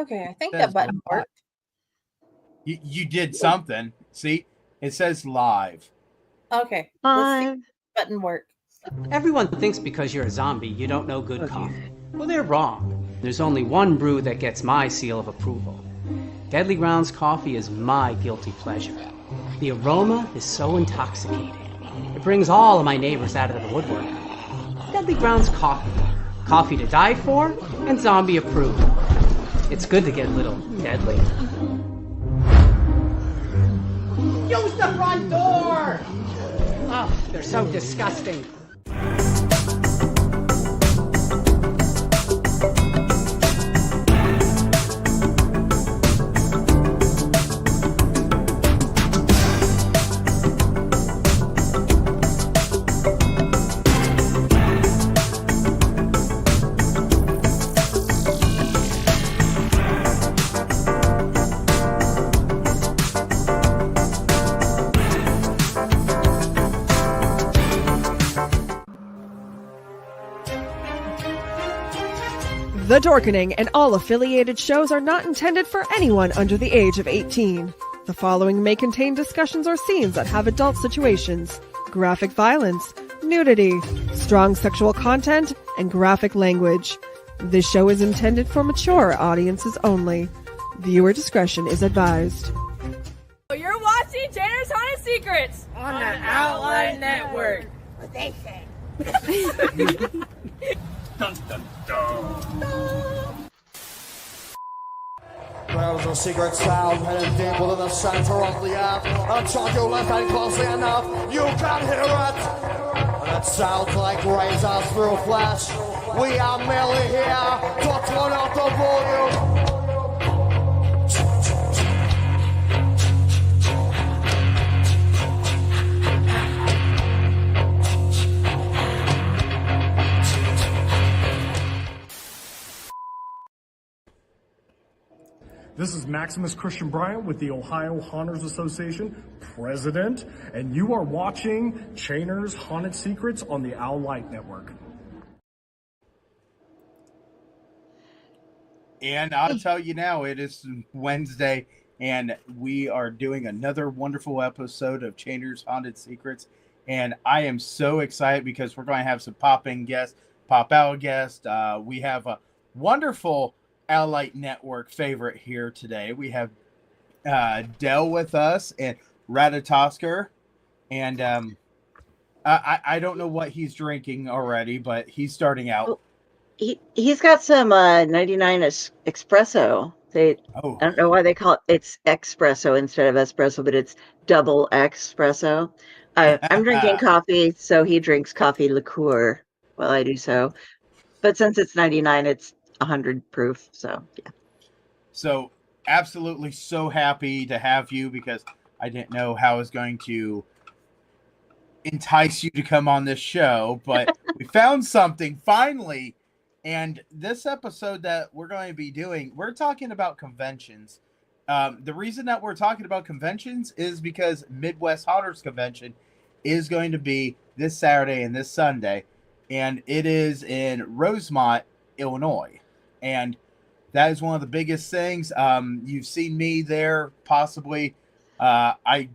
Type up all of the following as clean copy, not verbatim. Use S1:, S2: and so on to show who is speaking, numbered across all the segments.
S1: Okay, I think that
S2: Says
S1: button
S2: live.
S1: worked.
S2: You did something. See, it says live.
S1: Okay, let's see if
S3: Five.
S1: the button work.
S4: Everyone thinks because you're a zombie, you don't know good coffee. Well, they're wrong. There's only one brew that gets my seal of approval. Deadly Grounds coffee is my guilty pleasure. The aroma is so intoxicating. It brings all of my neighbors out of the woodwork. Deadly Grounds coffee. Coffee to die for and zombie approved. It's good to get a little deadly. Use the front door! Oh, they're so disgusting.
S5: The Dorkening and all affiliated shows are not intended for anyone under the age of 18. The following may contain discussions or scenes that have adult situations, graphic violence, nudity, strong sexual content, and graphic language. This show is intended for mature audiences only. Viewer discretion is advised.
S6: You're watching Tanner's Haunted Secrets
S7: on the Outline Network. What they say.
S8: Dun, dun, dun.
S9: There's a secret sound hidden deep within the center of the earth. Until you listen closely enough, you can hear it. And it sounds like razors through flesh. We are merely here to turn up the volume.
S8: This is Maximus Christian Bryant with the Ohio Haunters Association, president, and you are watching Chainer's Haunted Secrets on the Owl Light Network.
S2: And I'll tell you now, it is Wednesday, and we are doing another wonderful episode of Chainer's Haunted Secrets. And I am so excited because we're going to have some pop-in guests, pop-out guests. We have a wonderful Owl Light Network favorite here today. We have Dell with us and Ratatosker. And I don't know what he's drinking already, but he's starting out.
S3: He's got some 99 espresso. I don't know why they call it's espresso instead of espresso, but it's double espresso. I'm drinking coffee, so he drinks coffee liqueur while I do so. But since it's 99, it's 100 proof. So, yeah.
S2: So, absolutely so happy to have you because I didn't know how I was going to entice you to come on this show, but we found something finally. And this episode that we're going to be doing, we're talking about conventions. The reason that we're talking about conventions is because Midwest Haunters Convention is going to be this Saturday and this Sunday, and it is in Rosemont, Illinois. And that is one of the biggest things. You've seen me there, possibly. I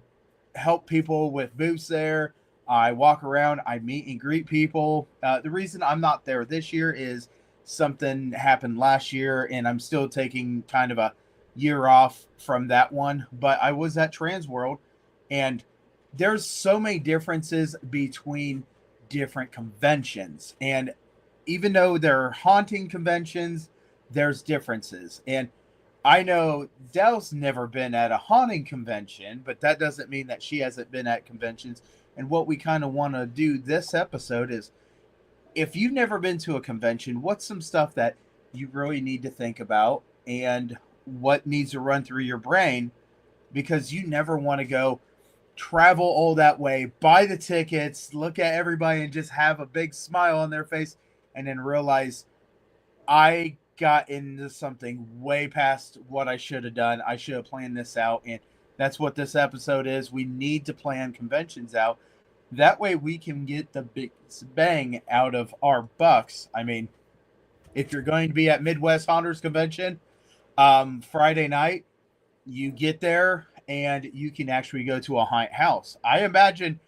S2: help people with booths there. I walk around. I meet and greet people. The reason I'm not there this year is something happened last year, and I'm still taking kind of a year off from that one. But I was at Transworld, and there's so many differences between different conventions. And even though they're haunting conventions, there's differences. And I know Dell's never been at a haunting convention, but that doesn't mean that she hasn't been at conventions. And what we kind of want to do this episode is, if you've never been to a convention, what's some stuff that you really need to think about and what needs to run through your brain? Because you never want to go travel all that way, buy the tickets, look at everybody and just have a big smile on their face and then realize I got into something way past what I should have done. I should have planned this out. And that's what this episode is. We need to plan conventions out. That way we can get the biggest bang out of our bucks. I mean, if you're going to be at Midwest Haunters Convention, Friday night, you get there and you can actually go to a haunted house. I imagine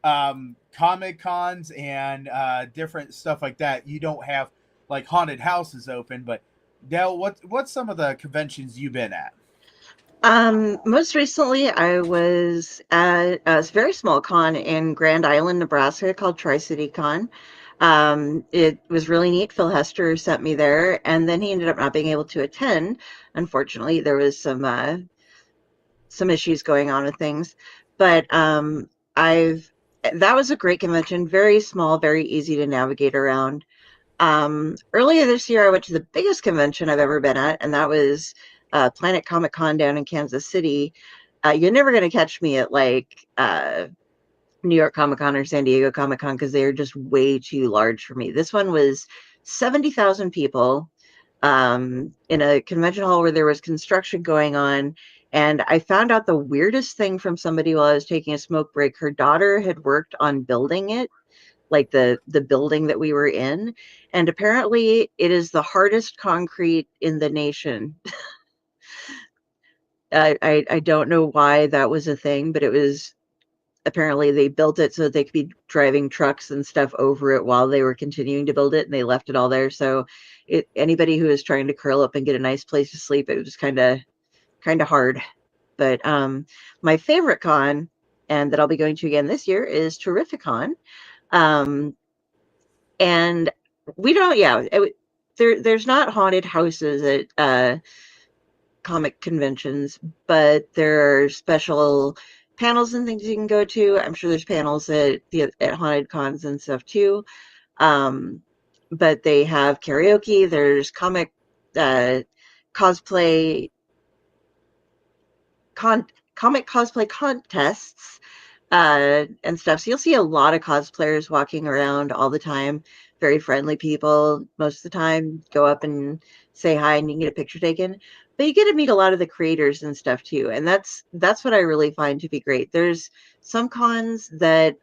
S2: Comic Cons and different stuff like that, you don't have like haunted houses open. But Dell, what's some of the conventions you've been at?
S3: Most recently, I was at a very small con in Grand Island, Nebraska called Tri-City Con. It was really neat. Phil Hester sent me there, and then he ended up not being able to attend. Unfortunately, there was some issues going on with things, but that was a great convention. Very small, very easy to navigate around. Earlier this year, I went to the biggest convention I've ever been at, and that was Planet Comic Con down in Kansas City. You're never going to catch me at like New York Comic Con or San Diego Comic Con because they're just way too large for me. This one was 70,000 people in a convention hall where there was construction going on. And I found out the weirdest thing from somebody while I was taking a smoke break. Her daughter had worked on building it, like the building that we were in, and apparently it is the hardest concrete in the nation. I don't know why that was a thing, but it was apparently they built it so that they could be driving trucks and stuff over it while they were continuing to build it, and they left it all there. So anybody who was trying to curl up and get a nice place to sleep, it was kind of hard. But my favorite con, and that I'll be going to again this year, is Terrificon. And we don't, there's not haunted houses at comic conventions, but there are special panels and things you can go to. I'm sure there's panels at haunted cons and stuff too. But they have karaoke. There's comic cosplay contests and stuff. So you'll see a lot of cosplayers walking around all the time. Very friendly people most of the time. Go up and say hi, and you can get a picture taken. But you get to meet a lot of the creators and stuff too, and that's what I really find to be great. There's some cons that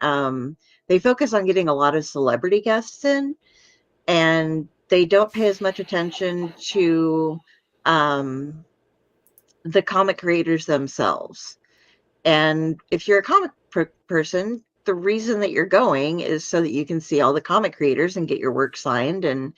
S3: they focus on getting a lot of celebrity guests in, and they don't pay as much attention to the comic creators themselves. And if you're a comic person, the reason that you're going is so that you can see all the comic creators and get your work signed and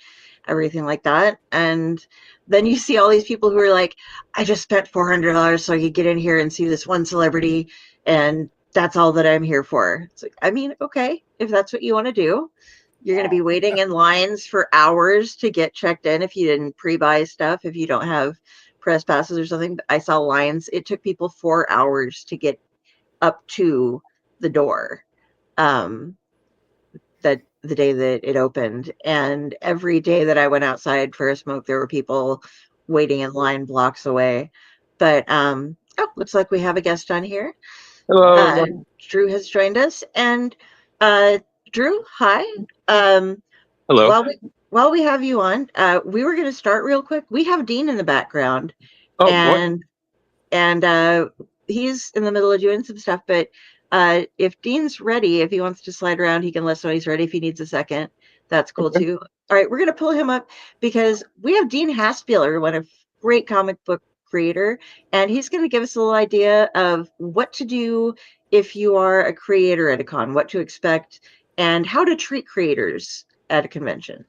S3: everything like that. And then you see all these people who are like, I just spent $400 so I could get in here and see this one celebrity, and that's all that I'm here for. It's like, I mean, okay, if that's what you want to do. You're going to be waiting in lines for hours to get checked in if you didn't pre-buy stuff, if you don't have press passes or something. I saw lines. It took people 4 hours to get up to the door that the day that it opened. And every day that I went outside for a smoke, there were people waiting in line blocks away. But looks like we have a guest on here.
S10: Hello.
S3: Drew has joined us. And Drew, hi.
S10: Hello.
S3: While we have you on, we were going to start real quick. We have Dean in the background.
S10: Oh,
S3: and he's in the middle of doing some stuff, but if Dean's ready, if he wants to slide around, he can let us know he's ready if he needs a second. That's cool too. All right, we're going to pull him up because we have Dean Haspieler, one of great comic book creator, and he's going to give us a little idea of what to do if you are a creator at a con, what to expect, and how to treat creators at a convention.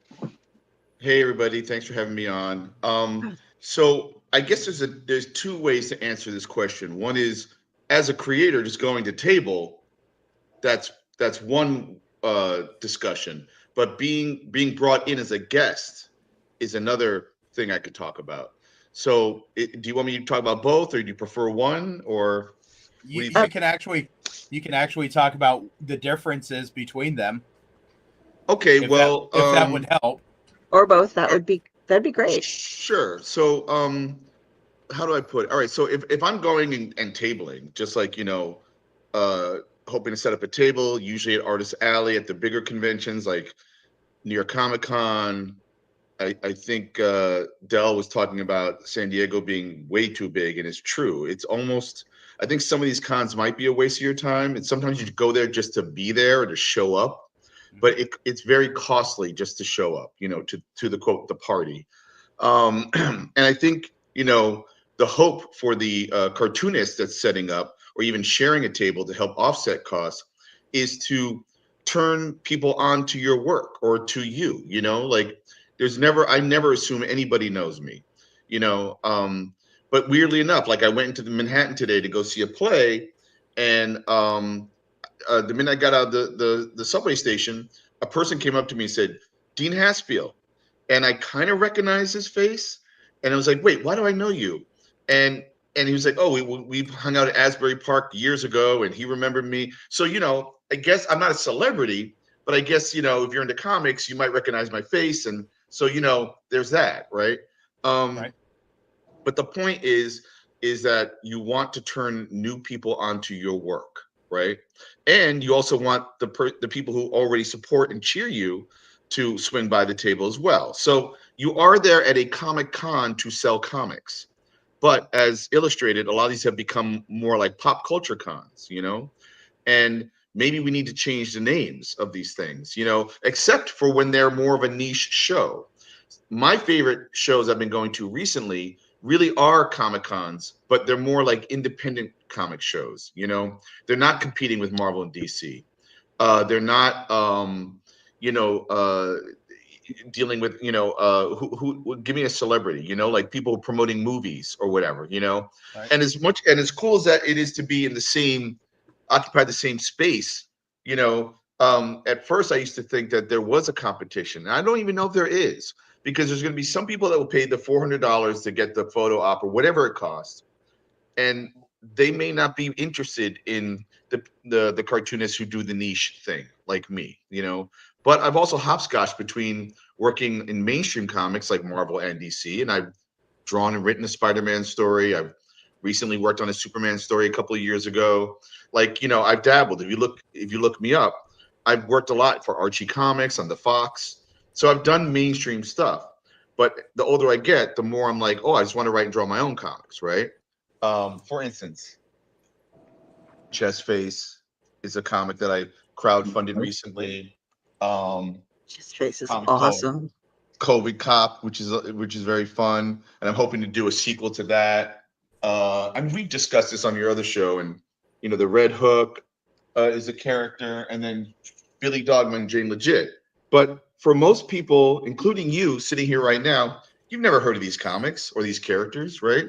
S11: Hey everybody, thanks for having me on. So I guess there's two ways to answer this question. One is, as a creator, just going to table, that's one discussion. But being brought in as a guest is another thing I could talk about. So do you want me to talk about both, or do you prefer one, or
S2: you can actually talk about the differences between them.
S11: Okay,
S2: if that would help.
S3: Or both, that'd be great.
S11: Sure. So how do I put it? All right, so if I'm going and tabling, just like, hoping to set up a table, usually at Artist Alley, at the bigger conventions like New York Comic Con. I think Dell was talking about San Diego being way too big, and it's true. It's almost, I think some of these cons might be a waste of your time, and sometimes you go there just to be there or to show up. But it's very costly just to show up, to the quote, the party. And I think you know, the hope for the cartoonist that's setting up or even sharing a table to help offset costs is to turn people on to your work or to you, you know, like I never assume anybody knows me, you know. But weirdly enough, like I went into the Manhattan today to go see a play, and the minute I got out of the subway station, a person came up to me and said, Dean Haspiel. And I kind of recognized his face. And I was like, wait, why do I know you? And he was like, oh, we hung out at Asbury Park years ago, and he remembered me. So, you know, I guess I'm not a celebrity, but I guess, you know, if you're into comics, you might recognize my face. And so, you know, there's that, right?
S2: Right.
S11: But the point is that you want to turn new people onto your work, right? And you also want the people who already support and cheer you to swing by the table as well. So you are there at a comic con to sell comics. But as illustrated, a lot of these have become more like pop culture cons, you know? And maybe we need to change the names of these things, you know, except for when they're more of a niche show. My favorite shows I've been going to recently really are Comic Cons, but they're more like independent comic shows, you know? They're not competing with Marvel and DC. They're not, you know, dealing with, you know, who give me a celebrity, you know, like people promoting movies or whatever, you know.
S2: Right.
S11: And as cool as that it is to be in the same, occupy the same space, you know, at first I used to think that there was a competition. And I don't even know if there is, because there's going to be some people that will pay the $400 to get the photo op or whatever it costs, and they may not be interested in the cartoonists who do the niche thing like me, you know. But I've also hopscotched between working in mainstream comics like Marvel and DC, and I've drawn and written a Spider-Man story. I've recently worked on a Superman story a couple of years ago. Like, you know, I've dabbled. If you look me up, I've worked a lot for Archie Comics on the Fox. So I've done mainstream stuff. But the older I get, the more I'm like, oh, I just want to write and draw my own comics, right? For instance, Chess Face is a comic that I crowdfunded recently.
S3: Chess Face is
S11: Comic called
S3: awesome.
S11: COVID Cop, which is very fun, and I'm hoping to do a sequel to that. And we've discussed this on your other show, and you know, the Red Hook is a character, and then Billy Dogman, Jane Legit. But for most people, including you sitting here right now, you've never heard of these comics or these characters, right?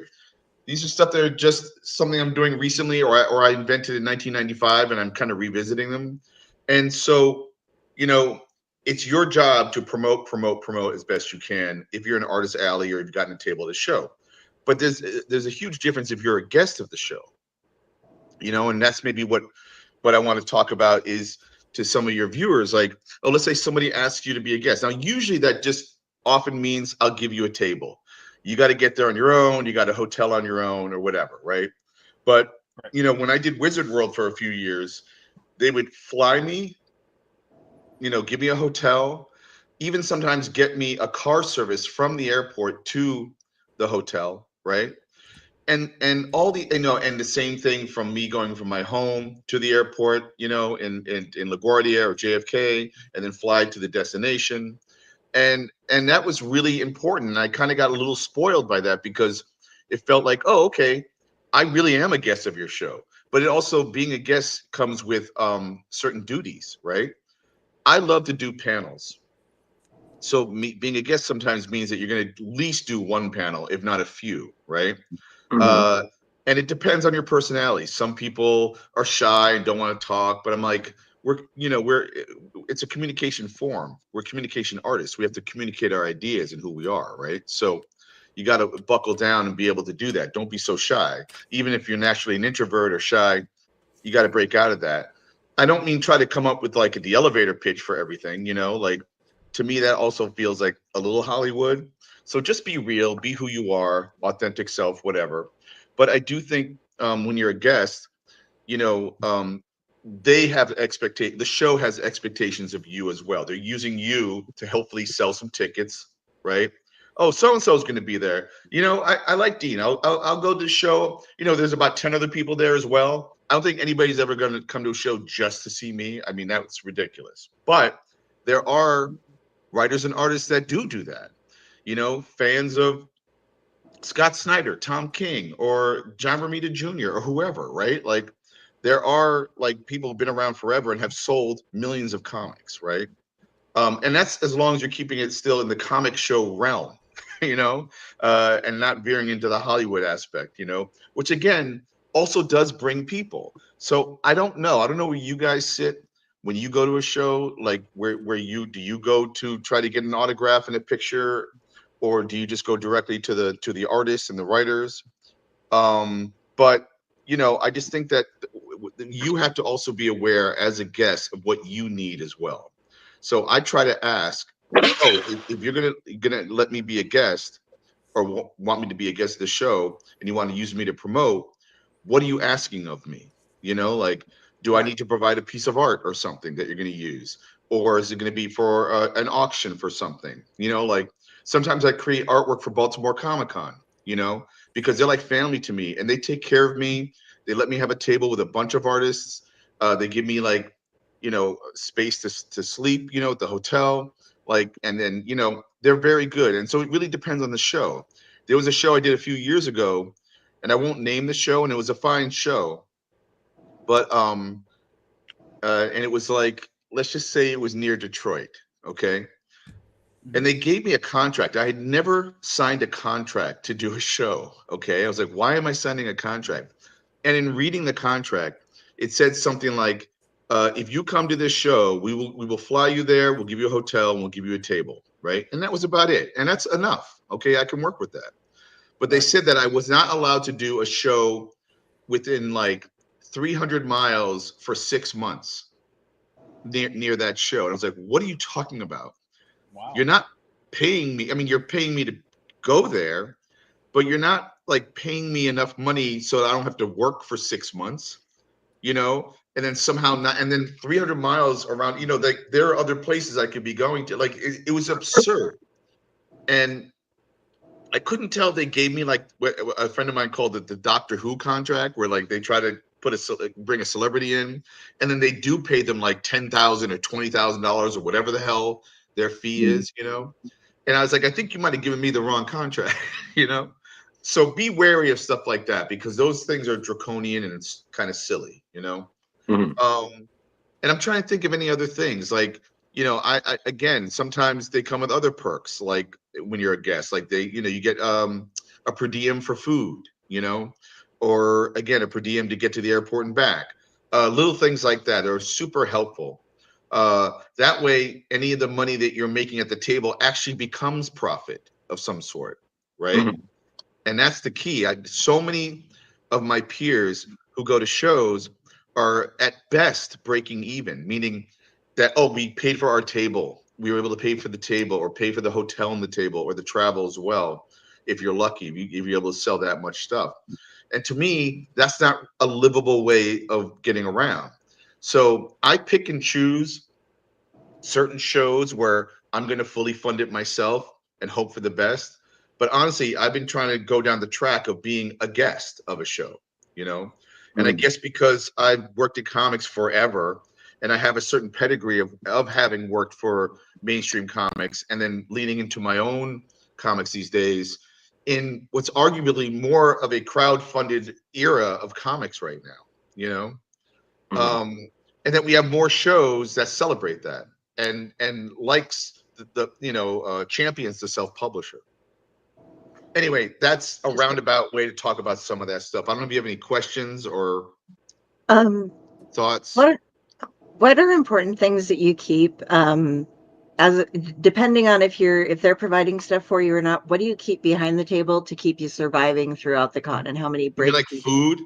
S11: These are stuff that are just something I'm doing recently, or I invented in 1995, and I'm kind of revisiting them. And so, you know, it's your job to promote as best you can if you're an artist alley or you've gotten a table at a show. But there's a huge difference if you're a guest of the show, you know, and that's maybe what I want to talk about is to some of your viewers, like, oh, let's say somebody asks you to be a guest. Now, usually that just often means I'll give you a table. You got to get there on your own. You got a hotel on your own or whatever, right? But, you know, when I did Wizard World for a few years, they would fly me, you know, give me a hotel, even sometimes get me a car service from the airport to the hotel, right? And all the, you know, and the same thing from me going from my home to the airport, you know, in LaGuardia or JFK, and then fly to the destination. And that was really important. And I kind of got a little spoiled by that because it felt like, oh, okay, I really am a guest of your show. But it also, being a guest comes with certain duties, right? I love to do panels. So me being a guest sometimes means that you're going to at least do one panel, if not a few, right? Mm-hmm. And it depends on your personality. Some people are shy and don't want to talk, but I'm like, it's a communication form. We're communication artists. We have to communicate our ideas and who we are, right? So you got to buckle down and be able to do that. Don't be so shy. Even if you're naturally an introvert or shy, you got to break out of that. I don't mean try to come up with like the elevator pitch for everything, you know, like to me, that also feels like a little Hollywood. So just be real, be who you are, authentic self, whatever. But I do think when you're a guest, you know, they have the show has expectations of you as well. They're using you to hopefully sell some tickets, right? Oh, so and so is going to be there. You know, I like Dean. I'll go to the show. You know, there's about 10 other people there as well. I don't think anybody's ever going to come to a show just to see me. I mean, that's ridiculous. But there are writers and artists that do that. You know, fans of Scott Snyder, Tom King, or John Romita Jr. or whoever, right? Like there are like people who've been around forever and have sold millions of comics, right? And that's as long as you're keeping it still in the comic show realm, and not veering into the Hollywood aspect, which again also does bring people. So I don't know. I don't know where you guys sit when you go to a show. Like where you go to try to get an autograph and a picture, or do you just go directly to the artists and the writers? But I just think that you have to also be aware as a guest of what you need as well. So I try to ask, if you're gonna let me be a guest, or want me to be a guest of the show, and you want to use me to promote, what are you asking of me? Like, do I need to provide a piece of art or something that you're going to use, or is it going to be for an auction for something? Like sometimes I create artwork for Baltimore Comic-Con, because they're like family to me, and they take care of me. They let me have a table with a bunch of artists. They give me like space to sleep, at the hotel, like, and then they're very good. And so it really depends on the show. There was a show I did a few years ago, and I won't name the show, and it was a fine show, but and it was like, let's just say it was near Detroit, okay? And they gave me a contract. I had never signed a contract to do a show, okay? I was like, why am I signing a contract? And in reading the contract, it said something like, if you come to this show, we will fly you there, we'll give you a hotel, and we'll give you a table, right? And that was about it. And that's enough. Okay, I can work with that. But they said that I was not allowed to do a show within like 300 miles for 6 months near that show. And I was like, what are you talking about?
S2: Wow.
S11: You're not paying me. I mean, you're paying me to go there, but you're not like paying me enough money so that I don't have to work for 6 months, and then somehow not, and then 300 miles around, like there are other places I could be going to. Like it was absurd. And I couldn't tell if they gave me like what a friend of mine called it the Doctor Who contract, where like they try to bring a celebrity in, and then they do pay them like $10,000 or $20,000 or whatever the hell their fee is, And I was like, I think you might have given me the wrong contract, So be wary of stuff like that, because those things are draconian and it's kind of silly, And I'm trying to think of any other things, like, I again, sometimes they come with other perks, like when you're a guest, like you get a per diem for food, or again, a per diem to get to the airport and back. Little things like that are super helpful. That way, any of the money that you're making at the table actually becomes profit of some sort, right? And that's the key. So many of my peers who go to shows are at best breaking even, meaning that, we paid for our table. We were able to pay for the table, or pay for the hotel and the table, or the travel as well. If you're lucky, if you're able to sell that much stuff. And to me, that's not a livable way of getting around. So I pick and choose certain shows where I'm going to fully fund it myself and hope for the best. But honestly, I've been trying to go down the track of being a guest of a show, And I guess because I've worked in comics forever, and I have a certain pedigree of having worked for mainstream comics, and then leaning into my own comics these days in what's arguably more of a crowd-funded era of comics right now, and that we have more shows that celebrate that and likes champions the self-publisher. Anyway, that's a roundabout way to talk about some of that stuff. I don't know if you have any questions or thoughts.
S3: What are important things that you keep, as depending on if they're providing stuff for you or not? What do you keep behind the table to keep you surviving throughout the con, and how many breaks?
S11: You like food?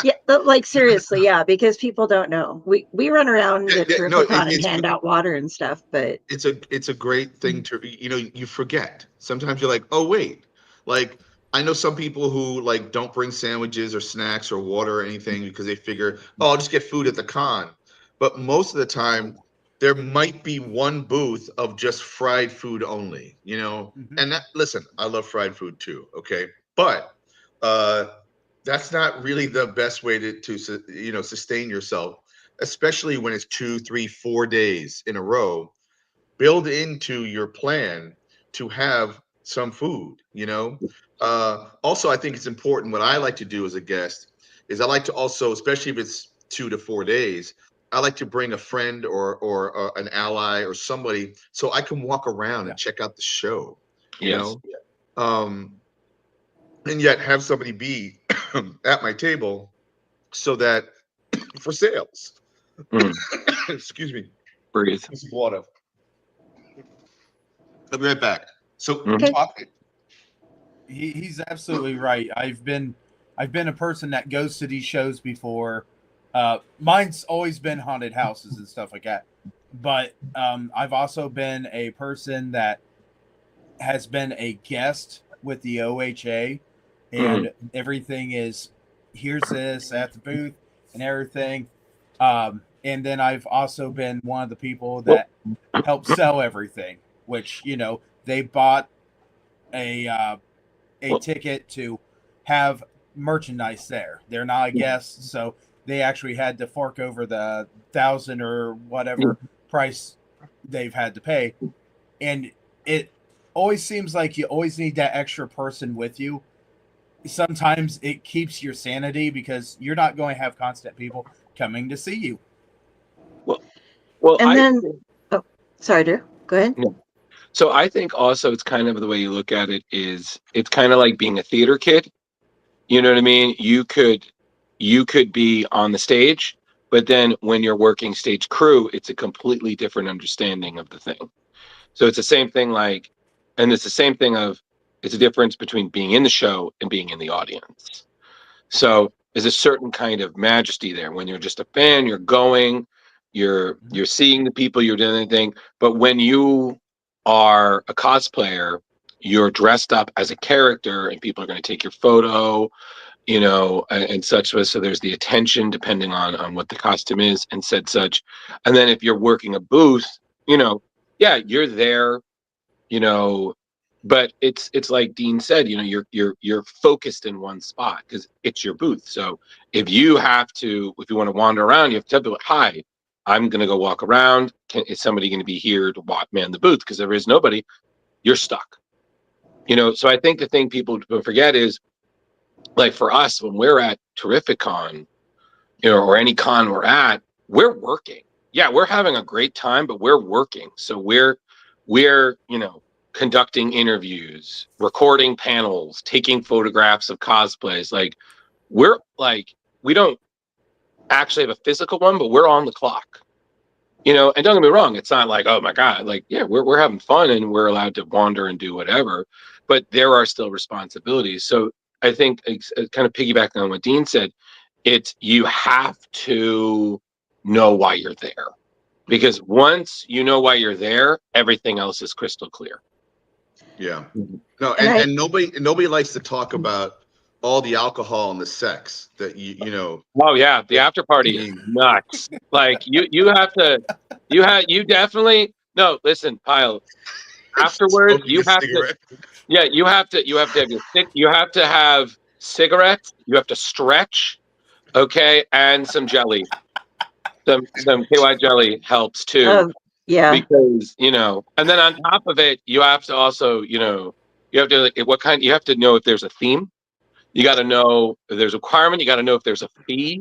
S3: Yeah, like seriously, yeah, because people don't know. We run around at Preparaton and hand out water and stuff, but
S11: it's a great thing to you forget. Sometimes you're like, oh wait, like I know some people who like don't bring sandwiches or snacks or water or anything because they figure, I'll just get food at the con. But most of the time, there might be one booth of just fried food only, And listen, I love fried food too, okay, but that's not really the best way to sustain yourself, especially when it's 2, 3, 4 days in a row. Build into your plan to have some food, you know. Also, I think it's important. What I like to do as a guest is I like to also, especially if it's 2 to 4 days, I like to bring a friend or an ally or somebody so I can walk around and check out the show, you know. And yet have somebody be at my table so that for sales. Excuse me.
S10: Breathe.
S11: Some water. I'll be right back. So
S2: he's absolutely right. I've been a person that goes to these shows before. Mine's always been haunted houses and stuff like that. But I've also been a person that has been a guest with the OHA, and everything is here's this at the booth and everything. And then I've also been one of the people that helped sell everything, which, you know, they bought a ticket to have merchandise there. They're not a guest, so they actually had to fork over the $1,000 or whatever price they've had to pay. And it always seems like you always need that extra person with you. Sometimes it keeps your sanity because you're not going to have constant people coming to see you.
S10: Well,
S3: Sorry, Drew. Go ahead.
S10: Yeah. So I think also it's kind of the way you look at it is it's kind of like being a theater kid. You know what I mean? You could be on the stage, but then when you're working stage crew, it's a completely different understanding of the thing. So it's the same thing and it's the same thing it's a difference between being in the show and being in the audience. So there's a certain kind of majesty there. When you're just a fan, you're going, you're seeing the people, you're doing anything. But when you are a cosplayer, you're dressed up as a character and people are going to take your photo, you know, and such. So there's the attention depending on what the costume is and such. And then if you're working a booth, you know, yeah, you're there, you know, but it's like Dean said, you know, you're focused in one spot because it's your booth. So if you want to wander around, you have to tell people, hi, I'm going to go walk around. Is somebody going to be here to man the booth? Because if there is nobody, you're stuck. You know, so I think the thing people forget is, like for us, when we're at Terrificon, you know, or any con we're working. Yeah, we're having a great time, but we're working. So we're, you know, conducting interviews, recording panels, taking photographs of cosplays. Like we don't actually have a physical one, but we're on the clock. You know, and don't get me wrong, it's not like, oh my God, like, yeah, we're having fun and we're allowed to wander and do whatever, but there are still responsibilities. So I think it's kind of piggybacking on what Dean said, you have to know why you're there. Because once you know why you're there, everything else is crystal clear.
S11: Yeah. No, and nobody likes to talk about all the alcohol and the sex that you know.
S10: Oh yeah, the after party is nuts. Like you definitely no. Listen, Pyle. Afterwards, you have to have cigarettes. You have to stretch, okay, and some jelly. Some KY jelly helps too.
S3: Yeah.
S10: Because, you know, and then on top of it, you have to also, you know, you have to you have to know if there's a theme. You got to know if there's a requirement. You got to know if there's a fee.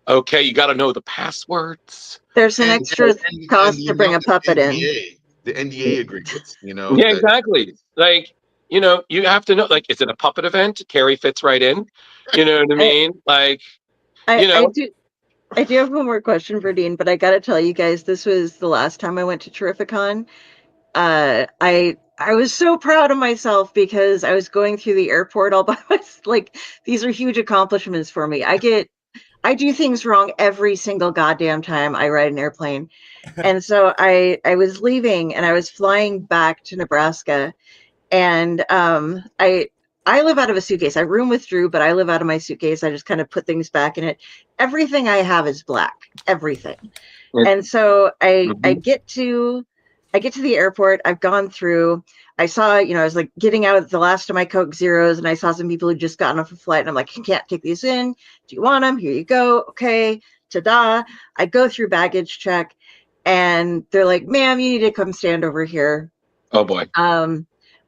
S10: Okay, you got to know the passwords.
S3: There's an extra cost to bring a puppet in.
S11: The NDA agreements, you know.
S10: Yeah, exactly. Like, you know, you have to know, like, is it a puppet event? Carrie fits right in. You know what I mean? Like, you know.
S3: I do have one more question for Dean, but I got to tell you guys, this was the last time I went to Terrificon. I was so proud of myself because I was going through the airport all by myself. Like, these are huge accomplishments for me. I do things wrong every single goddamn time I ride an airplane. And so I was leaving and I was flying back to Nebraska, and I live out of a suitcase. I room with Drew, but I live out of my suitcase. I just kind of put things back in it. Everything I have is black. Everything. And so I get to the airport. I've gone through. I saw, you know, I was like getting out the last of my Coke Zeros, and I saw some people who just gotten off a flight, and I'm like, I can't take these in. Do you want them? Here you go. Okay. Ta-da. I go through baggage check, and they're like, ma'am, you need to come stand over here.
S10: Oh boy.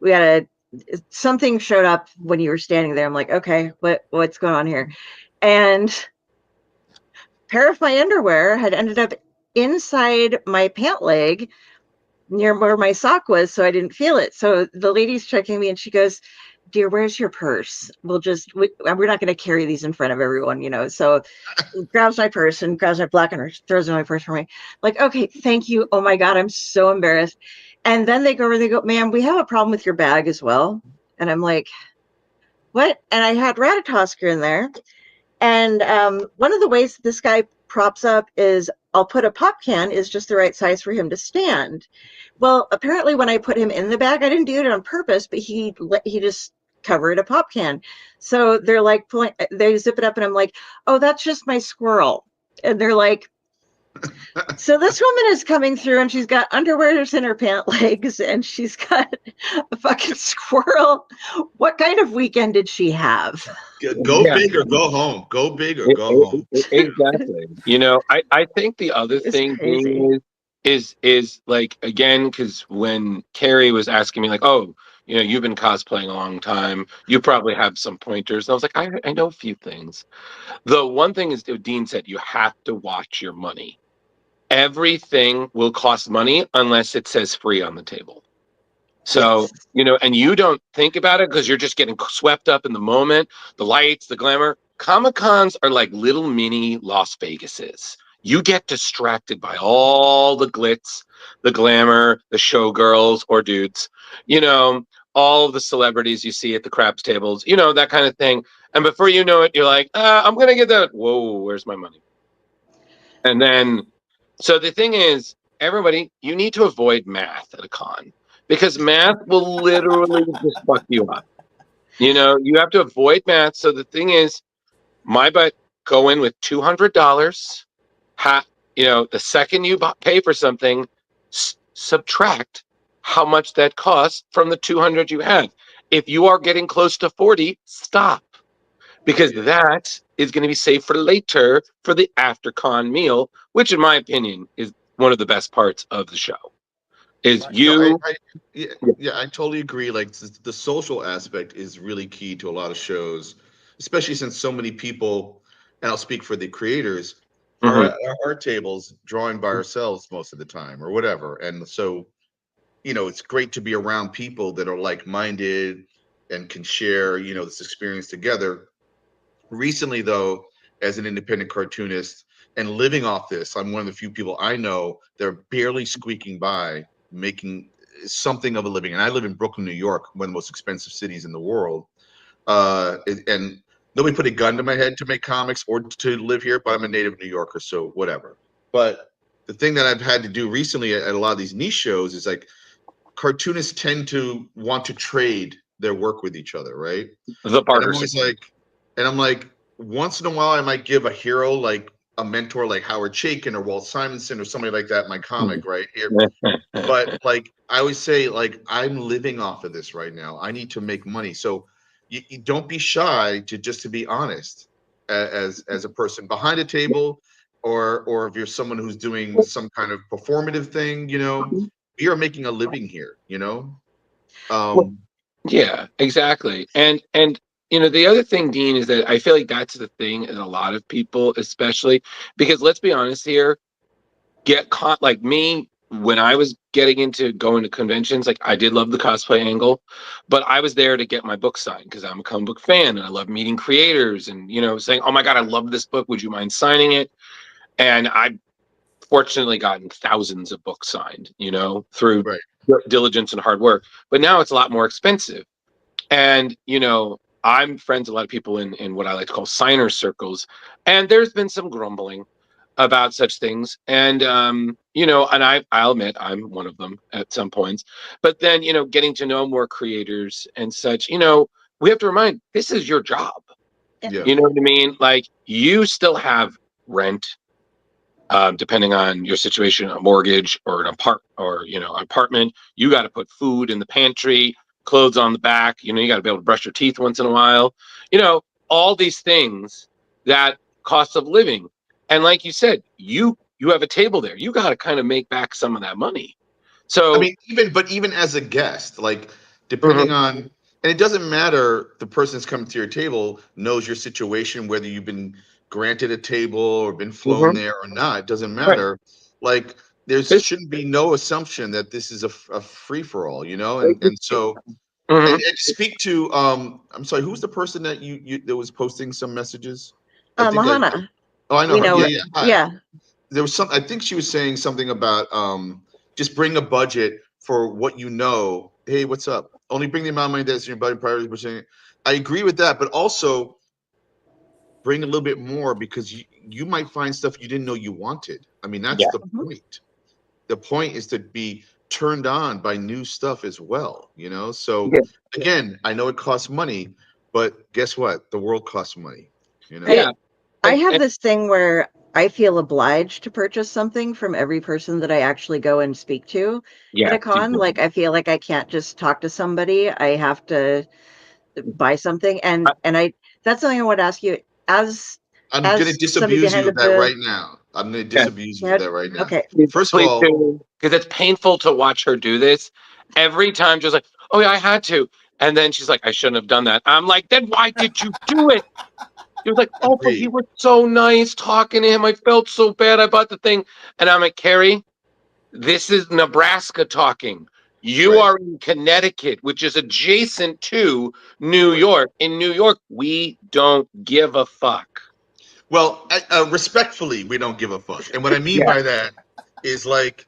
S3: We got something showed up when you were standing there. I'm like, okay, what's going on here? And a pair of my underwear had ended up inside my pant leg near where my sock was, so I didn't feel it. So the lady's checking me and she goes, dear, where's your purse? We're not going to carry these in front of everyone, you know. So grabs my purse and grabs my black and throws in my purse for me. Like, okay, thank you. Oh my God, I'm so embarrassed. And then they go, ma'am, we have a problem with your bag as well. And I'm like, what? And I had Ratatosker in there. And one of the ways that this guy props up is I'll put a pop can is just the right size for him to stand. Well, apparently when I put him in the bag, I didn't do it on purpose, but he just covered a pop can. So they're like, they zip it up and I'm like, oh, that's just my squirrel. And they're like, so this woman is coming through and she's got underwears in her pant legs and she's got a fucking squirrel. What kind of weekend did she have?
S11: Go big or go home. Go big or go home.
S10: Exactly. You know, I think the other thing being is like, again, because when Carrie was asking me like, oh, you know, you've been cosplaying a long time, you probably have some pointers. And I was like, I know a few things. The one thing is, Dean said, you have to watch your money. Everything will cost money unless it says free on the table. So,
S3: Yes.
S10: you know, and you don't think about it because you're just getting swept up in the moment, the lights, the glamour. Comic-Cons are like little mini Las Vegases. You get distracted by all the glitz, the glamour, the showgirls or dudes, you know, all of the celebrities you see at the craps tables, you know, that kind of thing. And before you know it, you're like, I'm going to get that. Whoa, where's my money? And then, so the thing is, everybody, you need to avoid math at a con because math will literally just fuck you up. You know, you have to avoid math. So the thing is, my butt, go in with $200. You know, the second you pay for something, subtract how much that costs from the 200 you have. If you are getting close to 40, stop. Because that is going to be saved for later for the after con meal, which in my opinion is one of the best parts of the show. Is you
S11: Yeah, I totally agree. Like the social aspect is really key to a lot of shows, especially since so many people, and I'll speak for the creators, are at our tables drawing by ourselves most of the time or whatever. And so, you know, it's great to be around people that are like-minded and can share, you know, this experience together. Recently, though, as an independent cartoonist and living off this, I'm one of the few people I know that are barely squeaking by, making something of a living. And I live in Brooklyn, New York, one of the most expensive cities in the world. And nobody put a gun to my head to make comics or to live here, but I'm a native New Yorker, so whatever. But the thing that I've had to do recently at a lot of these niche shows is like cartoonists tend to want to trade their work with each other, right?
S10: The
S11: and I'm always like, and I'm like, once in a while I might give a hero like a mentor like Howard Chaykin or Walt Simonson or somebody like that in my comic right here. But like I always say, like I'm living off of this right now. I need to make money. So you don't be shy to be honest as a person behind a table, or if you're someone who's doing some kind of performative thing, you know, we are making a living here, you know.
S10: Yeah, exactly. And you know, the other thing, Dean, is that I feel like that's the thing, and a lot of people, especially because let's be honest here, get caught like me when I was getting into going to conventions. Like I did love the cosplay angle, but I was there to get my book signed because I'm a comic book fan and I love meeting creators and, you know, saying, oh my God, I love this book. Would you mind signing it? And I've fortunately gotten thousands of books signed, you know, through diligence and hard work. But now it's a lot more expensive. And, you know, I'm friends with a lot of people in what I like to call signer circles. And there's been some grumbling about such things. And, you know, and I'll admit I'm one of them at some points. But then, you know, getting to know more creators and such, you know, we have to remind this is your job.
S11: Yeah.
S10: You know what I mean? Like you still have rent, depending on your situation, a mortgage or an apartment. You got to put food in the pantry, clothes on the back. You know, you got to be able to brush your teeth once in a while. You know, all these things that cost of living. And like you said, you have a table there. You got to kind of make back some of that money. So
S11: I mean, even as a guest, like depending on And it doesn't matter the person that's coming to your table knows your situation, whether you've been granted a table or been flown there or not. It doesn't matter. Like there shouldn't be no assumption that this is a free for all, you know. And so and speak to I'm sorry, who's the person that you that was posting some messages? I think
S3: Mahana.
S11: I know
S3: We
S11: her.
S3: know
S11: Yeah,
S3: her.
S11: yeah. Hi.
S3: Yeah.
S11: There was some. I think she was saying something about just bring a budget for what you know. Hey, what's up? Only bring the amount of money that's in your budget priorities. I agree with that, but also bring a little bit more because you might find stuff you didn't know you wanted. I mean, that's the point. The point is to be turned on by new stuff as well, you know? So again, I know it costs money, but guess what? The world costs money, you know?
S3: I have this thing where I feel obliged to purchase something from every person that I actually go and speak to at a con. Like I feel like I can't just talk to somebody. I have to buy something. And that's something I want to ask you
S11: I'm going to
S3: somebody
S11: disabuse
S3: behind
S11: you of
S3: the
S11: that
S3: booth.
S11: right now. I'm going to disabuse you of that right now.
S3: Okay.
S11: First of all,
S10: because it's painful to watch her do this every time. Just like, oh yeah, I had to, and then she's like, I shouldn't have done that. I'm like, then why did you do it? He was like, oh, but he was so nice talking to him. I felt so bad. I bought the thing, and I'm like, Carrie, this is Nebraska talking. You are in Connecticut, which is adjacent to New York. In New York, we don't give a fuck.
S11: Well, respectfully, we don't give a fuck. And what I mean by that is like,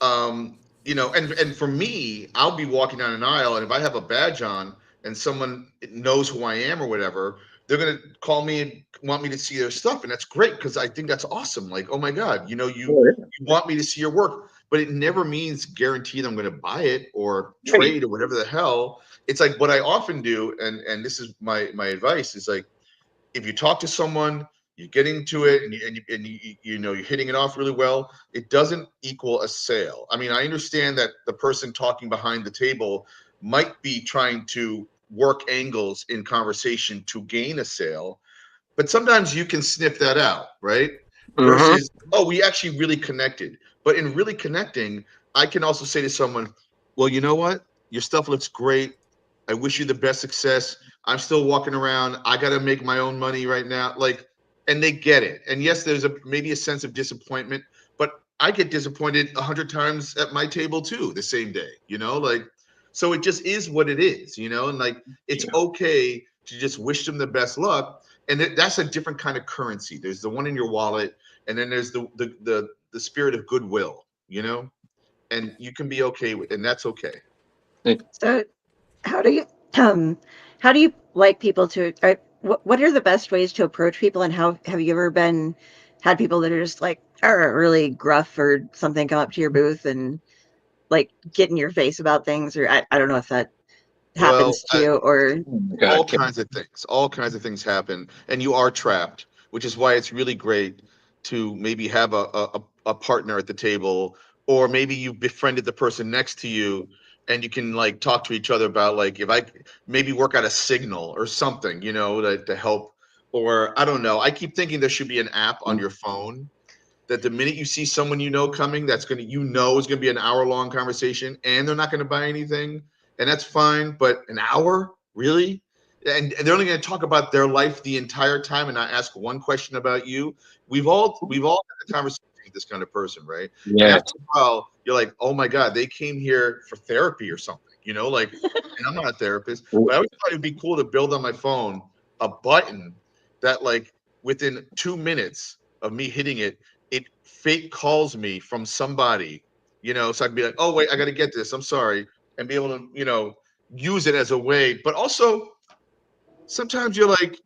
S11: you know, and for me, I'll be walking down an aisle, and if I have a badge on and someone knows who I am or whatever, they're gonna call me and want me to see their stuff, and that's great because I think that's awesome. Like, oh my god, you know, you want me to see your work, but it never means guaranteed I'm gonna buy it or trade or whatever the hell. It's like what I often do, and this is my advice is like, if you talk to someone, you get into it, and you know you're hitting it off really well, it doesn't equal a sale. I mean, I understand that the person talking behind the table might be trying to work angles in conversation to gain a sale, but sometimes you can sniff that out, right? Versus, oh, we actually really connected. But in really connecting, I can also say to someone, well, you know what? Your stuff looks great. I wish you the best success. I'm still walking around. I got to make my own money right now. Like, and they get it. And yes, there's maybe a sense of disappointment, but I get disappointed 100 times at my table too, the same day, you know, like, so it just is what it is, you know, and like, it's okay to just wish them the best luck. And that's a different kind of currency. There's the one in your wallet, and then there's the spirit of goodwill, you know, and you can be okay with, and that's okay.
S3: So how do you like people to what are the best ways to approach people, and how have you ever had people that are just like are really gruff or something come up to your booth and like get in your face about things, or I don't know if that happens to you or
S11: all kinds of things happen, and you are trapped, which is why it's really great to maybe have a partner at the table, or maybe you've befriended the person next to you and you can like talk to each other about like, if I maybe work out a signal or something, you know, to help, or I don't know. I keep thinking there should be an app on your phone that the minute you see someone you know coming, that's gonna, you know, is gonna be an hour-long conversation, and they're not gonna buy anything, and that's fine. But an hour, really? And they're only gonna talk about their life the entire time and not ask one question about you. We've all had a conversation with this kind of person, right? And after a while, you're like, oh my god, they came here for therapy or something, you know? Like, and I'm not a therapist, but I always thought it'd be cool to build on my phone a button that, like, within 2 minutes of me hitting it, it fake calls me from somebody, you know, so I can be like, oh wait, I got to get this, I'm sorry, and be able to, you know, use it as a way. But also sometimes you're like,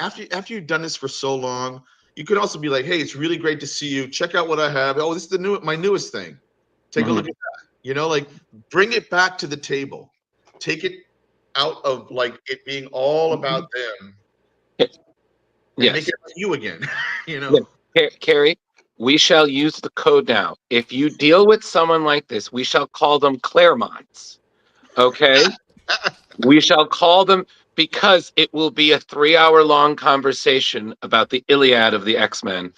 S11: after you've done this for so long, you could also be like, hey, it's really great to see you, check out what I have. Oh, this is my newest thing, take a look at that, you know, like, bring it back to the table, take it out of like it being all about them, and make it about you again. You know.
S10: Carrie, we shall use the code now. If you deal with someone like this, we shall call them Claremonts. Okay? We shall call them, because it will be a 3-hour-long conversation about the Iliad of the X-Men.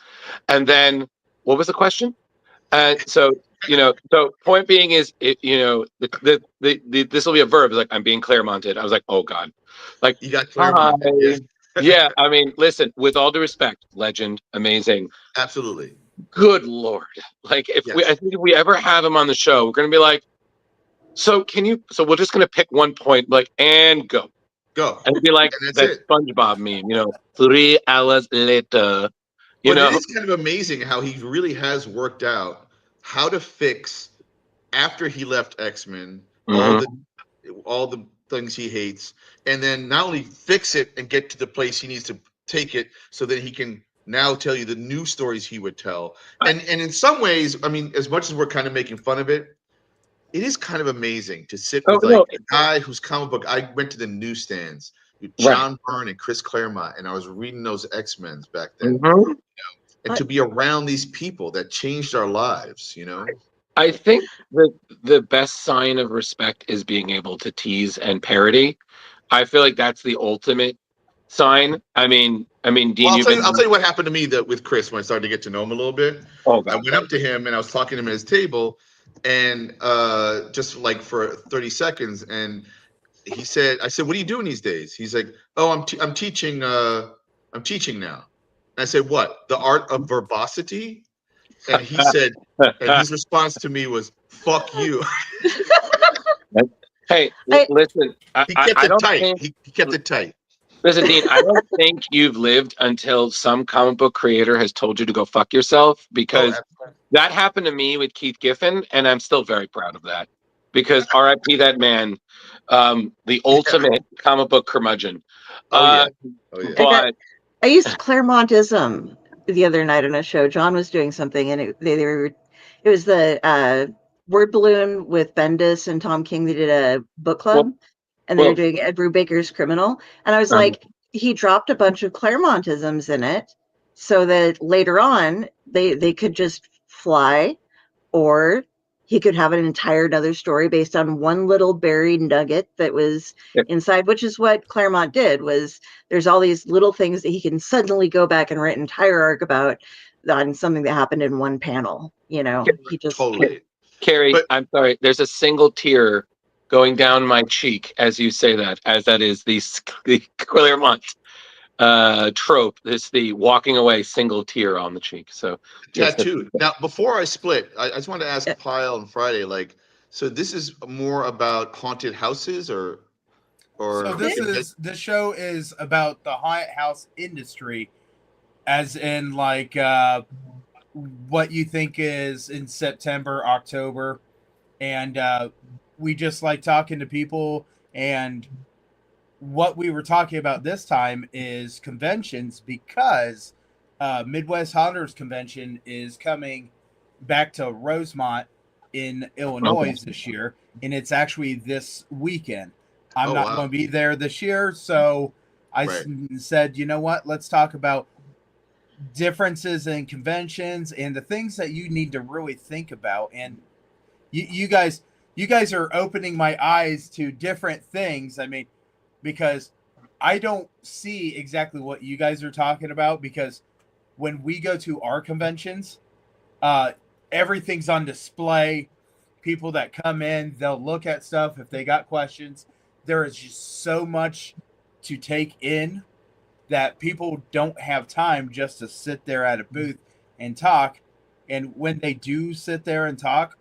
S10: And then, what was the question? So So point being is, this will be a verb. It's like, I'm being Claremonted. I was like, oh God, like
S11: You got
S10: hi.
S11: Claremont.
S10: Yeah, I mean, listen, with all due respect, legend, amazing.
S11: Absolutely.
S10: Good Lord. Like I think if we ever have him on the show, we're gonna be like, so we're just gonna pick one point, like, and go. And it'd be like
S11: And that's
S10: that
S11: it.
S10: SpongeBob meme, 3 hours later.
S11: But it is kind of amazing how he really has worked out how to fix after he left X-Men all the things he hates, and then not only fix it and get to the place he needs to take it, so that he can now tell you the new stories he would tell. And in some ways, I mean, as much as we're kind of making fun of it, it is kind of amazing to sit with a guy whose comic book. I went to the newsstands with John Byrne and Chris Claremont, and I was reading those X-Men's back then. And to be around these people that changed our lives,
S10: I think the best sign of respect is being able to tease and parody. I feel like that's the ultimate sign. I mean, Dean,
S11: I'll tell you what happened to me with Chris when I started to get to know him a little bit.
S10: Oh, God.
S11: I went up to him and I was talking to him at his table, and just like for 30 seconds, and I said, "What are you doing these days?" He's like, "Oh, I'm teaching. I'm teaching now." And I said, "What? The art of verbosity?" And he said, and his response to me was, "Fuck you."
S10: Hey, listen.
S11: He kept it tight. He kept it tight.
S10: Listen, Dean, I don't think you've lived until some comic book creator has told you to go fuck yourself, because that happened to me with Keith Giffen, and I'm still very proud of that. Because R.I.P. that man, the ultimate comic book curmudgeon.
S3: I used Claremontism the other night on a show. John was doing something, and it was the word balloon with Bendis and Tom King. They did a book club, and they were doing Ed Brubaker's Criminal. And I was like, he dropped a bunch of Claremontisms in it, so that later on they could just fly, or he could have an entire another story based on one little buried nugget that was inside, which is what Claremont did. Was there's all these little things that he can suddenly go back and write an entire arc about on something that happened in one panel. He just
S11: totally.
S10: Carrie, I'm sorry. There's a single tear going down my cheek as you say that, as that is the Claremont trope. It's the walking away single tear on the cheek. So
S11: tattooed. Now, before I split, I just wanted to ask Pyle on Friday, so this is more about haunted houses, or
S2: so this show is about the haunted house industry, as in what you think is in September, October, and we just like talking to people. And what we were talking about this time is conventions, because Midwest Haunters Convention is coming back to Rosemont in Illinois this year, and it's actually this weekend. I'm not going to be there this year, so I said, you know what? Let's talk about differences in conventions and the things that you need to really think about. And you guys are opening my eyes to different things. I mean, because I don't see exactly what you guys are talking about, because when we go to our conventions, everything's on display. People that come in, they'll look at stuff if they got questions. There is just so much to take in that people don't have time just to sit there at a booth and talk. And when they do sit there and talk,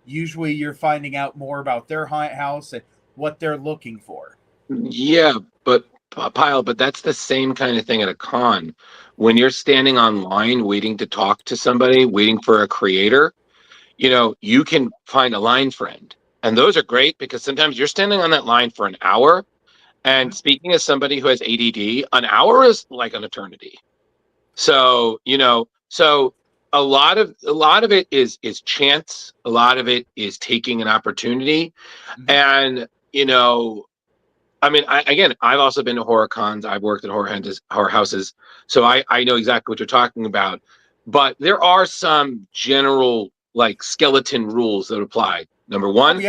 S2: usually you're finding out more about their haunted house and what they're looking for.
S10: Yeah, but Pyle, but that's the same kind of thing at a con. When you're standing online waiting to talk to somebody, waiting for a creator, you can find a line friend. And those are great, because sometimes you're standing on that line for an hour. And speaking as somebody who has ADD, an hour is like an eternity. So, a lot of it is chance. A lot of it is taking an opportunity. And, I've also been to horror cons. I've worked at horror houses. So I know exactly what you're talking about. But there are some general skeleton rules that apply. Number one.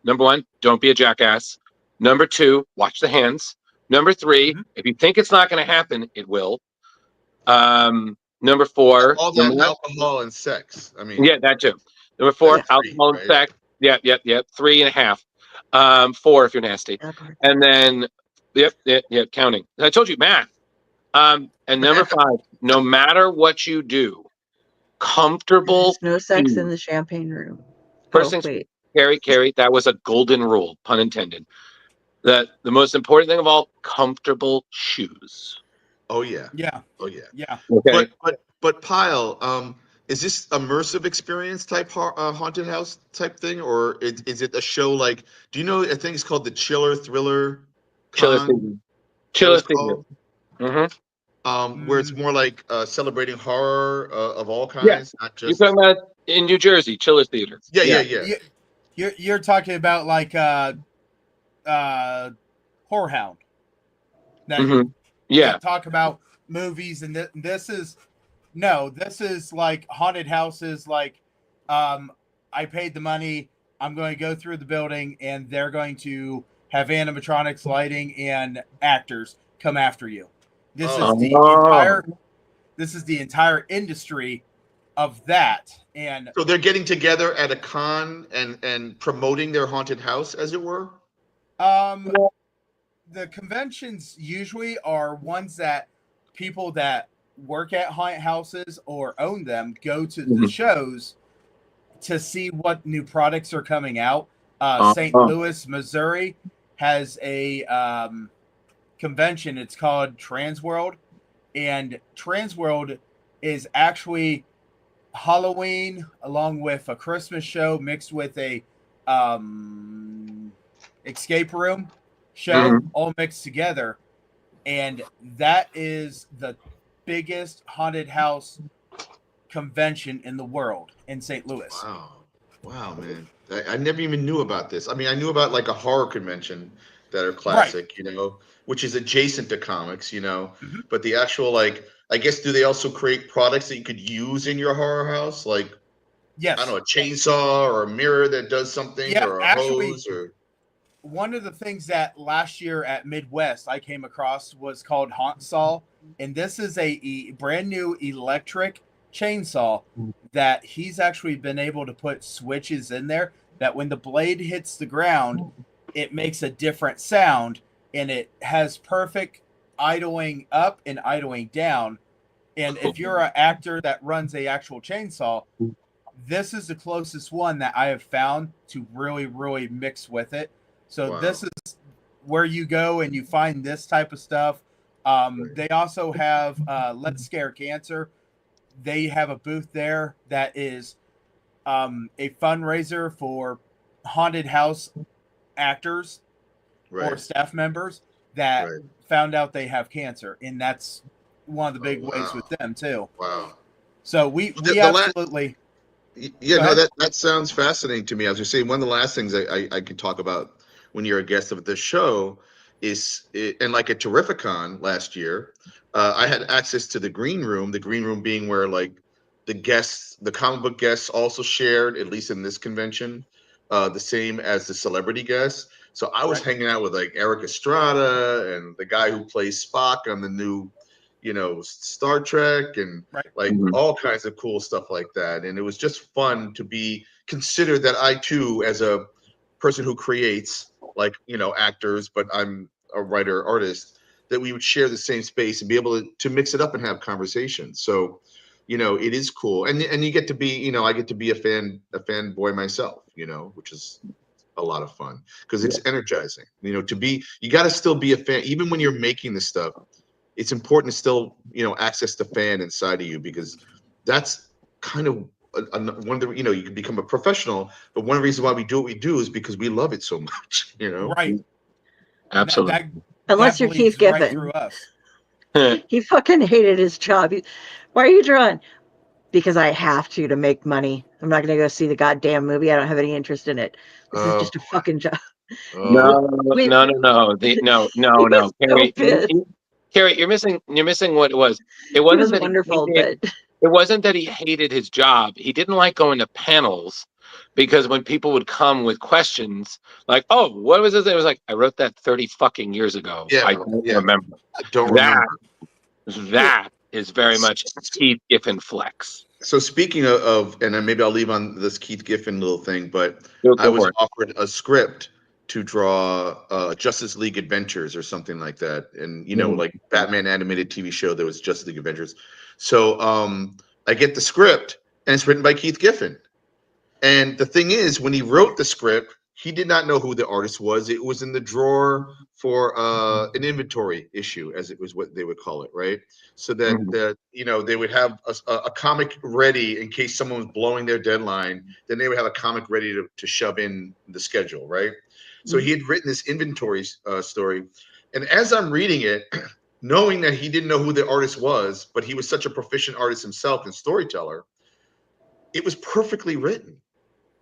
S10: Number one, don't be a jackass. Number two, watch the hands. Number three, if you think it's not going to happen, it will. Number 4.
S11: All that alcohol and sex. I mean,
S10: yeah, that too. Number 4,
S11: that's 3,
S10: alcohol and
S11: right?
S10: sex. Yep. 3.5. 4 if you're nasty. And then, yep, counting. I told you math. And number 5, no matter what you do, comfortable.
S3: There's no sex in the champagne room.
S10: First things, Carrie, that was a golden rule, pun intended. That the most important thing of all, comfortable shoes.
S11: Oh yeah.
S2: Yeah.
S11: Oh yeah.
S2: Yeah.
S10: Okay.
S11: But Pyle, is this immersive experience type haunted house type thing, or is it a show like? Do you know? I think it's called the Chiller Thriller.
S10: Chiller Theater.
S11: Where it's more like celebrating horror of all kinds, not just.
S10: You're talking about in New Jersey, Chiller Theater.
S11: Yeah.
S2: You're talking about like Whorehound. That talk about movies, and this is like haunted houses. Like, I paid the money. I'm going to go through the building, and they're going to have animatronics, lighting, and actors come after you. This is the entire industry of that. And
S11: so they're getting together at a con and promoting their haunted house, as it were.
S2: The conventions usually are ones that people that work at haunted houses or own them go to the shows to see what new products are coming out. St. Louis, Missouri has a convention. It's called Transworld, and Transworld is actually Halloween along with a Christmas show mixed with a escape room show, all mixed together. And that is the biggest haunted house convention in the world in St. Louis.
S11: Wow, man. I never even knew about this. I mean, I knew about like a horror convention that are classic, which is adjacent to comics, but the actual, like, I guess, do they also create products that you could use in your horror house? Like,
S2: yes,
S11: I don't know, a chainsaw or a mirror that does something, or a hose, or.
S2: One of the things that last year at Midwest I came across was called Haunt Saw, and this is a brand new electric chainsaw that he's actually been able to put switches in there that when the blade hits the ground, it makes a different sound, and it has perfect idling up and idling down. And if you're an actor that runs a actual chainsaw, this is the closest one that I have found to really, really mix with it. So this is where you go and you find this type of stuff. They also have Let's Scare Cancer. They have a booth there that is a fundraiser for haunted house actors or staff members that found out they have cancer. And that's one of the big ways with them too.
S11: Wow.
S2: So we absolutely...
S11: that sounds fascinating to me. I was just saying, one of the last things I could talk about when you're a guest of the show is, and like at Terrificon last year, I had access to the green room being where like the comic book guests also shared, at least in this convention, the same as the celebrity guests. So I was hanging out with like Eric Estrada and the guy who plays Spock on the new, Star Trek, and like all kinds of cool stuff like that. And it was just fun to be considered that I too, as a person who creates, like, actors, but I'm a writer, artist, that we would share the same space and be able to mix it up and have conversations. So, it is cool. And you get to be, I get to be a fanboy myself, which is a lot of fun because it's energizing, you got to still be a fan, even when you're making this stuff. It's important to still, access the fan inside of you, because that's kind of one of the, you can become a professional, but one of the reasons why we do what we do is because we love it so much,
S2: Right.
S10: Absolutely.
S3: Unless you're Keith Giffen. He fucking hated his job. Why are you drawing? Because I have to make money. I'm not going to go see the goddamn movie. I don't have any interest in it. This is just a fucking job.
S10: No. Carrie, you're missing what it was. It wasn't that
S3: wonderful,
S10: but it wasn't that he hated his job. He didn't like going to panels, because when people would come with questions like, "Oh, what was this?" It was like, "I wrote that 30 fucking years ago. I don't remember."
S11: I don't remember.
S10: That is very much Keith Giffen flex.
S11: So speaking and then maybe I'll leave on this Keith Giffen little thing, but
S10: Go
S11: I was
S10: for it.
S11: offered a script to draw Justice League Adventures or something like that, and like Batman animated TV show, there was Justice League Adventures. So I get the script, and it's written by Keith Giffen. And the thing is, when he wrote the script, he did not know who the artist was. It was in the drawer for an inventory issue, as it was what they would call it, right? So that they would have a comic ready in case someone was blowing their deadline. Then they would have a comic ready to shove in the schedule, right? So he had written this inventory story, and as I'm reading it, knowing that he didn't know who the artist was, but he was such a proficient artist himself and storyteller, it was perfectly written.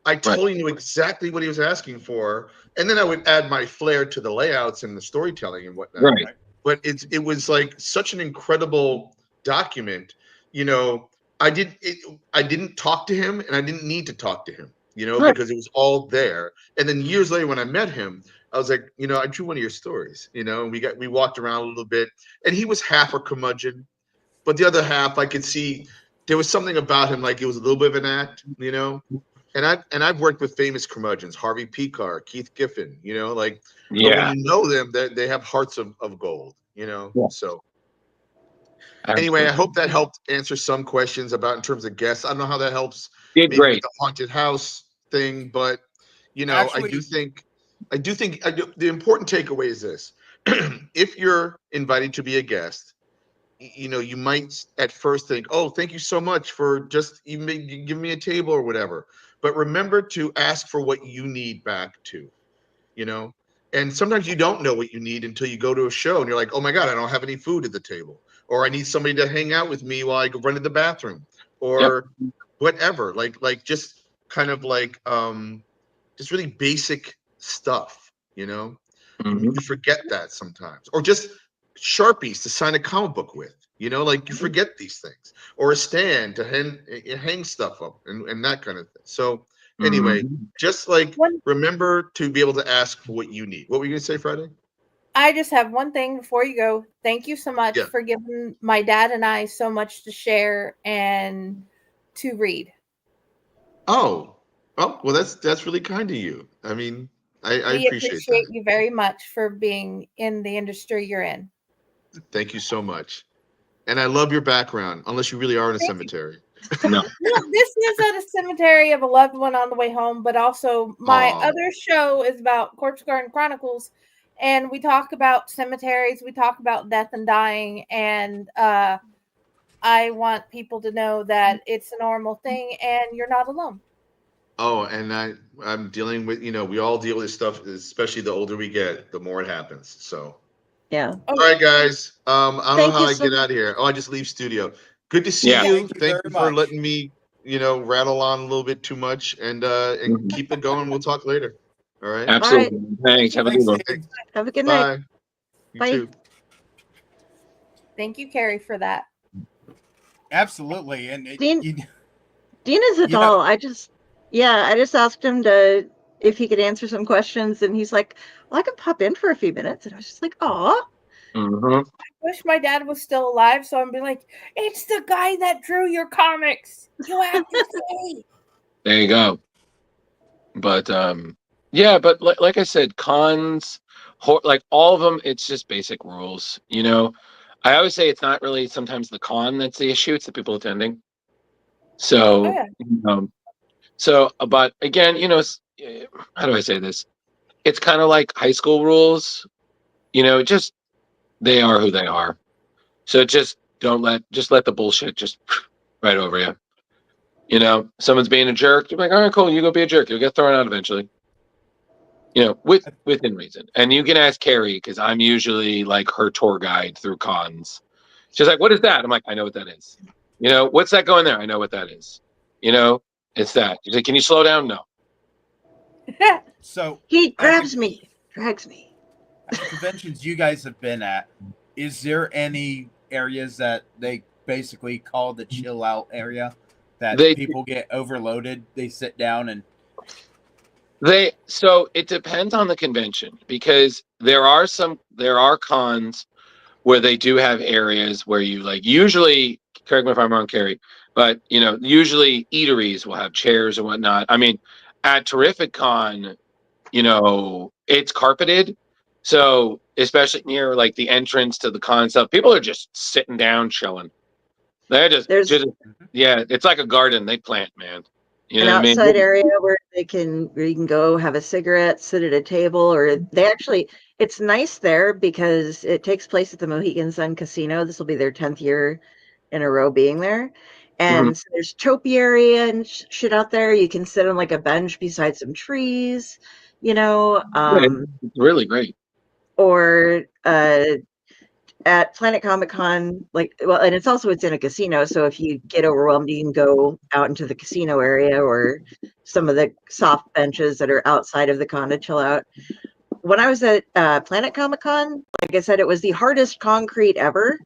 S11: I totally knew exactly what he was asking for, and then I would add my flair to the layouts and the storytelling and whatnot.
S10: Right.
S11: But it was like such an incredible document. I didn't talk to him, and I didn't need to talk to him. Because it was all there. And then years later, when I met him, I was like, I drew one of your stories. And we walked around a little bit, and he was half a curmudgeon, but the other half, I could see there was something about him, like it was a little bit of an act. And I've worked with famous curmudgeons, Harvey Pekar, Keith Giffen, but when you know them, they have hearts of gold, So anyway, I hope that helped answer some questions about in terms of guests. I don't know how that helps maybe with the haunted house thing, but actually, I do think the important takeaway is this: if you're invited to be a guest, you might at first think, oh, thank you so much for just even giving me a table or whatever. But remember to ask for what you need back too, and sometimes you don't know what you need until you go to a show and you're like, oh my God, I don't have any food at the table, or I need somebody to hang out with me while I go run to the bathroom, or whatever, like just kind of like just really basic stuff, You forget that sometimes, or just Sharpies to sign a comic book with, like you forget these things, or a stand to hang stuff up and that kind of thing. So anyway, just like remember to be able to ask for what you need. What were you gonna say, Friday?
S1: I just have one thing before you go. Thank you so much for giving my dad and I so much to share and to read.
S11: Oh, well, that's really kind of you. I mean, I appreciate that.
S1: You very much for being in the industry you're in.
S11: Thank you so much. And I love your background, unless you really are in a cemetery.
S10: No.
S1: This is at a cemetery of a loved one on the way home, but also my other show is about Corpse Garden Chronicles, and we talk about cemeteries, we talk about death and dying, and I want people to know that it's a normal thing and you're not alone.
S11: Oh, and I'm dealing with, we all deal with this stuff, especially the older we get, the more it happens. So
S3: yeah.
S11: All right, guys. I don't know how I get out of here. Oh, I just leave studio. Good to see you. Thank you for letting me, rattle on a little bit too much, and keep it going. We'll talk later. All right.
S10: Absolutely. All right. Thanks. Have a good one.
S3: Have a good night.
S11: Bye. You too.
S1: Thank you, Carrie, for that.
S2: Absolutely. And
S3: Dean is a doll. I just asked him if he could answer some questions, and he's like, well, I could pop in for a few minutes. And I was just like, aw.
S1: I wish my dad was still alive, so I'm be like, it's the guy that drew your comics. You have to say.
S10: There you go. But but like I said, cons, like all of them, it's just basic rules. I always say it's not really sometimes the con that's the issue; it's the people attending. So, but again, how do I say this? It's kind of like high school rules. Just they are who they are. So just let the bullshit just right over you. Someone's being a jerk, you're like, all right, cool, you go be a jerk. You'll get thrown out eventually. Within reason. And you can ask Carrie, because I'm usually like her tour guide through cons. She's like, what is that? I'm like, I know what that is. What's that going there? I know what that is. It's that. She's like, can you slow down? No.
S2: So
S3: he drags me. At
S2: the conventions you guys have been at, is there any areas that they basically call the chill out area that people get overloaded? They sit down and
S10: so it depends on the convention, because there are cons where they do have areas where you like usually, correct me if I'm wrong, Carrie, but usually eateries will have chairs and whatnot. I mean, at Terrific Con, it's carpeted. So especially near like the entrance to the con stuff, people are just sitting down, chilling. They're just yeah, it's like a garden they plant, man. You
S3: An
S10: know what I mean?
S3: outside area where you can go have a cigarette, sit at a table, or it's nice there because it takes place at the Mohegan Sun Casino. This will be their 10th year in a row being there. And so there's topiary and shit out there. You can sit on like a bench beside some trees,
S10: It's really great.
S3: Or at Planet Comic Con, and it's in a casino. So if you get overwhelmed, you can go out into the casino area or some of the soft benches that are outside of the con to chill out. When I was at Planet Comic Con, like I said, it was the hardest concrete ever.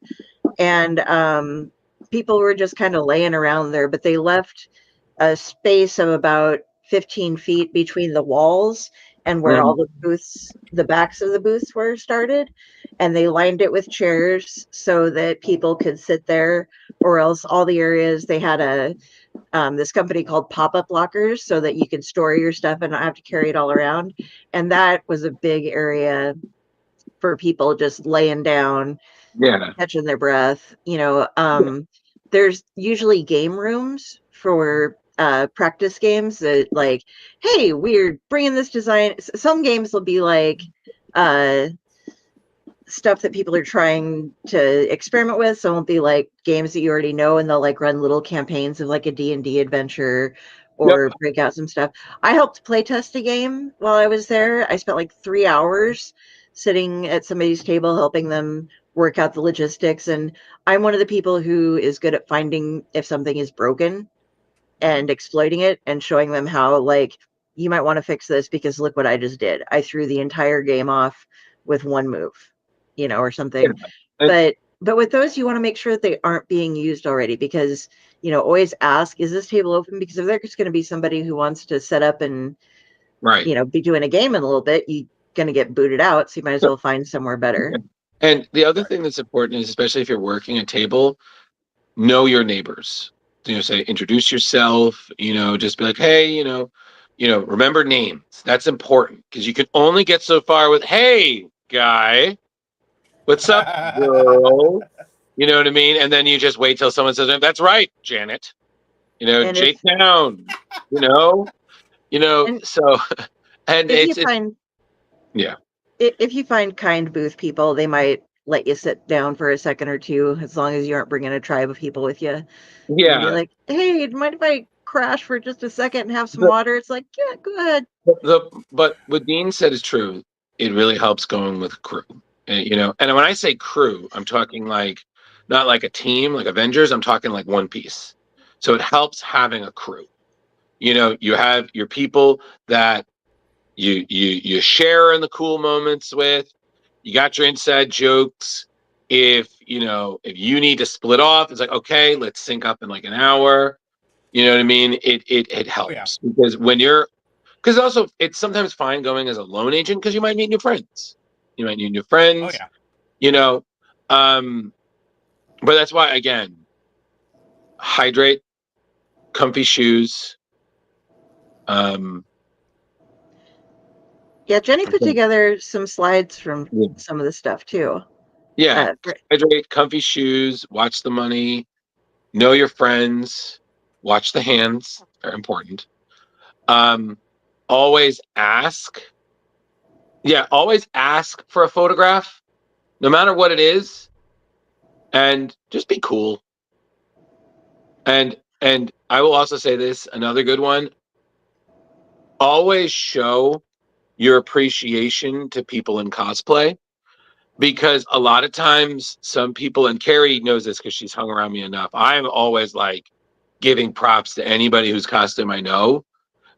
S3: And people were just kind of laying around there, but they left a space of about 15 feet between the walls and where all the booths, the backs of the booths were started. And they lined it with chairs so that people could sit there, or else all the areas they had this company called pop-up lockers so that you could store your stuff and not have to carry it all around. And that was a big area for people just laying down, catching their breath. There's usually game rooms for practice games that, like, hey, we're bringing this design. Some games will be like stuff that people are trying to experiment with. Some will be like games that you already know, and they'll like run little campaigns of like a D&D adventure or break out some stuff. I helped play test a game while I was there. I spent like 3 hours sitting at somebody's table helping them work out the logistics. And I'm one of the people who is good at finding if something is broken and exploiting it and showing them how, like, you might want to fix this because look what I just did. I threw the entire game off with one move, or something. But with those, you want to make sure that they aren't being used already, because, always ask, is this table open? Because if there's going to be somebody who wants to set up and, be doing a game in a little bit, you're going to get booted out. So you might as well find somewhere better.
S10: And the other thing that's important is, especially if you're working a table, know your neighbors. Say, introduce yourself, just be like, hey, remember names. That's important because you can only get so far with, hey, guy, what's up, girl? You know what I mean? And then you just wait till someone says, that's right, Janet. Jake down, so, and
S3: if you find kind booth people, they might let you sit down for a second or two, as long as you aren't bringing a tribe of people with you.
S10: Yeah.
S3: Be like, hey, mind if I crash for just a second and have some water? It's like, yeah, go ahead.
S10: But what Dean said is true. It really helps going with crew. And when I say crew, I'm talking like not like a team, like Avengers. I'm talking like One Piece. So it helps having a crew. You have your people that you share in the cool moments with. You got your inside jokes. If you need to split off, it's like, okay, let's sync up in like an hour. You know what I mean? It helps because also it's sometimes fine going as a lone agent because you might meet new friends. But that's why, again, hydrate, comfy shoes.
S3: Yeah, Jenny put together some slides from some of the stuff too.
S10: Yeah, hydrate, comfy shoes, watch the money, know your friends, watch the hands. Very important. Always ask. Yeah, always ask for a photograph, no matter what it is, and just be cool. And I will also say this, another good one. Always show your appreciation to people in cosplay, because a lot of times some people, and Carrie knows this because she's hung around me enough, I'm always like giving props to anybody whose costume I know,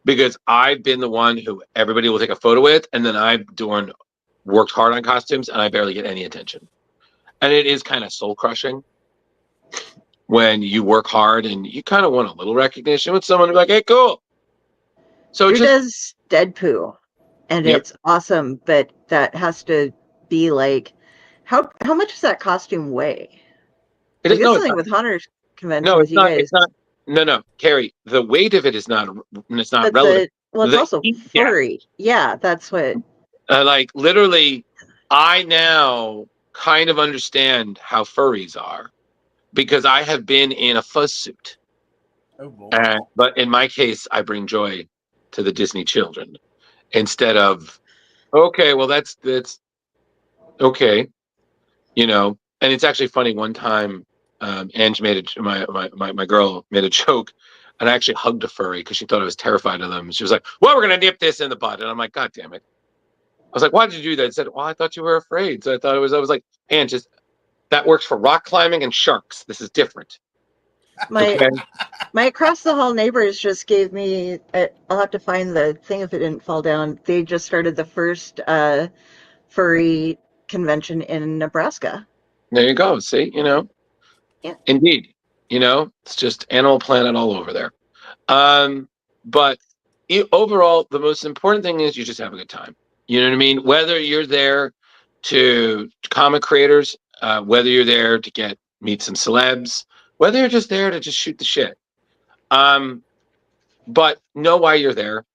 S10: because I've been the one who everybody will take a photo with, and then I've worked hard on costumes and I barely get any attention. And it is kind of soul crushing when you work hard and you kind of want a little recognition with someone who's like, hey, cool. So
S3: Drew does Deadpool, and it's awesome, but that has to be like How much does that costume weigh?
S10: It is,
S3: Because
S10: no,
S3: something with Haunter
S10: no,
S3: conventions,
S10: it's
S3: you
S10: not.
S3: guys.
S10: It's not. No, Carrie. The weight of it is not. It's not
S3: But
S10: relative.
S3: it's also
S10: Yeah.
S3: furry. Yeah, that's what.
S10: Like literally, I now kind of understand how furries are because I have been in a fuzz suit.
S2: Oh boy.
S10: But in my case, I bring joy to the Disney children instead of, okay, well that's okay, And it's actually funny. One time, Ange my girl made a joke, and I actually hugged a furry because she thought I was terrified of them. She was like, "Well, we're gonna nip this in the bud," and I'm like, "God damn it!" I was like, "Why did you do that?" I said, "Well, I thought you were afraid." So I was like, "Ange, that works for rock climbing and sharks. This is different."
S3: My across the hall neighbors just gave me. I'll have to find the thing if it didn't fall down. They just started the first furry convention in Nebraska.
S10: There you go. See,
S3: Yeah.
S10: Indeed, it's just Animal Planet all over there. But overall, the most important thing is you just have a good time. You know what I mean? Whether you're there to comic creators, whether you're there to meet some celebs, whether you're just there to just shoot the shit. But know why you're there,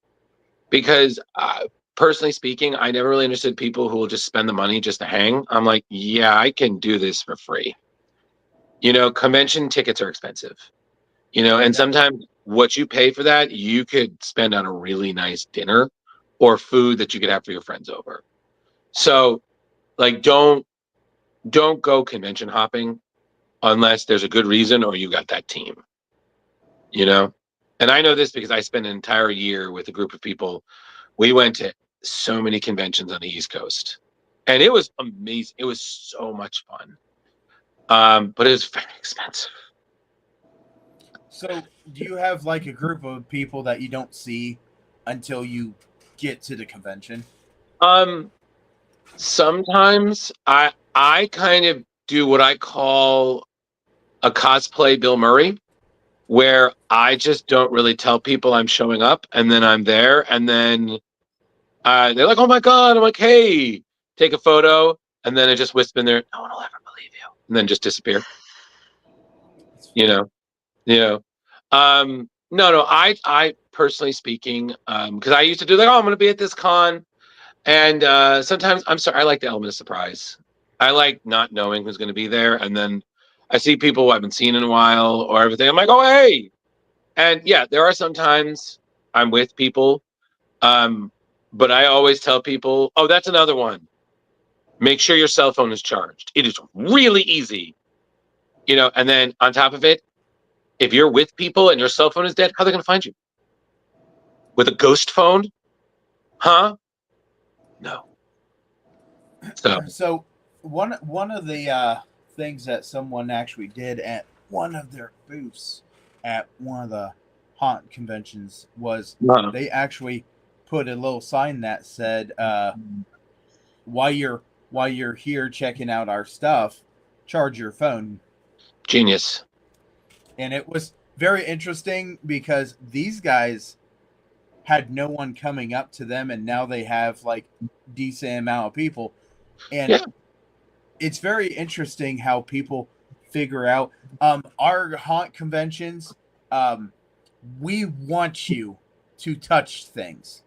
S10: because personally speaking, I never really understood people who will just spend the money just to hang. I'm like, yeah, I can do this for free. Convention tickets are expensive. And sometimes what you pay for that, you could spend on a really nice dinner or food that you could have for your friends over. So, like, don't go convention hopping unless there's a good reason or you got that team. And I know this because I spent an entire year with a group of people. We went to so many conventions on the East Coast, and it was amazing. It was so much fun. But it was very expensive.
S2: So, do you have like a group of people that you don't see until you get to the convention?
S10: Sometimes I kind of do what I call a cosplay Bill Murray, where I just don't really tell people I'm showing up, and then I'm there, and then they're like, "Oh my god!" I'm like, "Hey, take a photo," and then I just whisper in there, "No one will ever believe you," and then just disappear. No. I personally speaking, because I used to do like, "Oh, I'm going to be at this con," and sometimes I'm sorry, I like the element of surprise. I like not knowing who's going to be there, and then I see people who I haven't seen in a while or everything. I'm like, "Oh, hey!" And yeah, there are some times I'm with people, but I always tell people, "Oh, that's another one. Make sure your cell phone is charged. It is really easy." And then on top of it, if you're with people and your cell phone is dead, how are they going to find you? With a ghost phone? Huh? No.
S2: So one of the things that someone actually did at one of their booths at one of the haunt conventions was they actually put a little sign that said, while you're here checking out our stuff, charge your phone.
S10: Genius.
S2: And it was very interesting because these guys had no one coming up to them, and now they have like decent amount of people. And it's very interesting how people figure out our haunt conventions. We want you to touch things.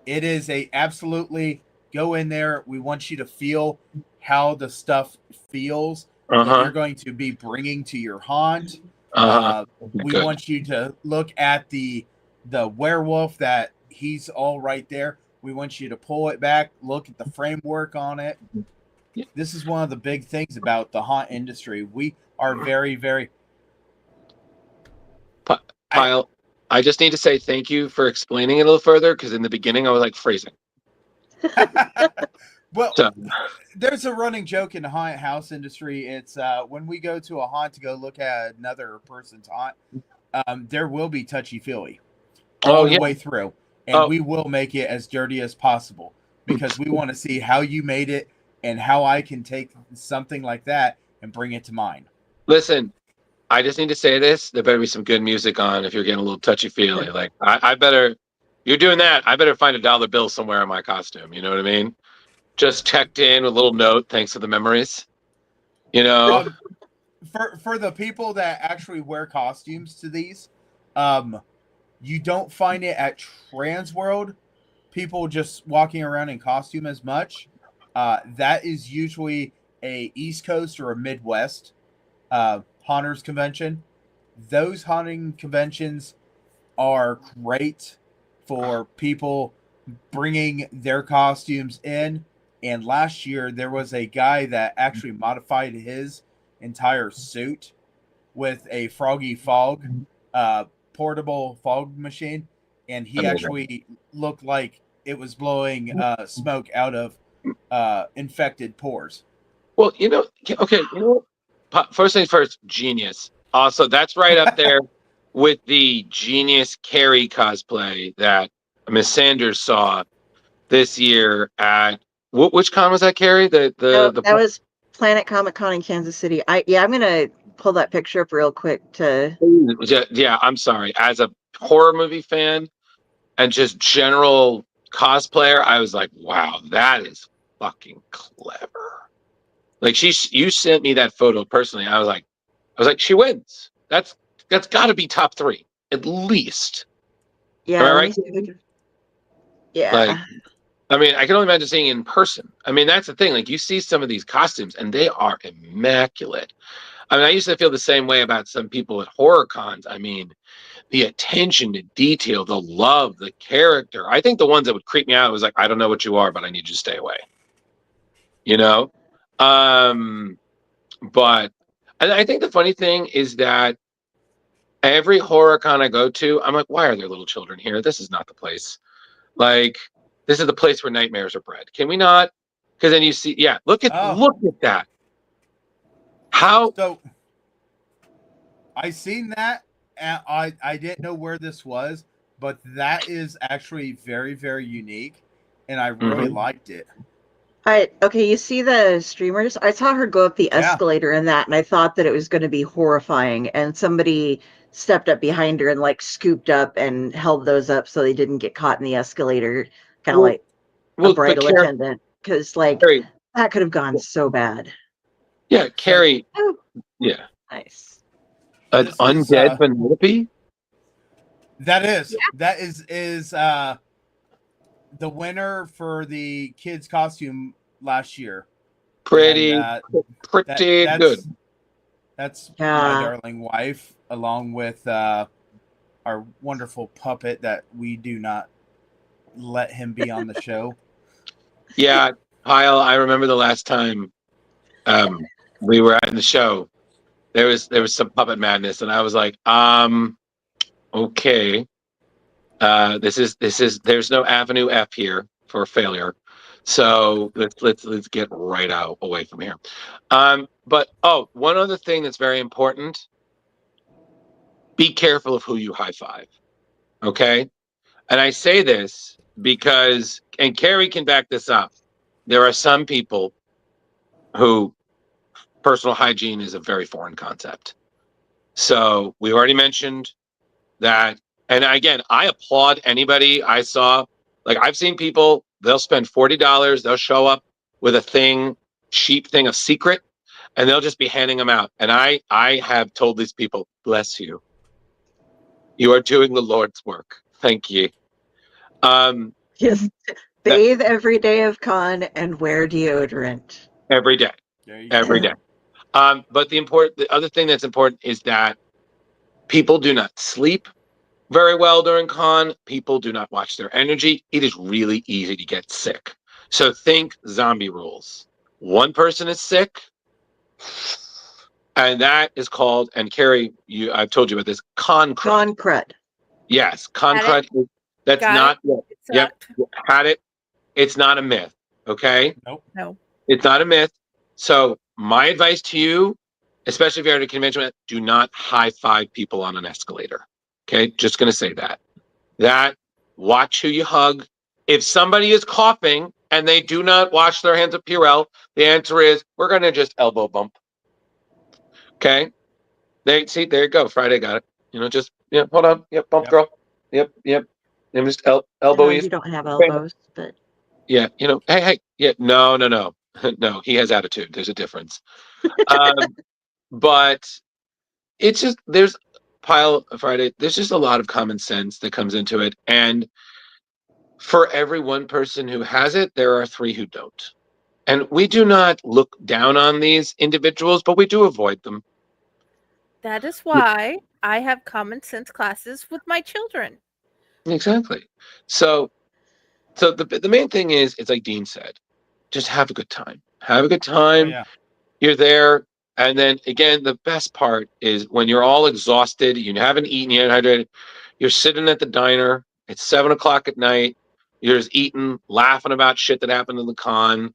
S2: It is a absolutely go in there. We want you to feel how the stuff feels that you're going to be bringing to your haunt. We want you to look at the werewolf that he's all right there. We want you to pull it back, look at the framework on it. This is one of the big things about the haunt industry. We are very, very...
S10: Kyle, I just need to say thank you for explaining it a little further, because in the beginning I was like phrasing.
S2: Well, there's a running joke in the haunted house industry. It's when we go to a haunt to go look at another person's haunt, there will be touchy-feely all the way through. And we will make it as dirty as possible because we want to see how you made it and how I can take something like that and bring it to mine.
S10: Listen, I just need to say this. There better be some good music on if you're getting a little touchy-feely. Like, I better... You're doing that, I better find $1 bill somewhere in my costume. You know what I mean? just checked in with a little note. Thanks for the memories. You know,
S2: for the people that actually wear costumes to these, you don't find it at Trans World. People just walking around in costume as much. That is usually a East Coast or a Midwest haunters convention. Those haunting conventions are great for people bringing their costumes in. And last year, there was a guy that actually modified his entire suit with a Froggy Fog portable fog machine, and he actually looked like it was blowing smoke out of infected pores.
S10: Well, okay, first things first, genius. Also, that's right up there with the genius Carrie cosplay that Miss Sanders saw this year at which con was that, Carrie?
S3: That was Planet Comic Con in Kansas City. I'm gonna pull that picture up real quick to.
S10: Yeah, I'm sorry. As a horror movie fan and just general cosplayer, I was like, wow, that is fucking clever. Like you sent me that photo personally. I was like, she wins. That's got to be top 3 at least.
S3: Yeah,
S10: am I right?
S3: Yeah.
S10: Like, I mean, I can only imagine seeing it in person. I mean, that's the thing. Like, you see some of these costumes, and they are immaculate. I mean, I used to feel the same way about some people at horror cons. I mean, the attention to detail, the love, the character. I think the ones that would creep me out was like, I don't know what you are, but I need you to stay away. You know? But I think the funny thing is that every horror con I go to, I'm like, why are there little children here? This is not the place. Like, this is the place where nightmares are bred. Can we not? Because then you see, look at that. How?
S2: So I seen that, and I didn't know where this was, but that is actually very, very unique, and I really liked it.
S3: Okay, you see the streamers? I saw her go up the escalator in that, and I thought that it was going to be horrifying. And somebody stepped up behind her and like scooped up and held those up so they didn't get caught in the escalator, kind of like a bridal attendant. Because like
S10: Carrie,
S3: that could have gone so bad.
S10: Yeah, Carrie. Yeah.
S3: Nice.
S10: An undead Penelope?
S2: That is the winner for the kids costume last year.
S10: Pretty good.
S2: That's my darling wife, along with our wonderful puppet that we do not let him be on the show.
S10: Yeah, Kyle, I remember the last time we were at the show. There was some puppet madness, and I was like, okay. This is there's no avenue F here for failure. So let's get right away from here. But one other thing that's very important: be careful of who you high five. Okay, and I say this because, and Carrie can back this up. There are some people who personal hygiene is a very foreign concept. So we already mentioned that. And again, I applaud anybody I saw. Like, I've seen people, they'll spend $40, they'll show up with a cheap thing of Secret, and they'll just be handing them out. And I have told these people, bless you. You are doing the Lord's work. Thank you.
S3: Yes. Bathe every day of con and wear deodorant.
S10: Every day. Every day. But the other thing that's important is that people do not sleep very well during con. People do not watch their energy. It is really easy to get sick. So think zombie rules. One person is sick, and that is called, and Carrie, I've told you about this, con crud. Yes, con crud. That's not. Yep, had it. It's not a myth. Okay.
S2: Nope.
S1: No.
S10: It's not a myth. So my advice to you, especially if you're at a convention, do not high five people on an escalator. Okay, just going to say that. Watch who you hug. If somebody is coughing and they do not wash their hands with Purell, the answer is we're going to just elbow bump. Okay, there you go. Friday got it. Just hold on. Yep, bump, girl. Yep. And just elbow.
S3: You don't have elbows, but
S10: Yeah, hey, yeah, no, no. No, he has attitude. There's a difference. But it's just there's Pile Friday. There's just a lot of common sense that comes into it, and for every one person who has it, there are 3 who don't. And we do not look down on these individuals, but we do avoid them.
S1: That is why I have common sense classes with my children.
S10: Exactly. So the main thing is, it's like Dean said, just have a good time. Have a good time.
S2: Oh, yeah.
S10: You're there. And then again, the best part is when you're all exhausted, you haven't eaten yet, hydrated, you're sitting at the diner, it's 7 o'clock at night, you're just eating, laughing about shit that happened in the con,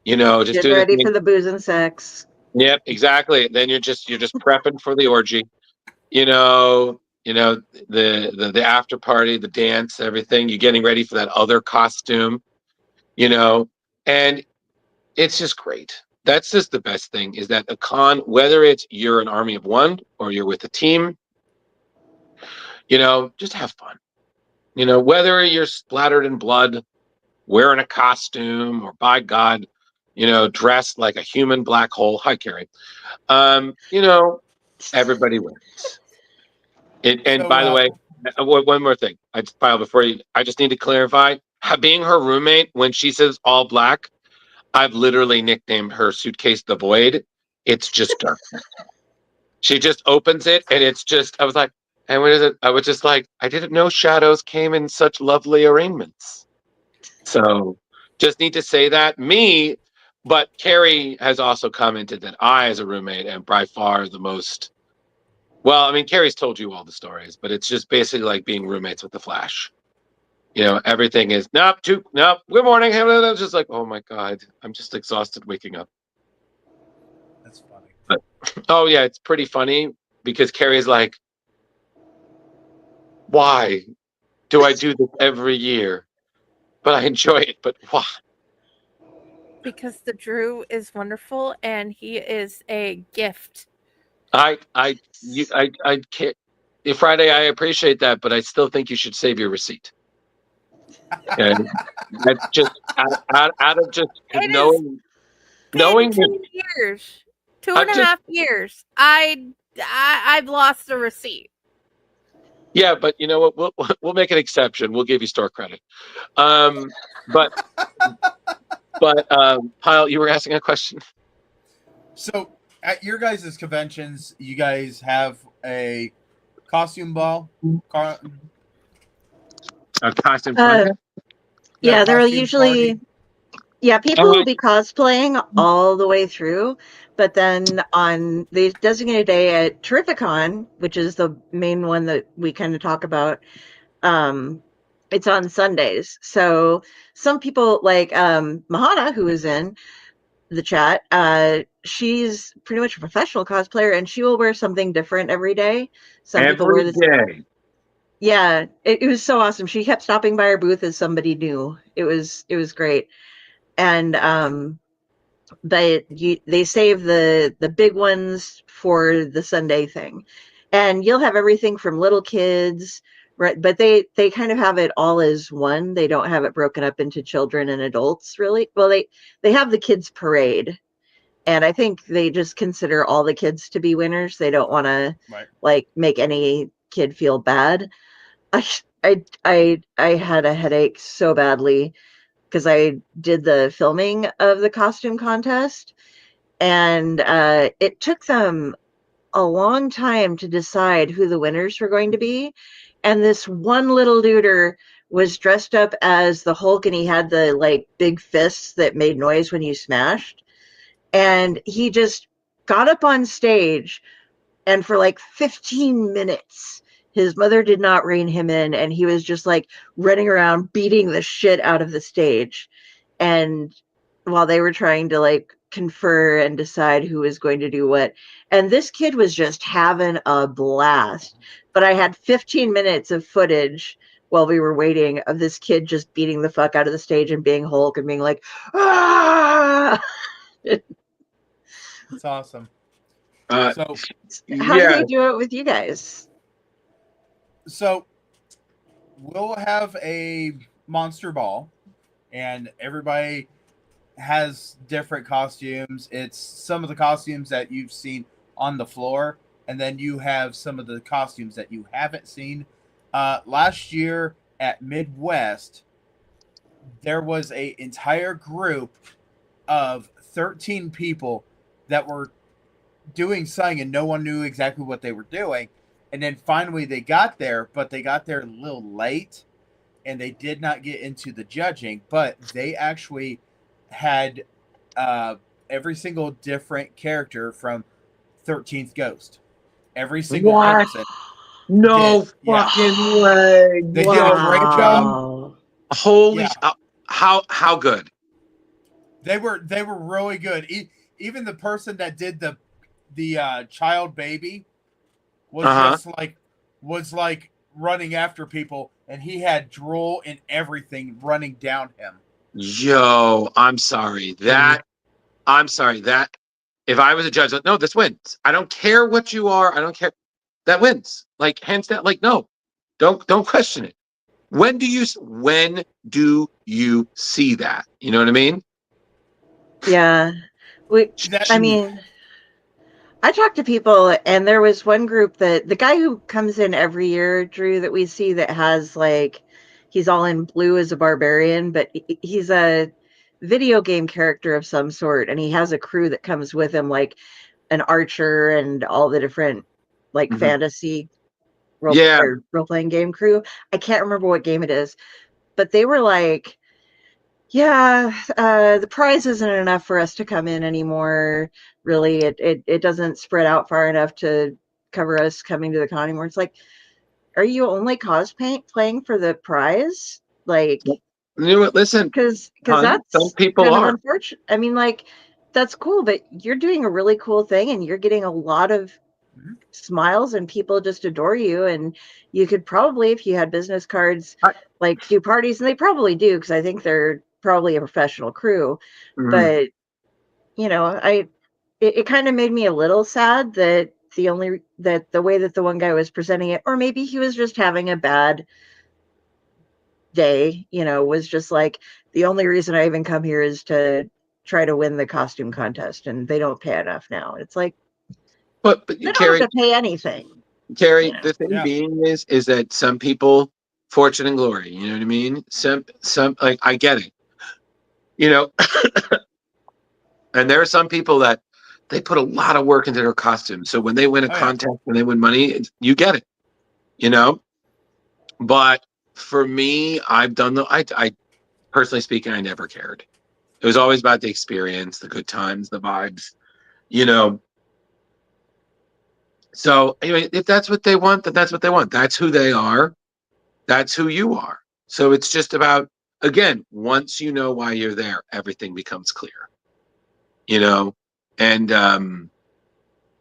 S10: just
S3: Get
S10: doing the
S3: ready
S10: thing.
S3: for the booze and sex.
S10: Yep, exactly. Then you're just prepping for the orgy. The after party, the dance, everything. You're getting ready for that other costume, and it's just great. That's just the best thing, is that a con, whether it's you're an army of one or you're with a team, just have fun. Whether you're splattered in blood, wearing a costume, or by God, dressed like a human black hole. Hi, Carrie. Everybody wins. And by the way, one more thing. I just need to clarify. Being her roommate, when she says all black, I've literally nicknamed her suitcase the Void. It's just darkness. She just opens it, and it's just, I was like, and what is it? I was just like, I didn't know shadows came in such lovely arraignments. So just need to say that. But Carrie has also commented that I, as a roommate, am by far the most. Well, I mean, Carrie's told you all the stories, but it's just basically like being roommates with the Flash. Everything is nope, good morning. It's just like, oh my God, I'm just exhausted waking up.
S2: That's funny.
S10: But, oh yeah, it's pretty funny because Carrie's like, why do I do this every year? But I enjoy it. But why?
S1: Because the Drew is wonderful and he is a gift.
S10: I can't. Friday, I appreciate that, but I still think you should save your receipt. And that's just out of just knowing
S1: 2 years, 2.5 years. I've lost the receipt.
S10: Yeah, but you know what? We'll make an exception. We'll give you store credit. But Pyle, you were asking a question.
S2: So at your guys' conventions, you guys have a costume ball?
S10: A costume contest?
S3: Yeah, there are usually party? Yeah, people will be cosplaying all the way through, but then on the designated day at Terrificon, which is the main one that we kind of talk about, it's on Sundays. So some people like Mahana, who is in the chat, she's pretty much a professional cosplayer, and she will wear something different every day. Some people wear this
S10: day.
S3: Yeah, it was so awesome. She kept stopping by our booth as somebody new. It was great. And they save the big ones for the Sunday thing. And you'll have everything from little kids, right? But they kind of have it all as one. They don't have it broken up into children and adults, really. Well, they have the kids parade. And I think they just consider all the kids to be winners. They don't want to like make any kid feel bad. I had a headache so badly because I did the filming of the costume contest, and it took them a long time to decide who the winners were going to be. And this one little duder was dressed up as the Hulk, and he had the like big fists that made noise when you smashed. And he just got up on stage, and for like 15 minutes, his mother did not rein him in, and he was just like running around beating the shit out of the stage. And while they were trying to like confer and decide who was going to do what, and this kid was just having a blast. But I had 15 minutes of footage while we were waiting of this kid just beating the fuck out of the stage and being Hulk and being like, ah!
S2: It's awesome.
S3: So how do they do it with you guys?
S2: So we'll have a monster ball, and everybody has different costumes. It's some of the costumes that you've seen on the floor, and then you have some of the costumes that you haven't seen. Last year at Midwest, there was a entire group of 13 people that were doing something, and no one knew exactly what they were doing. And then finally they got there, but they got there a little late, and they did not get into the judging. But they actually had every single different character from 13th Ghost. Every single
S10: What?
S2: person.
S10: No fucking way.
S2: They did a great job.
S3: Wow.
S10: Holy how good?
S2: They were really good. Even the person that did the child baby was was like running after people, and he had drool and everything running down him.
S10: Yo, I'm sorry. That if I was a judge, like, no, this wins. I don't care what you are. I don't care. That wins. Like hands down. Like no, don't question it. When do you see that? You know what I mean?
S3: Yeah. I mean, I talked to people, and there was one group that the guy who comes in every year, Drew, that we see that has like, he's all in blue as a barbarian, but he's a video game character of some sort, and he has a crew that comes with him, like an archer and all the different like fantasy role-playing game crew. I can't remember what game it is, but they were like, yeah, the prize isn't enough for us to come in anymore. Really, it doesn't spread out far enough to cover us coming to the con anymore. It's like, are you only playing for the prize? Like,
S10: you know what? Listen,
S3: because that's
S10: some people
S3: kind
S10: are
S3: of unfortunate. I mean, like, that's cool, but you're doing a really cool thing, and you're getting a lot of smiles, and people just adore you. And you could probably, if you had business cards, like do parties, and they probably do, because I think they're probably a professional crew. But you know, it kind of made me a little sad that the way that the one guy was presenting it, or maybe he was just having a bad day, you know, was just like, the only reason I even come here is to try to win the costume contest, and they don't pay enough now. It's like,
S10: but
S3: they don't
S10: Carrie,
S3: have to pay anything.
S10: Carrie, the thing being is that some people, fortune and glory, you know what I mean? Some like, I get it, you know. And there are some people that they put a lot of work into their costumes. So when they win a contest, when they win money, you get it, you know. But for me, I've done I personally speaking, I never cared. It was always about the experience, the good times, the vibes, you know. So anyway, if that's what they want, then that's what they want. That's who they are. That's who you are. So it's just about, again, once you know why you're there, everything becomes clear, you know. And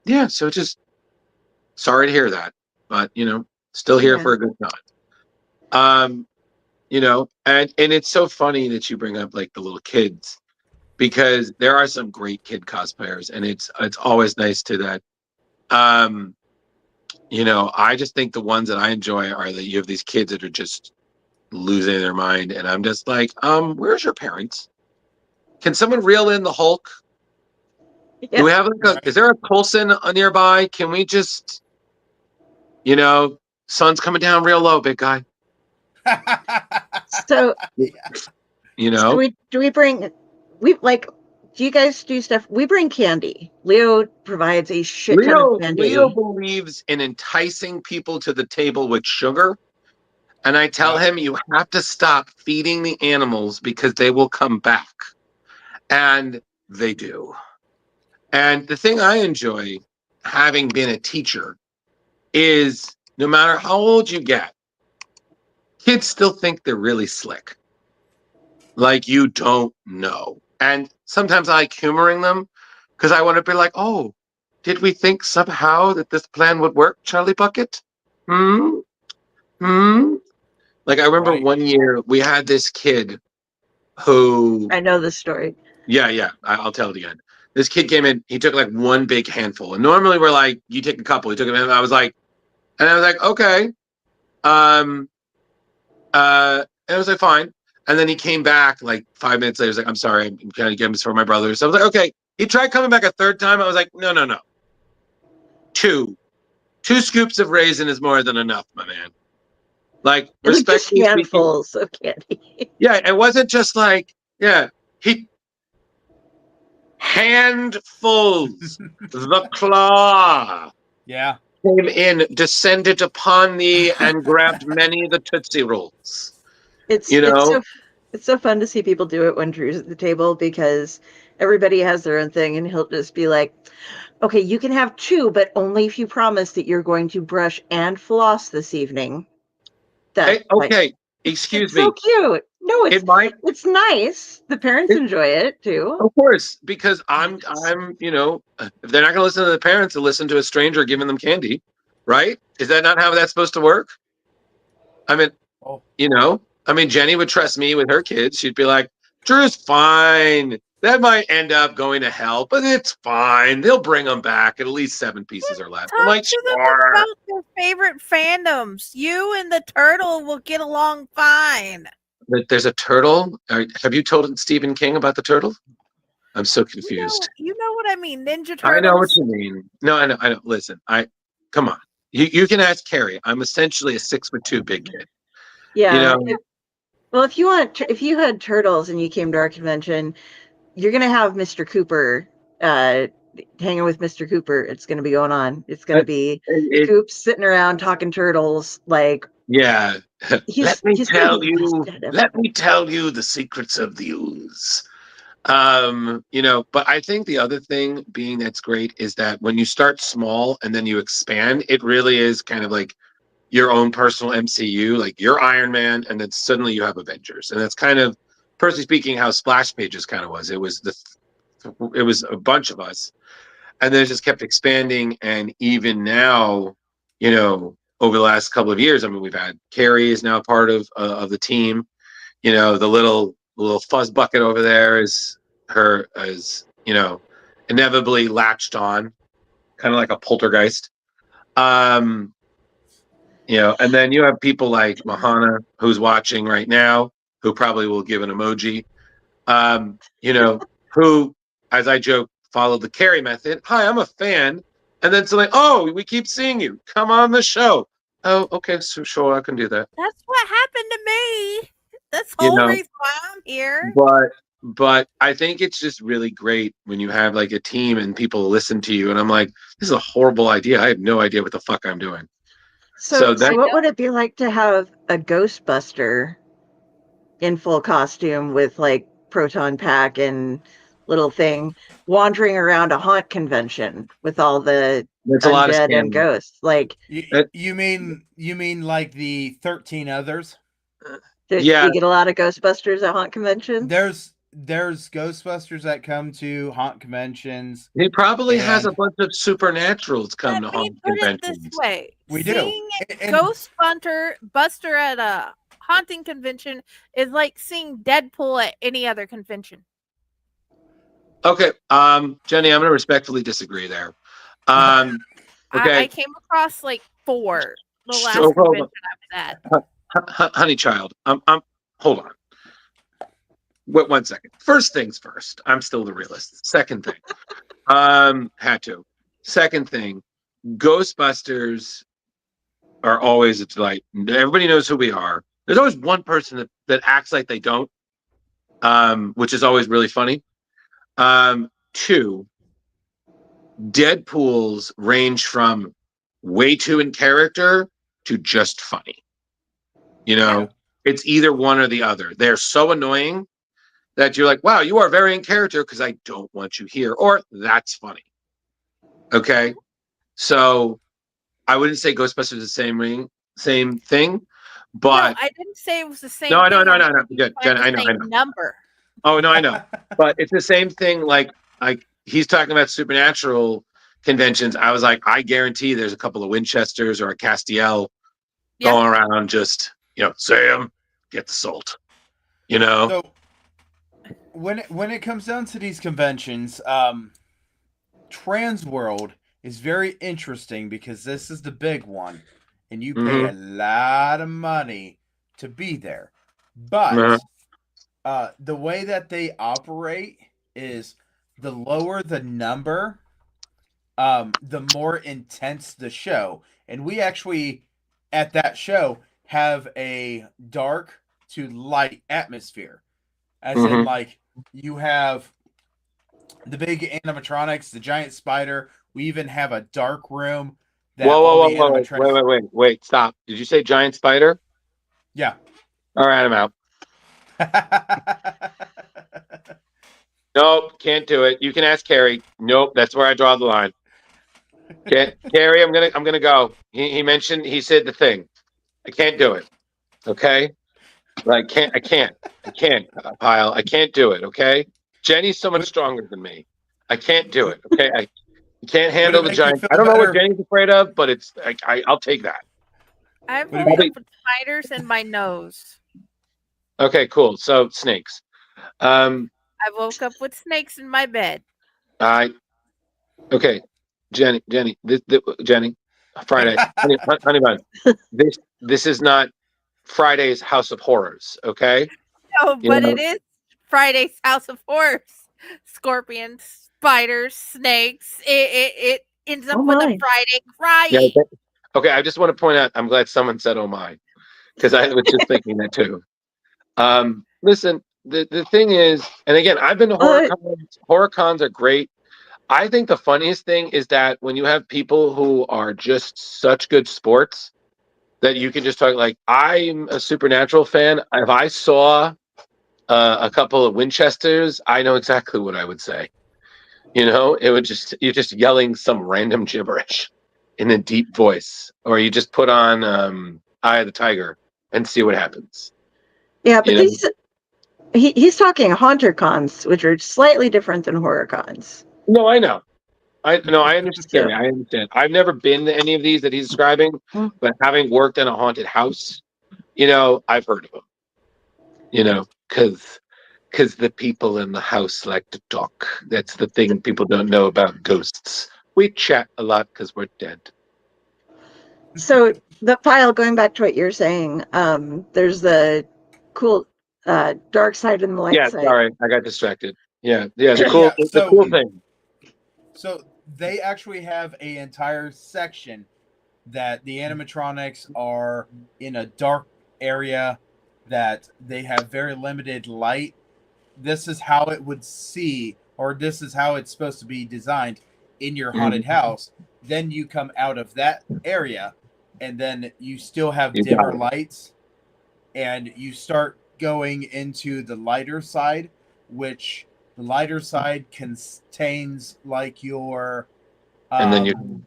S10: yeah, so just sorry to hear that, but you know, still here for a good time. You know, and it's so funny that you bring up like the little kids, because there are some great kid cosplayers, and it's always nice to that. You know, I just think the ones that I enjoy are that you have these kids that are just losing their mind, and I'm just like, where's your parents? Can someone reel in the Hulk? Do we have is there a Coulson nearby? Can we just, you know, sun's coming down real low, big guy.
S3: So,
S10: you know,
S3: do you guys do stuff? We bring candy. Leo provides a shit ton of candy.
S10: Leo believes in enticing people to the table with sugar. And I tell him, you have to stop feeding the animals because they will come back. And they do. And the thing I enjoy, having been a teacher, is no matter how old you get, kids still think they're really slick. Like you don't know. And sometimes I like humoring them because I want to be like, oh, did we think somehow that this plan would work, Charlie Bucket? Like I remember one year we had this kid who...
S3: I know this story.
S10: Yeah. I'll tell it again. This kid came in, he took like one big handful. And normally we're like, you take a couple. He took a handful. I was like, okay. And I was like, fine. And then he came back like 5 minutes later. He was like, I'm sorry, I'm kind of getting this for my brother. So I was like, okay. He tried coming back a third time. I was like, no. Two scoops of raisin is more than enough, my man. Like, respectfully
S3: just
S10: speaking.
S3: handfuls of candy.
S10: Yeah, it wasn't just like, he handfuls, the claw.
S2: Yeah.
S10: Came in, descended upon thee, and grabbed many of the Tootsie Rolls.
S3: It's so fun to see people do it when Drew's at the table because everybody has their own thing, and he'll just be like, "Okay, you can have 2, but only if you promise that you're going to brush and floss this evening."
S10: Excuse
S3: it's
S10: me.
S3: So cute. No,
S10: it might.
S3: It's nice. The parents enjoy it too.
S10: Of course, because I'm if they're not going to listen to the parents, they'll listen to a stranger giving them candy, right? Is that not how that's supposed to work? I mean, Jenny would trust me with her kids. She'd be like, Drew's fine. That might end up going to hell, but it's fine. They'll bring them back. At least 7 pieces are left. I'm like,
S1: to them about their favorite fandoms. You and the turtle will get along fine.
S10: There's a turtle. Have you told Stephen King about the turtle? I'm so confused.
S1: You know what I mean, Ninja Turtles.
S10: I know what you mean. No, I know. Listen, come on. You can ask Carrie. I'm essentially a 6'2" big kid.
S3: Yeah. If you had turtles and you came to our convention, you're gonna have Mr. Cooper hanging with Mr. Cooper. It's gonna be going on. It's gonna be Coop sitting around talking turtles like.
S10: Yeah. Let me tell you the secrets of the ooze. But I think the other thing being that's great is that when you start small and then you expand, it really is kind of like your own personal MCU, like you're Iron Man, and then suddenly you have Avengers. And that's kind of, personally speaking, how Splash Pages kind of was. It was a bunch of us, and then it just kept expanding. And even now, over the last couple of years, I mean, we've had Carrie is now part of the team. The little fuzz bucket over there is inevitably latched on, kind of like a poltergeist. And then you have people like Mahana, who's watching right now, who probably will give an emoji. Who, as I joke, followed the Carrie method. Hi, I'm a fan. And then something, oh, we keep seeing you. Come on the show. Oh, okay, so sure, I can do that.
S1: That's what happened to me. That's the whole reason why I'm here.
S10: But I think it's just really great when you have like a team and people listen to you. And I'm like, this is a horrible idea. I have no idea what the fuck I'm doing.
S3: So what would it be like to have a Ghostbuster in full costume with like proton pack and little thing wandering around a haunt convention with all the undead and ghosts? Like
S2: you mean like the 13 others?
S3: You get a lot of Ghostbusters at haunt conventions.
S2: There's Ghostbusters that come to haunt conventions.
S10: He probably has a bunch of supernaturals come to haunt conventions.
S1: This way,
S2: we
S1: seeing Ghostbuster at a haunting convention is like seeing Deadpool at any other convention.
S10: Okay, Jenny, I'm going to respectfully disagree there. Okay,
S1: I came across like 4 the last convention I was at.
S10: Honey child, hold on. Wait 1 second. First things first. I'm still the realist. Second thing, had to. Second thing, Ghostbusters are always a delight. Everybody knows who we are. There's always one person that acts like they don't, which is always really funny. 2, Deadpool's range from way too in character to just funny. It's either one or the other. They're so annoying that you're like, wow, you are very in character because I don't want you here. Or that's funny. Okay. So I wouldn't say Ghostbusters is the same thing, but
S1: no, I didn't say it was the same.
S10: No. Good. Jen, I know.
S1: Number.
S10: Oh no, I know. But it's the same thing. Like he's talking about supernatural conventions. I was like, I guarantee there's a couple of Winchesters or a Castiel going around just, Sam, get the salt.
S2: So when it comes down to these conventions, Trans World is very interesting because this is the big one, and you pay a lot of money to be there. But the way that they operate is the lower the number, the more intense the show. And we actually, at that show, have a dark to light atmosphere. As in, like, you have the big animatronics, the giant spider. We even have a dark room that all the animatronics.
S10: Wait, stop. Did you say giant spider?
S2: Yeah.
S10: All right, I'm out. Nope, can't do it. You can ask Carrie. Nope, that's where I draw the line. Carrie, I'm gonna go. He said the thing. I can't do it. Okay? I can't, Pyle. I can't do it, okay? Jenny's so much stronger than me. I can't do it, okay? I can't handle the giant. I don't know what Jenny's afraid of, but it's I'll take that.
S1: I've woke up with spiders in my nose.
S10: Okay, cool. So snakes.
S1: I woke up with snakes in my bed.
S10: Okay, Jenny, Jenny, Friday, honey bun. This is not Friday's House of Horrors, okay?
S1: No, but it is Friday's House of Horrors. Scorpions, spiders, snakes. It ends up with a Friday crying.
S10: Yeah, okay, I just want to point out, I'm glad someone said "oh my," because I was just thinking that too. Listen, the thing is, and again, I've been to horror cons. Horror cons are great. I think the funniest thing is that when you have people who are just such good sports that you can just talk, like, I'm a Supernatural fan. If I saw a couple of Winchesters, I know exactly what I would say. You know, it would you're just yelling some random gibberish in a deep voice, or you just put on Eye of the Tiger and see what happens.
S3: Yeah, but he's talking haunter cons, which are slightly different than horror cons.
S10: No, I know. I understand. I understand. I've never been to any of these that he's describing, but having worked in a haunted house, you know, I've heard of them. You know, because the people in the house like to talk. That's the thing people don't know about ghosts. We chat a lot because we're dead.
S3: So the Pyle, going back to what you're saying, there's the cool dark side and the light side.
S10: Yeah, sorry, I got distracted. Yeah, the cool thing.
S2: So they actually have an entire section that the animatronics are in a dark area, that they have very limited light. This is how it would see, or this is how it's supposed to be designed in your haunted house. Then you come out of that area, and then you still have dimmer lights, and you start going into the lighter side, which the lighter side contains like your
S10: and then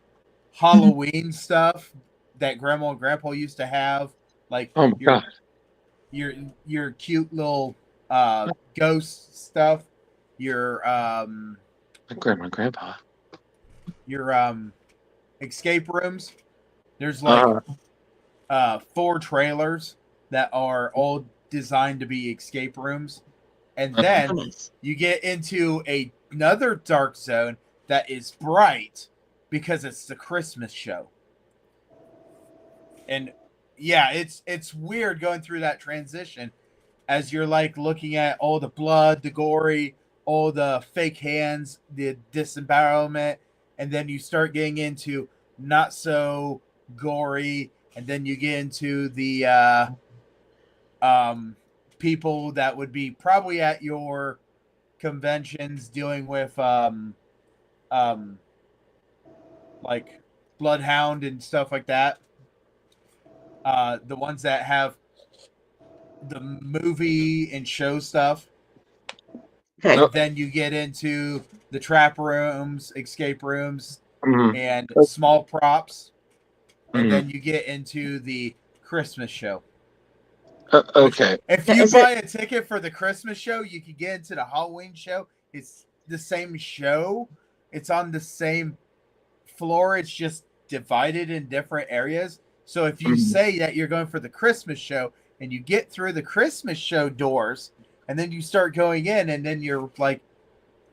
S2: Halloween stuff that Grandma and Grandpa used to have, like your cute little ghost stuff, your
S10: Grandma and Grandpa,
S2: your escape rooms. There's like 4 trailers that are all designed to be escape rooms. And then you get into another dark zone that is bright because it's the Christmas show. And yeah, it's weird going through that transition as you're like looking at all the blood, the gory, all the fake hands, the disembowelment, and then you start getting into not so gory, and then you get into the people that would be probably at your conventions dealing with like Bloodhound and stuff like that. The ones that have the movie and show stuff. Okay. And then you get into the trap rooms, escape rooms, and small props. And then you get into the Christmas show.
S10: Okay.
S2: If you buy a ticket for the Christmas show, you can get into the Halloween show. It's the same show. It's on the same floor. It's just divided in different areas. So if you say that you're going for the Christmas show and you get through the Christmas show doors and then you start going in and then you're like,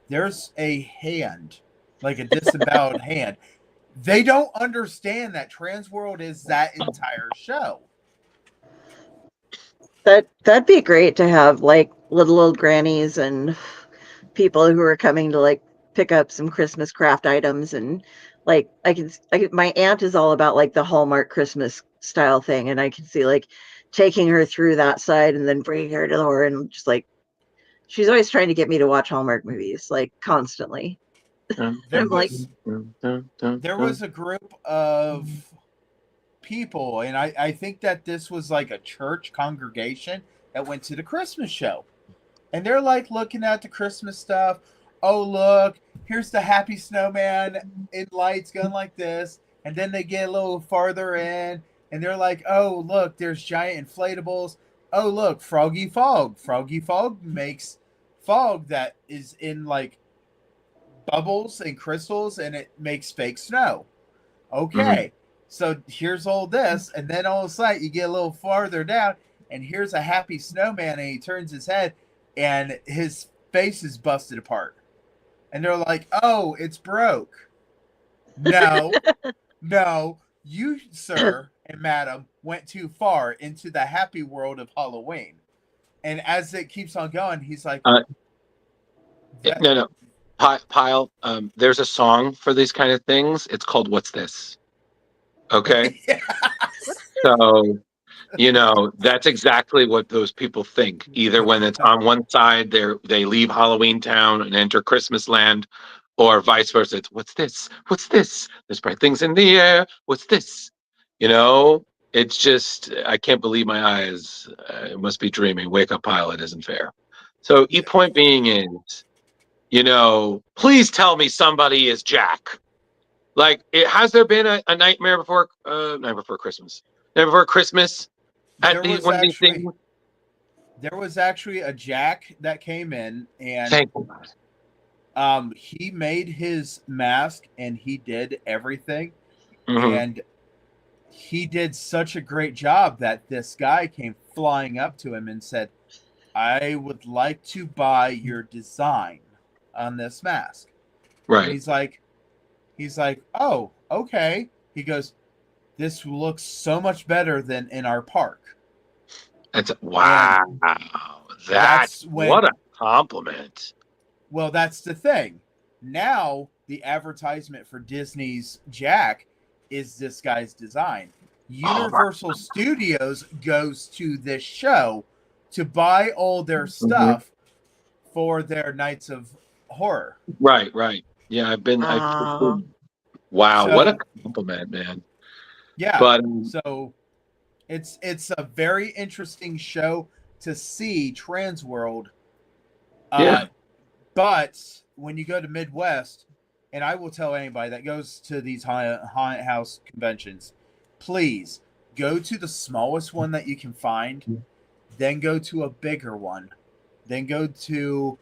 S2: there's a hand, like a disemboweled hand. They don't understand that Transworld is that entire show.
S3: That'd be great to have like little old grannies and people who are coming to like pick up some Christmas craft items. And like my aunt is all about like the Hallmark Christmas style thing, and I can see like taking her through that side and then bringing her to the door, and just like she's always trying to get me to watch Hallmark movies, like constantly.
S2: There was a group of people, and I think that this was like a church congregation that went to the Christmas show. And they're like looking at the Christmas stuff. Oh, look, here's the happy snowman in lights going like this. And then they get a little farther in and they're like, oh, look, there's giant inflatables. Oh, look, Froggy Fog. Froggy Fog makes fog that is in like bubbles and crystals and it makes fake snow. Okay, so here's all this. And then all of a sudden you get a little farther down and here's a happy snowman and he turns his head and his face is busted apart. And they're like, oh, it's broke. No, no, you, sir and madam, went too far into the happy world of Halloween. And as it keeps on going, he's like,
S10: no. Pile, there's a song for these kind of things. It's called What's This? Okay?
S2: Yes.
S10: So, you know, that's exactly what those people think. Either when it's on one side, they leave Halloween Town and enter Christmas land, or vice versa. It's what's this? What's this? There's bright things in the air. What's this? You know, it's just I can't believe my eyes. It must be dreaming. Wake up, Pile. It isn't fair. So, point being is, you know, please tell me somebody is Jack. Like, has there been a Nightmare Before Christmas? Nightmare Before Christmas?
S2: There was actually a Jack that came in, and he made his mask and he did everything, and he did such a great job that this guy came flying up to him and said, I would like to buy your design on this mask.
S10: Right.
S2: And he's like, oh, okay. He goes, this looks so much better than in our park.
S10: That's wow. What a compliment.
S2: Well, that's the thing. Now the advertisement for Disney's Jack is this guy's design. Universal Studios goes to this show to buy all their stuff for their Nights of Horror.
S10: Right. Yeah, wow, so, what a compliment, man.
S2: Yeah,
S10: but
S2: so it's a very interesting show to see Transworld. But when you go to Midwest, and I will tell anybody that goes to these haunted house conventions, please go to the smallest one that you can find, then go to a bigger one, then go to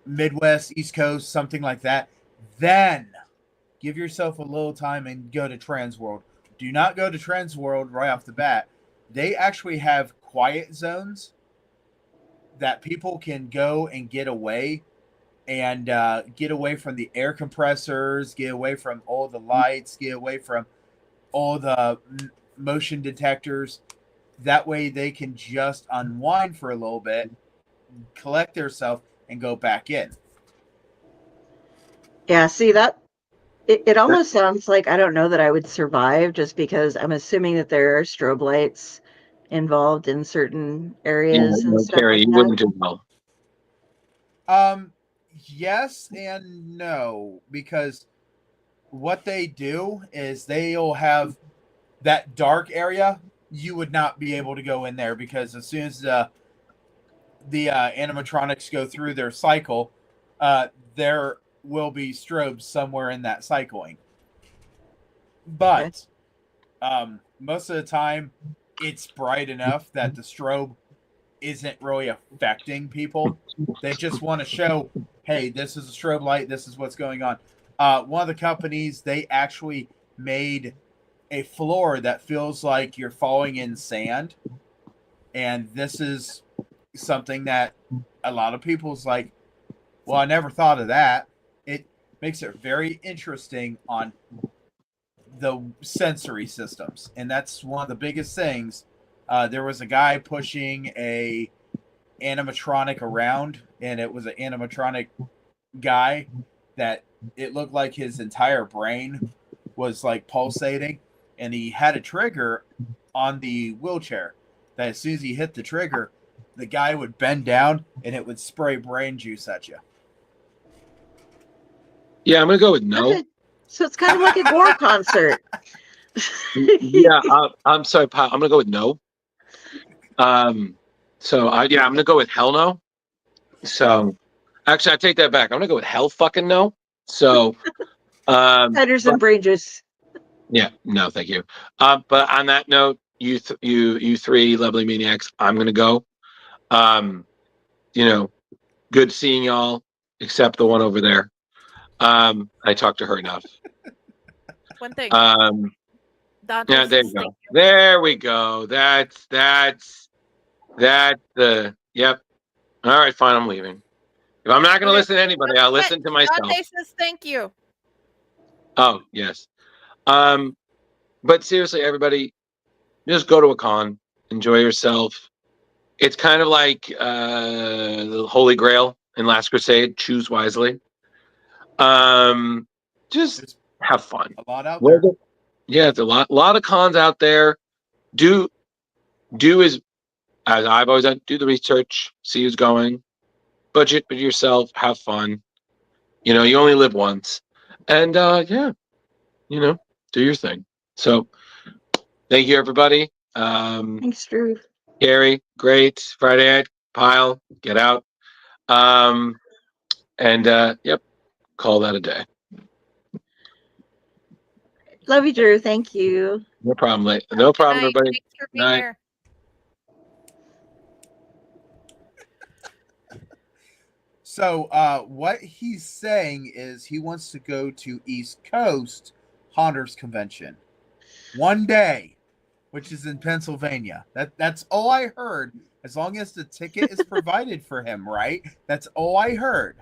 S2: Midwest, East Coast, something like that. Then give yourself a little time and go to Transworld. Do not go to Transworld right off the bat. They actually have quiet zones that people can go and get away and get away from the air compressors, get away from all the lights, get away from all the motion detectors. That way they can just unwind for a little bit, collect themselves, and go back in.
S3: Yeah, see that it almost sounds like I don't know that I would survive, just because I'm assuming that there are strobe lights involved in certain areas and stuff
S10: Carrie,
S3: like
S10: you wouldn't do well.
S2: Yes and no, because what they do is they'll have that dark area. You would not be able to go in there because as soon as the animatronics go through their cycle, there will be strobes somewhere in that cycling. But most of the time, it's bright enough that the strobe isn't really affecting people. They just want to show, hey, this is a strobe light. This is what's going on. One of the companies, they actually made a floor that feels like you're falling in sand. And this is something that a lot of people's like, well, I never thought of that. It makes it very interesting on the sensory systems. And that's one of the biggest things. There was a guy pushing a animatronic around, and it was an animatronic guy that it looked like his entire brain was like pulsating, and he had a trigger on the wheelchair that as soon as he hit the trigger, the guy would bend down and it would spray brain juice at you.
S10: Yeah, I'm gonna go with no.
S3: Okay. So it's kind of like a gore concert.
S10: Yeah, I'm sorry, Pat. I'm gonna go with no. So I'm gonna go with hell no. So actually, I take that back. I'm gonna go with hell fucking no. So
S3: Headers and brain juice.
S10: Yeah, no, thank you. But on that note, you three lovely maniacs, I'm gonna go. Good seeing y'all, except the one over there. I talked to her enough.
S6: One thing.
S10: Yeah, there you go. There we go. That's the yep. All right, fine. I'm leaving. If I'm not going to listen to anybody, I'll listen to myself.
S6: Dante says thank you.
S10: Oh yes. But seriously, everybody, just go to a con, enjoy yourself. It's kind of like the Holy Grail in Last Crusade. Choose wisely. Just have fun.
S2: A lot out there.
S10: Yeah, it's a lot of cons out there. Do as I've always done. Do the research. See who's going. Budget with yourself. Have fun. You only live once, and do your thing. So, thank you, everybody.
S3: Thanks, Drew.
S10: Gary, great. Friday night, Pile, get out. Yep, call that a day.
S3: Love you, Drew. Thank you.
S10: No problem, no problem, everybody.
S6: Thanks for being here.
S2: So what he's saying is he wants to go to East Coast Haunters Convention one day, which is in Pennsylvania. That's all I heard. As long as the ticket is provided for him, right? That's all I heard.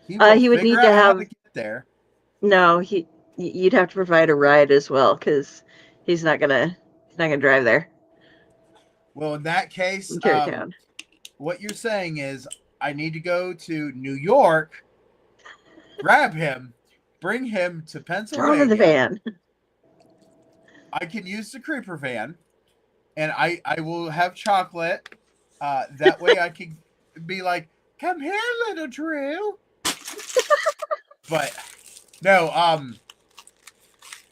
S3: He would need to have
S2: to get there.
S3: No, you'd have to provide a ride as well because he's not gonna drive there.
S2: Well, in that case, what you're saying is I need to go to New York, grab him, bring him to Pennsylvania.
S3: Throw him in the van.
S2: I can use the creeper van, and I will have chocolate. That way I can be like, come here, little Drew. But no,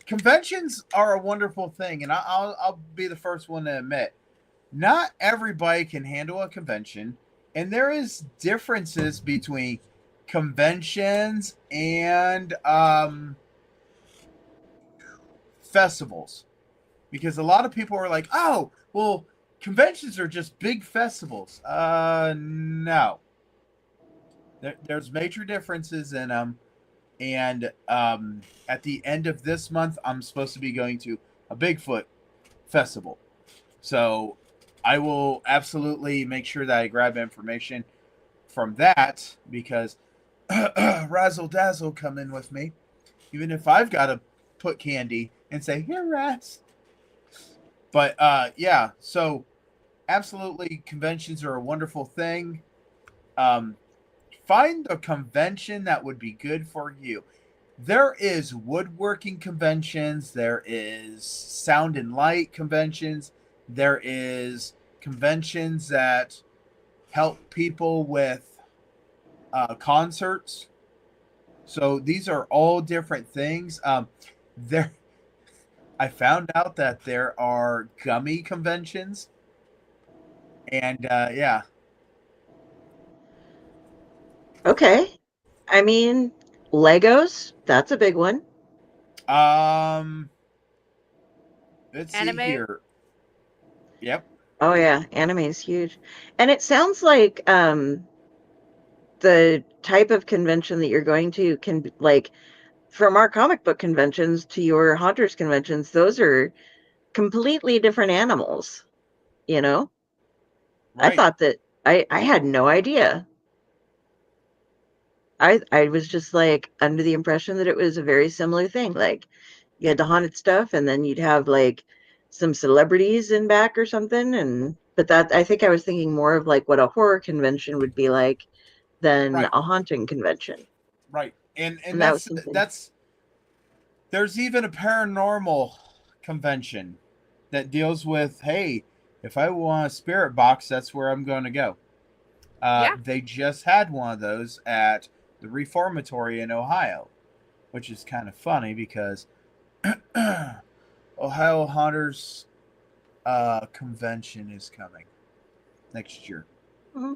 S2: conventions are a wonderful thing, and I'll be the first one to admit, not everybody can handle a convention, and there is differences between conventions and festivals, because a lot of people are like, oh, well, conventions are just big festivals. No, there's major differences in them. And at the end of this month, I'm supposed to be going to a Bigfoot festival. So I will absolutely make sure that I grab information from that, because Razzle Dazzle come in with me, even if I've got to put candy and say, here, rats. But yeah, so absolutely, conventions are a wonderful thing. Find a convention that would be good for you. There is woodworking conventions. There is sound and light conventions. There is conventions that help people with concerts. So these are all different things. I found out that there are gummy conventions. And yeah.
S3: Okay. I mean, Legos, that's a big one.
S2: Let's
S6: Anime?
S2: see here. Yep.
S3: Oh yeah, anime is huge. And it sounds like the type of convention that you're going to can like from our comic book conventions to your Haunters conventions, those are completely different animals, Right. I thought that I had no idea. I was just like under the impression that it was a very similar thing. Like you had the haunted stuff and then you'd have like some celebrities in back or something. And But that, I think I was thinking more of like what a horror convention would be like than
S2: Right.
S3: a haunting convention.
S2: Right. And
S3: that was
S2: that's there's even a paranormal convention that deals with, hey, if I want a spirit box, that's where I'm going to go. They just had one of those at the Reformatory in Ohio, which is kind of funny because Ohio Haunters convention is coming next year.
S3: Mm-hmm.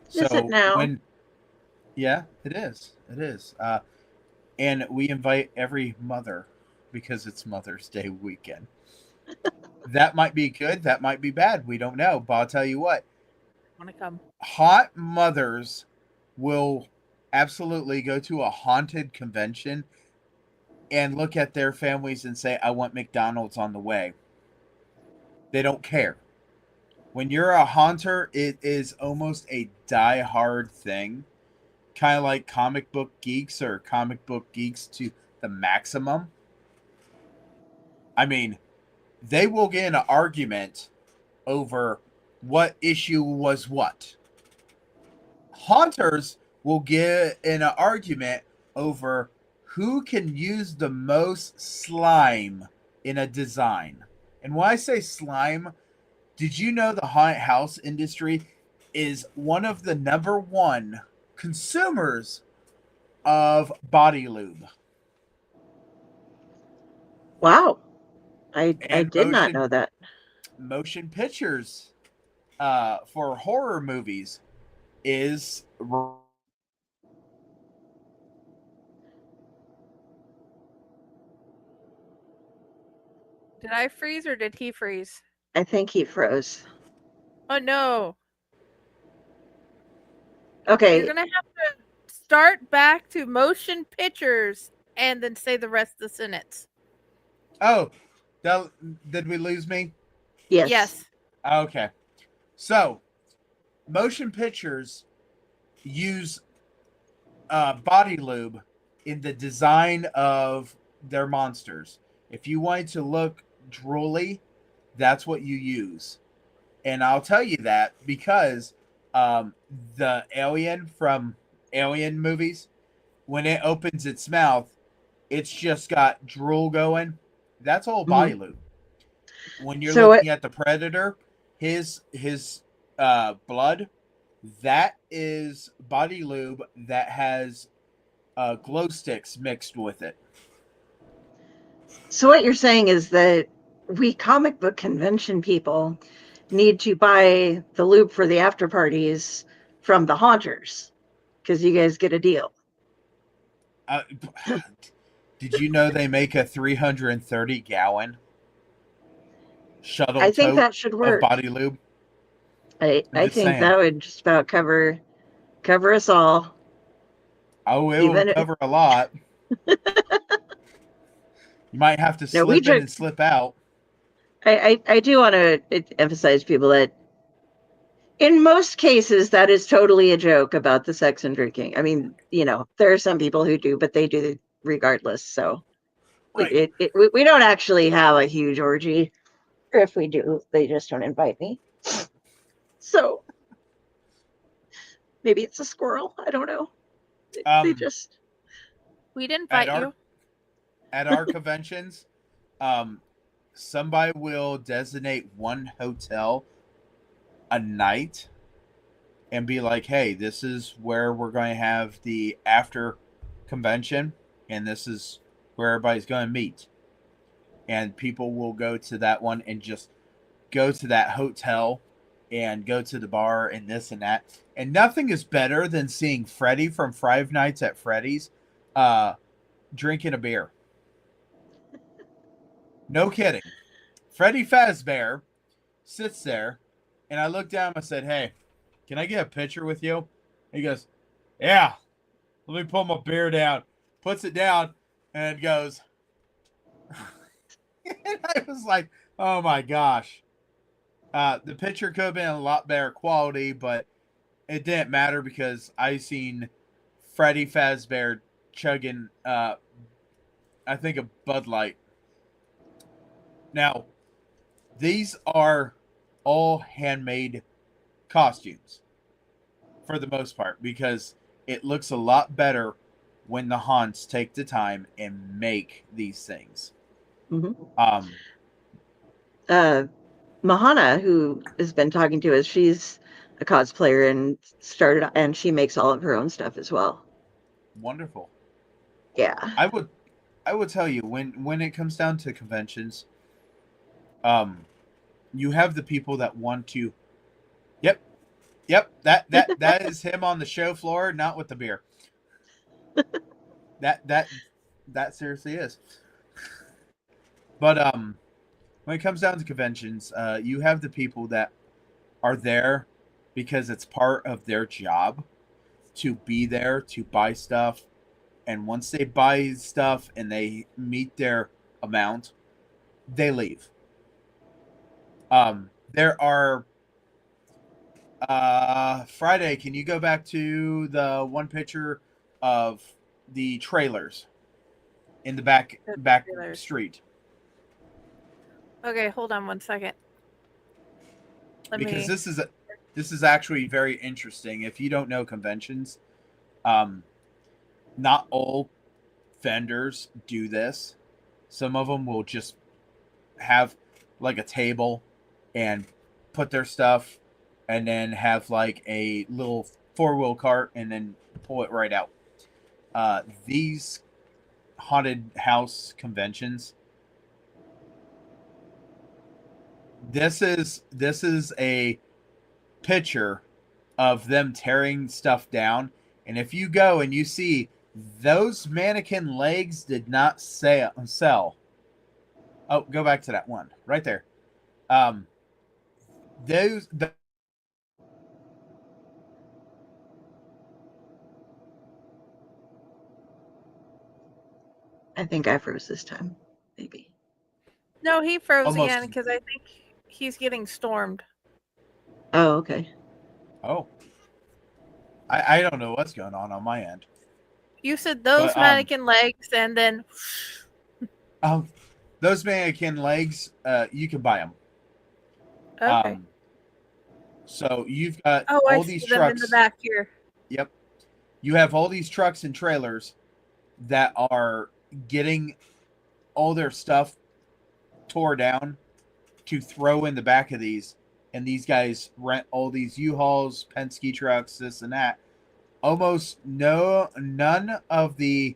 S2: So
S3: is it now?
S2: Yeah, it is. It is. And we invite every mother because it's Mother's Day weekend. That might be good. That might be bad. We don't know. But I'll tell you what.
S1: Want to come?
S2: Hot mothers will absolutely go to a haunted convention and look at their families and say, I want McDonald's on the way. They don't care. When you're a haunter, it is almost a die-hard thing. Kind of like comic book geeks or comic book geeks to the maximum. I mean, they will get in an argument over what issue was what. Haunters will get in an argument over who can use the most slime in a design. And when I say slime, did you know the haunted house industry is one of the number one consumers of body lube?
S3: Wow. I did not know that.
S2: Motion pictures for horror movies is
S1: Did I freeze or did he freeze?
S3: I think he froze.
S1: Oh no.
S3: Okay.
S1: You're gonna have to start back to motion pictures and then say the rest of the sentence.
S2: Oh, did we lose me?
S3: Yes.
S1: Yes.
S2: Okay. So, motion pictures use body lube in the design of their monsters. If you wanted to look drooly, that's what you use. And I'll tell you that because the alien from Alien movies, when it opens its mouth, it's just got drool going. That's all body lube. When you're looking at the Predator, his blood, that is body lube that has glow sticks mixed with it.
S3: So what you're saying is that we comic book convention people need to buy the lube for the after parties from the haunters because you guys get a deal.
S2: Did you know they make a 330 gallon shuttle
S3: I think
S2: tote
S3: that should work.
S2: of body lube?
S3: I think that would just about cover us all.
S2: Oh, it will cover a lot. You might have to slip in and slip out.
S3: I do want to emphasize to people that in most cases that is totally a joke about the sex and drinking. I mean, there are some people who do, but they do it regardless. So
S2: right.
S3: We don't actually have a huge orgy. Or if we do, they just don't invite me. So maybe it's a squirrel. I don't know.
S1: We'd invite you.
S2: At our conventions, somebody will designate one hotel a night and be like, hey, this is where we're going to have the after convention, and this is where everybody's going to meet. And people will go to that one and just go to that hotel and go to the bar and this and that. And nothing is better than seeing Freddy from Five Nights at Freddy's drinking a beer. No kidding. Freddy Fazbear sits there, and I looked down and I said, hey, can I get a picture with you? He goes, yeah. Let me pull my beer down. Puts it down and goes. And I was like, oh my gosh. The picture could have been a lot better quality, but it didn't matter because I seen Freddy Fazbear chugging, I think, a Bud Light. Now, these are all handmade costumes for the most part, because it looks a lot better when the haunts take the time and make these things.
S3: Mm-hmm. Mahana, who has been talking to us, she's a cosplayer and she makes all of her own stuff as well.
S2: Wonderful.
S3: Yeah.
S2: I would tell you, when it comes down to conventions, you have the people that want to. Yep, that is him on the show floor, not with the beer. that seriously is. But when it comes down to conventions, you have the people that are there because it's part of their job to be there to buy stuff, and once they buy stuff and they meet their amount, they leave. There are Friday, can you go back to the one picture of the trailers in the back street?
S1: Okay, hold on one second.
S2: Because this is actually very interesting. If you don't know conventions, not all vendors do this. Some of them will just have like a table and put their stuff, and then have like a little 4-wheel cart and then pull it right out. These haunted house conventions, this is a picture of them tearing stuff down, and if you go and you see those mannequin legs did not sell. Oh, go back to that one right there.
S3: I think I froze this time, maybe.
S1: No, he froze
S2: Almost.
S1: again because I think he's getting stormed.
S3: Oh, okay.
S2: Oh. I don't know what's going on my end.
S1: You said those mannequin legs, and then...
S2: those mannequin legs, you can buy them.
S1: Okay.
S2: So you've got
S1: all
S2: these
S1: them
S2: trucks
S1: in the back here.
S2: Yep. You have all these trucks and trailers that are getting all their stuff tore down to throw in the back of these, and these guys rent all these U-Hauls, Penske trucks, this and that. Almost none of the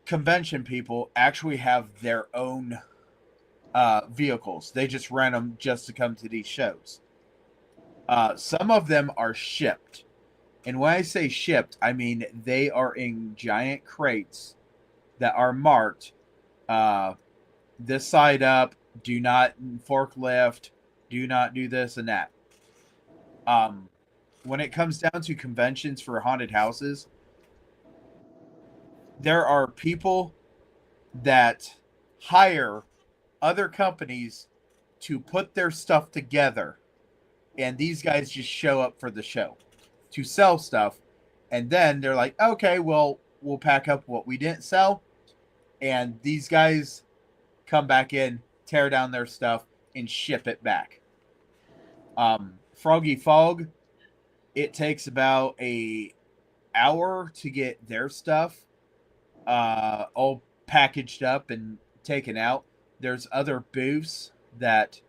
S2: convention people actually have their own vehicles. They just rent them just to come to these shows. Some of them are shipped. And when I say shipped, I mean they are in giant crates that are marked this side up, do not forklift, do not do this and that. When it comes down to conventions for haunted houses, there are people that hire other companies to put their stuff together, and these guys just show up for the show to sell stuff, and then they're like, okay, well, we'll pack up what we didn't sell, and these guys come back in, tear down their stuff, and ship it back. Froggy Fog, it takes about an hour to get their stuff all packaged up and taken out. There's other booths that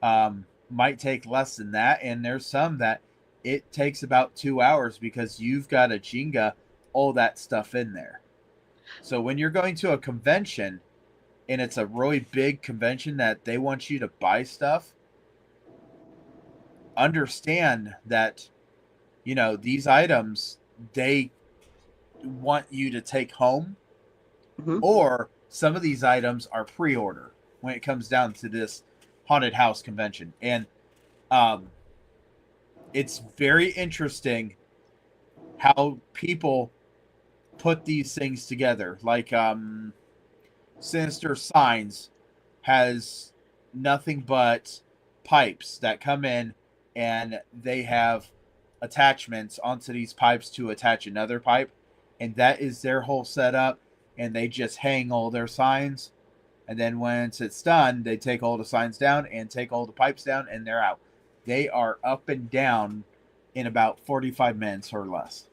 S2: might take less than that, and there's some that it takes about 2 hours because you've got to Jenga all that stuff in there. So when you're going to a convention and it's a really big convention that they want you to buy stuff, understand that, you know, these items they want you to take home, or some of these items are pre-order when it comes down to this haunted house convention. And it's very interesting how people put these things together. Like Sinister Signs has nothing but pipes that come in, and they have attachments onto these pipes to attach another pipe, and that is their whole setup, and they just hang all their signs, And then once it's done, they take all the signs down and take all the pipes down, and they're out. They are up and down in about 45 minutes or less.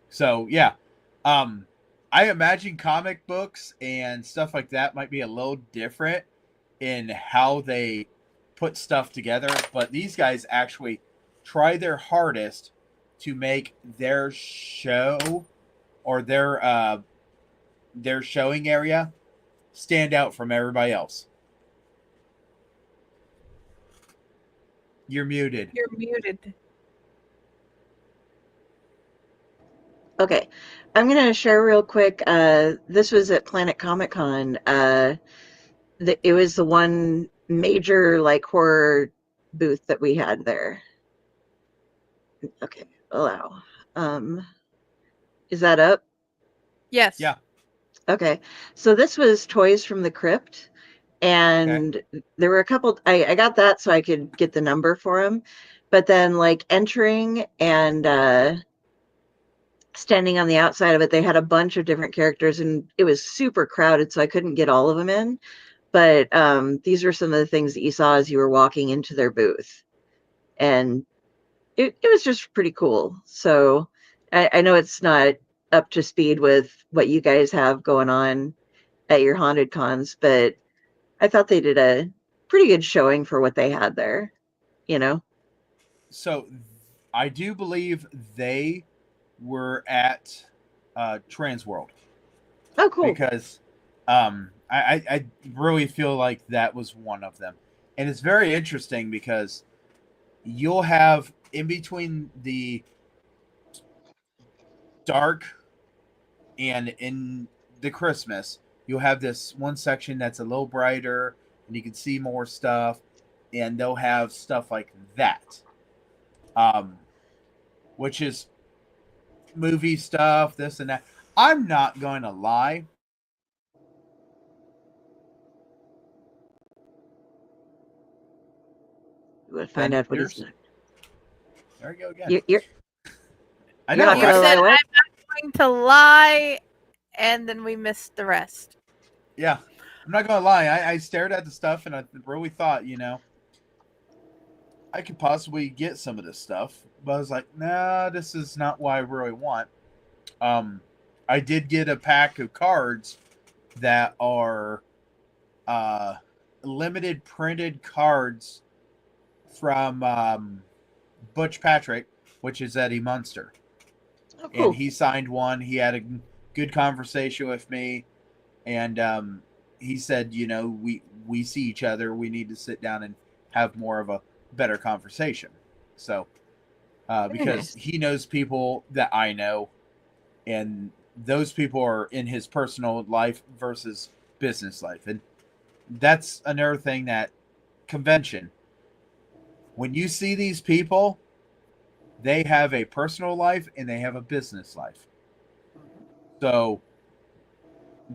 S2: So, yeah. I imagine comic books and stuff like that might be a little different in how they put stuff together, but these guys actually try their hardest to make their show or their showing area stand out from everybody else. You're muted.
S1: You're muted.
S3: Okay. I'm going to share real quick. This was at Planet Comic Con. It was the one major like horror booth that we had there. Okay. Allow. Is that up?
S1: Yes.
S2: Yeah.
S3: Okay. So this was Toys from the Crypt. And there were a couple, I got that so I could get the number for them. But then like entering and standing on the outside of it, they had a bunch of different characters and it was super crowded, so I couldn't get all of them in. But these were some of the things that you saw as you were walking into their booth. And it was just pretty cool. So I know it's not up to speed with what you guys have going on at your haunted cons, but I thought they did a pretty good showing for what they had there, you know?
S2: So I do believe they were at Transworld.
S3: Oh, cool.
S2: Because I really feel like that was one of them. And it's very interesting because you'll have in between the dark and in the Christmas, you'll have this one section that's a little brighter and you can see more stuff, and they'll have stuff like that. Which is movie stuff, this and that. I'm not going to lie.
S3: We'll find out what he's doing.
S2: There you go again.
S1: I know. You said, I'm not going to lie, and then we missed the rest.
S2: Yeah. I'm not going to lie. I stared at the stuff, and I really thought, I could possibly get some of this stuff. But I was like, nah, this is not what I really want. I did get a pack of cards that are limited printed cards from Butch Patrick, which is Eddie Munster. Oh, cool. And he signed one. He had a good conversation with me. And he said, we see each other. We need to sit down and have more of a better conversation. So, because he knows people that I know, and those people are in his personal life versus business life. And that's another thing that convention, when you see these people, they have a personal life and they have a business life. So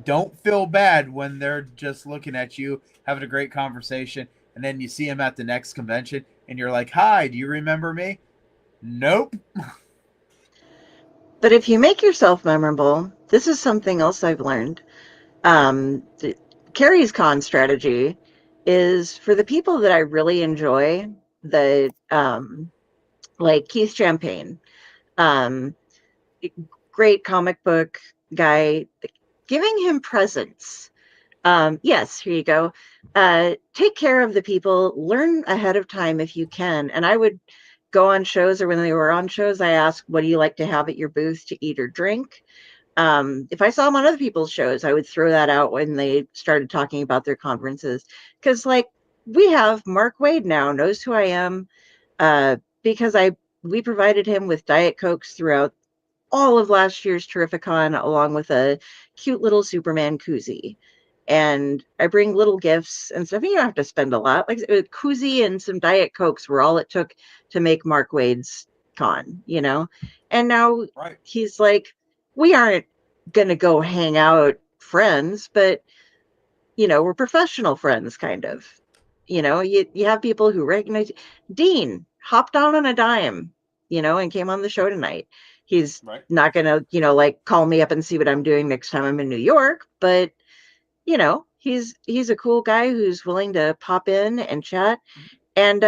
S2: don't feel bad when they're just looking at you, having a great conversation, and then you see them at the next convention and you're like, hi, do you remember me? Nope.
S3: But if you make yourself memorable, this is something else I've learned. Carrie's con strategy is for the people that I really enjoy, like Keith Champagne, great comic book guy, giving him presents. Yes, here you go. Take care of the people, learn ahead of time if you can. And I would go on shows, or when they were on shows, I asked, what do you like to have at your booth to eat or drink? If I saw them on other people's shows, I would throw that out when they started talking about their conferences. Because, like, we have Mark Wade now, knows who I am, because we provided him with Diet Cokes throughout all of last year's Terrificon, along with a cute little Superman koozie. And I bring little gifts and stuff. You don't have to spend a lot. Like a koozie and some Diet Cokes were all it took to make Mark Wade's con, And now he's like, we aren't going to go hang out friends, but, we're professional friends, kind of. You have people who recognize. Dean hopped on a dime, and came on the show tonight. He's not gonna, like call me up and see what I'm doing next time I'm in New York, but he's a cool guy who's willing to pop in and chat. And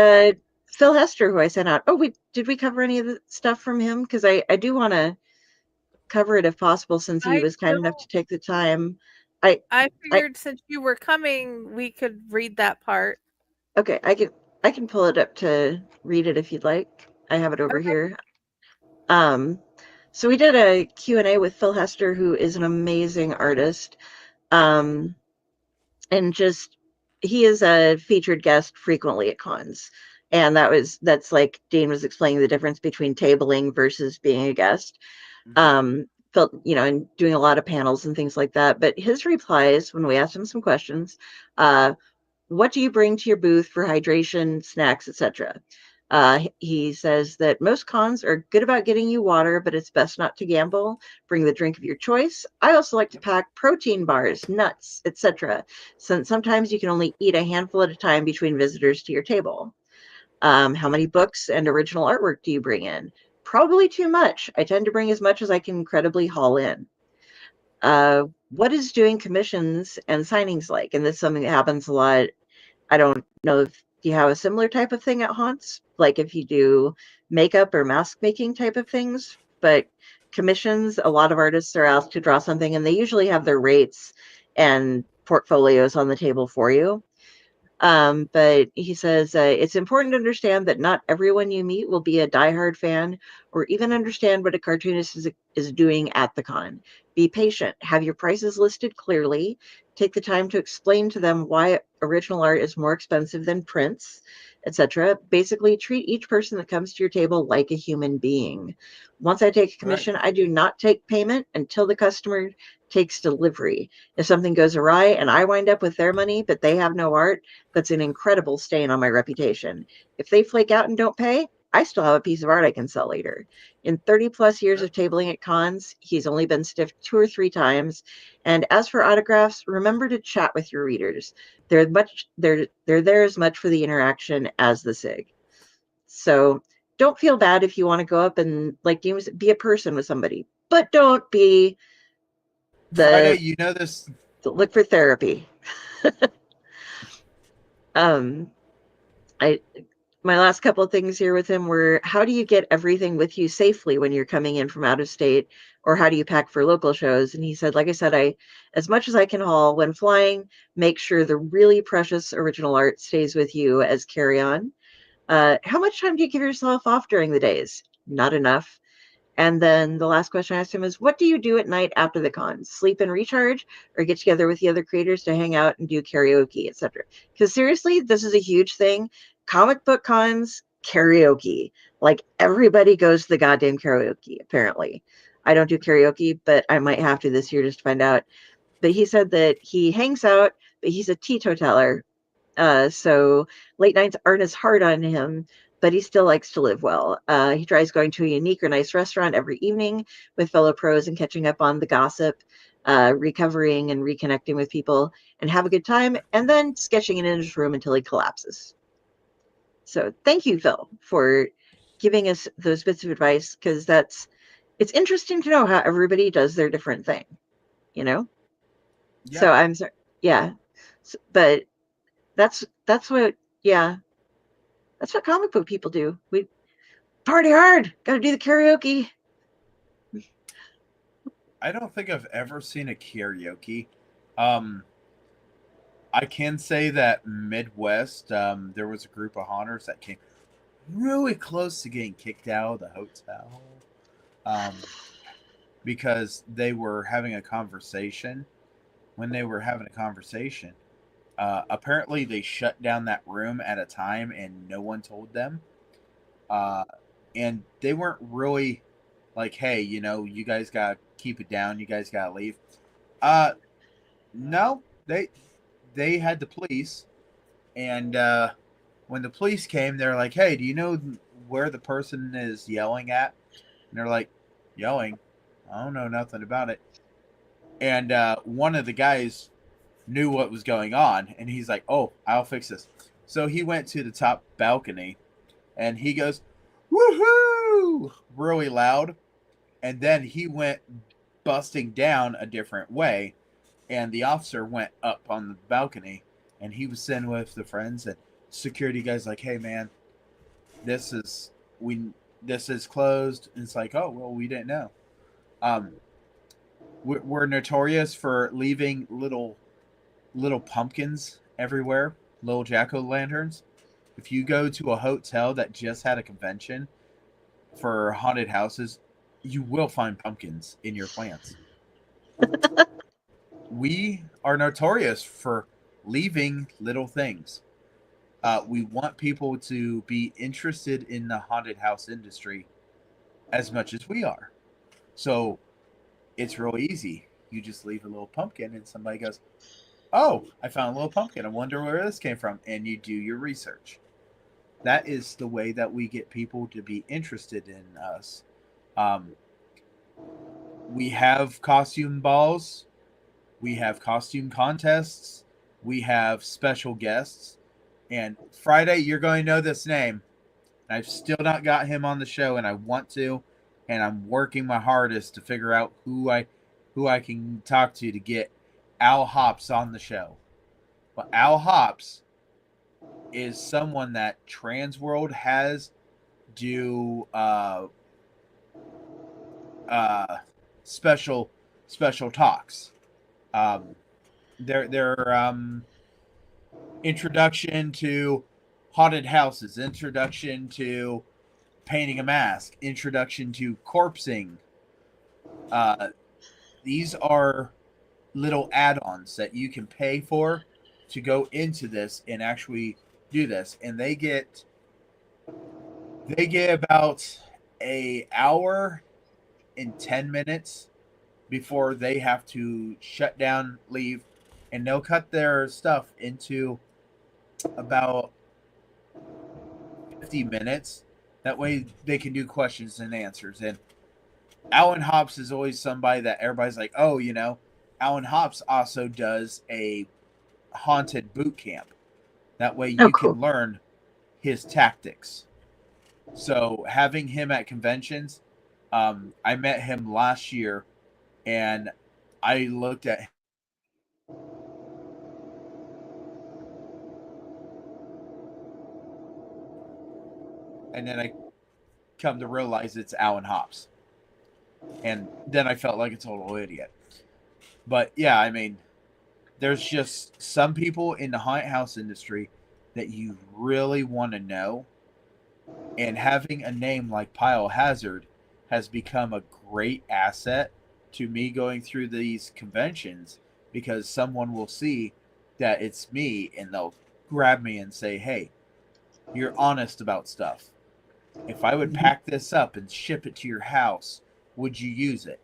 S3: Phil Hester, who I sent out. Oh, did we cover any of the stuff from him? Because I do want to cover it if possible, since he was kind enough to take the time.
S1: I figured since you were coming, we could read that part.
S3: Okay, I can pull it up to read it if you'd like. I have it over here. So we did a Q&A with Phil Hester, who is an amazing artist. And he is a featured guest frequently at cons. And that's like Dean was explaining the difference between tabling versus being a guest. Felt, and doing a lot of panels and things like that. But his replies, when we asked him some questions, what do you bring to your booth for hydration, snacks, etc.? He says that most cons are good about getting you water, but it's best not to gamble. Bring the drink of your choice. I also like to pack protein bars, nuts, etc., since sometimes you can only eat a handful at a time between visitors to your table. How many books and original artwork do you bring in? Probably too much. I tend to bring as much as I can credibly haul in. What is doing commissions and signings like? And this is something that happens a lot. I don't know if you have a similar type of thing at haunts, like if you do makeup or mask making type of things, but commissions, a lot of artists are asked to draw something and they usually have their rates and portfolios on the table for you. But he says it's important to understand that not everyone you meet will be a diehard fan or even understand what a cartoonist is doing at the con. Be patient, have your prices listed clearly, take the time to explain to them why original art is more expensive than prints, etc. Basically, treat each person that comes to your table like a human being. Once I take a commission, I do not take payment until the customer takes delivery. If something goes awry and I wind up with their money, but they have no art, that's an incredible stain on my reputation. If they flake out and don't pay, I still have a piece of art I can sell later. In 30 plus years of tabling at cons, he's only been stiffed 2 or 3 times. And as for autographs, remember to chat with your readers. They're there as much for the interaction as the SIG. So don't feel bad if you want to go up and, like Dean was, be a person with somebody, but don't be
S2: this.
S3: Look for therapy. My last couple of things here with him were, how do you get everything with you safely when you're coming in from out of state, or how do you pack for local shows? And he said, like I said, as much as I can haul when flying, make sure the really precious original art stays with you as carry-on. How much time do you give yourself off during the days? Not enough. And then the last question I asked him is, what do you do at night after the con? Sleep and recharge, or get together with the other creators to hang out and do karaoke, etc.? Because seriously, this is a huge thing. Comic book cons, karaoke. Like, everybody goes to the goddamn karaoke, apparently. I don't do karaoke, but I might have to this year just to find out. But he said that he hangs out, but he's a teetotaler. So late nights aren't as hard on him, but he still likes to live well. He tries going to a unique or nice restaurant every evening with fellow pros and catching up on the gossip, recovering and reconnecting with people, and have a good time, and then sketching in his room until he collapses. So thank you, Phil, for giving us those bits of advice, because it's interesting to know how everybody does their different thing, Yeah. So I'm sorry. Yeah. But that's what comic book people do. We party hard. Got to do the karaoke.
S2: I don't think I've ever seen a karaoke. I can say that Midwest, there was a group of haunters that came really close to getting kicked out of the hotel because they were having a conversation. When they were having a conversation, apparently they shut down that room at a time and no one told them. And they weren't really like, hey, you guys got to keep it down. You guys got to leave. No, they had the police. And when the police came, they're like, hey, do you know where the person is yelling at? And they're like, yelling? I don't know nothing about it. And one of the guys knew what was going on, and he's like, oh, I'll fix this. So he went to the top balcony, and he goes, woohoo, really loud. And then he went busting down a different way, and the officer went up on the balcony, and he was sitting with the friends, and security guys like, hey man, this is closed. And it's like, oh well, we didn't know. We're notorious for leaving little pumpkins everywhere, little jack-o'-lanterns. If you go to a hotel that just had a convention for haunted houses, you will find pumpkins in your plants. We are notorious for leaving little things. We want people to be interested in the haunted house industry as much as we are. So it's real easy. You just leave a little pumpkin and somebody goes, oh, I found a little pumpkin. I wonder where this came from. And you do your research. That is the way that we get people to be interested in us. We have costume balls. We have costume contests. We have special guests. And Friday, you're going to know this name. I've still not got him on the show, and I want to. And I'm working my hardest to figure out who I can talk to get Al Hops on the show. But Al Hops is someone that Transworld has do special talks. Their introduction to haunted houses, introduction to painting a mask, introduction to corpsing. These are little add-ons that you can pay for to go into this and actually do this, and they get about an hour and 10 minutes before they have to shut down, leave, and they'll cut their stuff into about 50 minutes. That way they can do questions and answers. And Alan Hops is always somebody that everybody's like, oh, you know, Alan Hops also does a haunted boot camp. That way you can learn his tactics. So having him at conventions, I met him last year, and I looked at him. And then I come to realize it's Alan Hops. And then I felt like a total idiot. But yeah, I mean, there's just some people in the haunted house industry that you really want to know. And having a name like Pile Hazard has become a great asset to me going through these conventions, because someone will see that it's me and they'll grab me and say, hey, you're honest about stuff. If I would pack this up and ship it to your house, would you use it?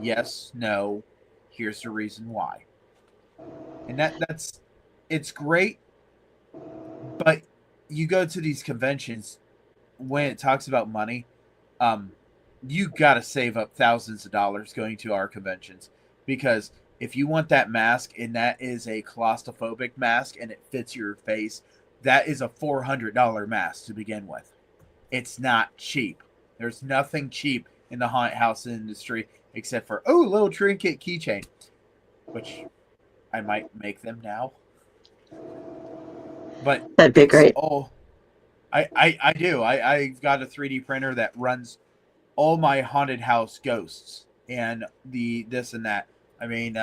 S2: Yes, no, here's the reason why. And it's great, but you go to these conventions, when it talks about money, you got to save up thousands of dollars going to our conventions, because if you want that mask and that is a claustrophobic mask and it fits your face, that is a $400 mask to begin with. It's not cheap. There's nothing cheap in the haunted house industry except for, a little trinket keychain, which I might make them now. But
S3: that'd be great.
S2: I do. I've got a 3D printer that runs all my haunted house ghosts and the this and that. I mean,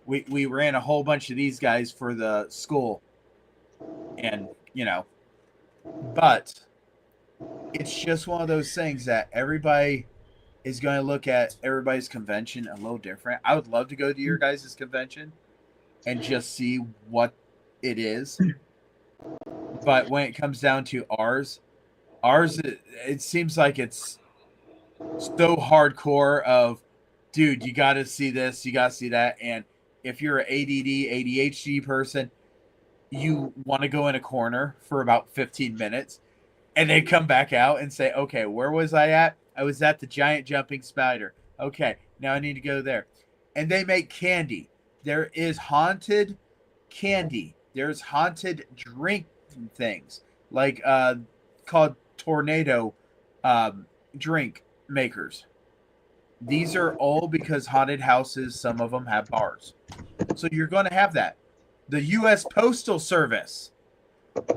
S2: we ran a whole bunch of these guys for the school, and you know, but it's just one of those things that everybody is going to look at everybody's convention a little different. I would love to go to your guys' convention and just see what it is. But when it comes down to ours, it seems like it's so hardcore of, dude, you got to see this, you got to see that. And if you're an ADD, ADHD person, you want to go in a corner for about 15 minutes and then come back out and say, okay, where was I at? I was at the giant jumping spider. Okay, now I need to go there. And they make candy. There is haunted candy. There's haunted drink things like called tornado drink makers. These are all because haunted houses, some of them have bars. So you're going to have that. The U.S. Postal Service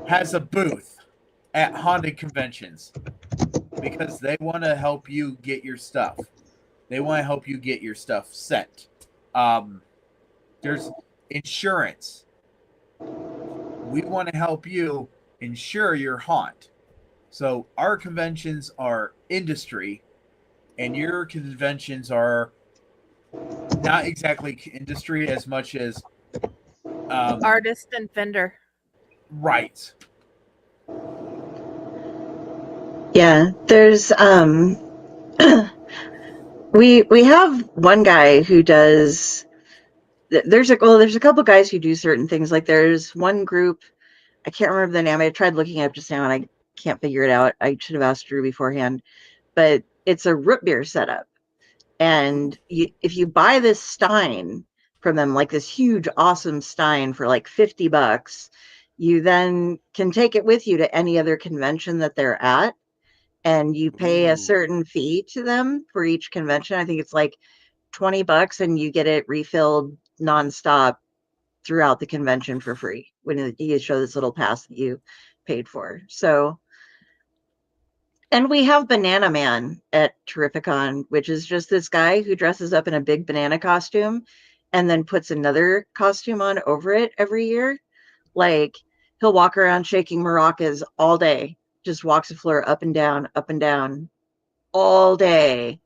S2: has a booth at haunted conventions because they want to help you get your stuff. They want to help you get your stuff sent. There's insurance. We want to help you insure your haunt. So our conventions are industry, and your conventions are not exactly industry as much as
S1: artist and vendor.
S2: Right.
S3: Yeah, there's we have one guy who does. There's a couple guys who do certain things. Like there's one group, I can't remember the name. I tried looking up just now and I can't figure it out. I should have asked Drew beforehand, but it's a root beer setup. And if you buy this stein from them, like this huge, awesome stein for like $50, you then can take it with you to any other convention that they're at. And you pay a certain fee to them for each convention. I think it's like $20 and you get it refilled nonstop throughout the convention for free when you show this little pass that you paid for. So, and we have Banana Man at Terrificon, which is just this guy who dresses up in a big banana costume and then puts another costume on over it every year. Like he'll walk around shaking maracas all day, just walks the floor up and down all day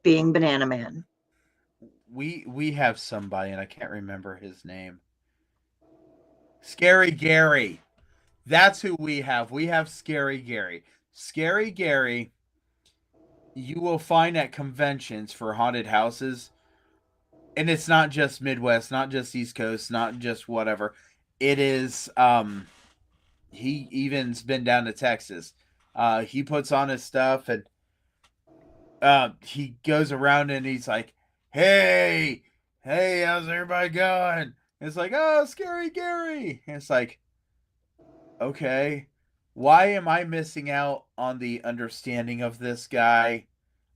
S3: being Banana Man.
S2: We have somebody, and I can't remember his name. Scary Gary. That's who we have. We have Scary Gary. Scary Gary, you will find at conventions for haunted houses, and it's not just Midwest, not just East Coast, not just whatever. It is, he even's been down to Texas. He puts on his stuff, and he goes around and he's like, hey, how's everybody going? It's like, oh, Scary Gary. And it's like, okay, why am I missing out on the understanding of this guy?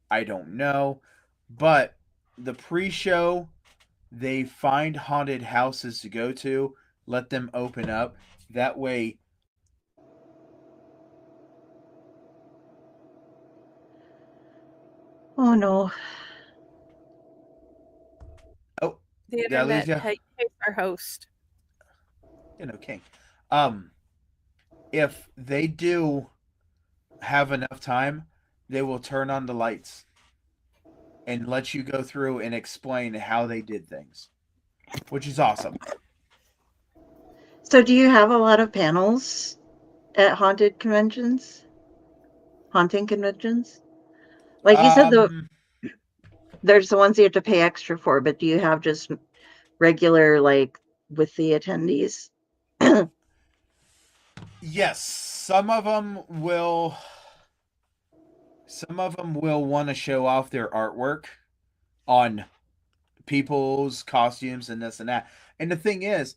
S2: I don't know. But the pre-show, they find haunted houses to go to, let them open up. That way.
S3: Oh, no.
S2: Oh,
S1: the internet hates our host.
S2: King. If they do have enough time, they will turn on the lights and let you go through and explain how they did things, which is awesome.
S3: So do you have a lot of panels at haunting conventions? Like you said, there's the ones you have to pay extra for, but do you have just regular, like, with the attendees?
S2: Yes, some of them will want to show off their artwork on people's costumes and this and that. And the thing is,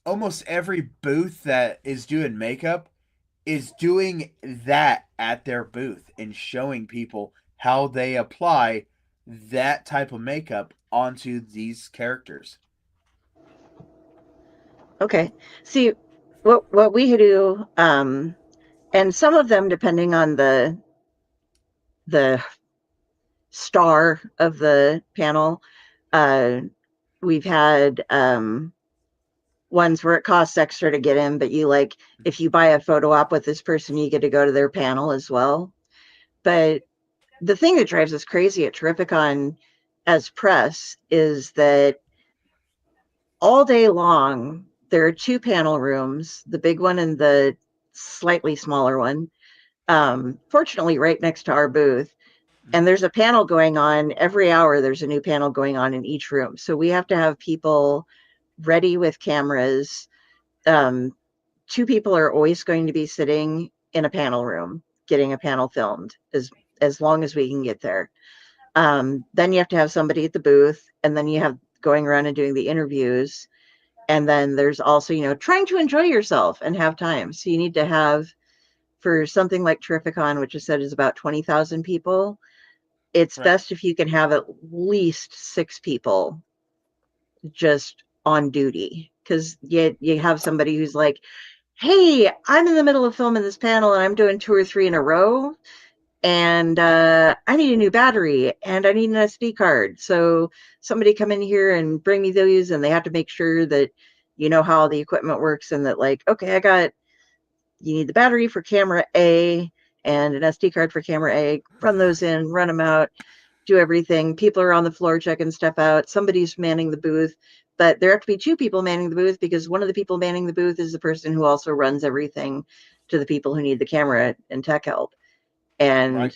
S2: almost every booth that is doing makeup is doing that at their booth and showing people how they apply that type of makeup onto these characters.
S3: Okay. See, what we do, and some of them, depending on the star of the panel, we've had ones where it costs extra to get in, but if you buy a photo op with this person, you get to go to their panel as well. But the thing that drives us crazy at Terrificon as press is that all day long, there are 2 panel rooms, the big one and the slightly smaller one, fortunately right next to our booth. And there's a panel going on every hour. There's a new panel going on in each room. So we have to have people ready with cameras. 2 people are always going to be sitting in a panel room, getting a panel filmed as long as we can get there. Then you have to have somebody at the booth, and then you have going around and doing the interviews. And then there's also, trying to enjoy yourself and have time. So you need to have for something like Terrificon, which is said is about 20,000 people, it's best if you can have at least 6 people just on duty, because you have somebody who's like, hey, I'm in the middle of filming this panel and I'm doing 2 or 3 in a row, and I need a new battery and I need an SD card. So somebody come in here and bring me those, and they have to make sure that you know how the equipment works, and that like, okay, you need the battery for camera A and an SD card for camera A. Run those in, run them out, do everything. People are on the floor checking stuff out. Somebody's manning the booth, but there have to be 2 people manning the booth, because one of the people manning the booth is the person who also runs everything to the people who need the camera and tech help. And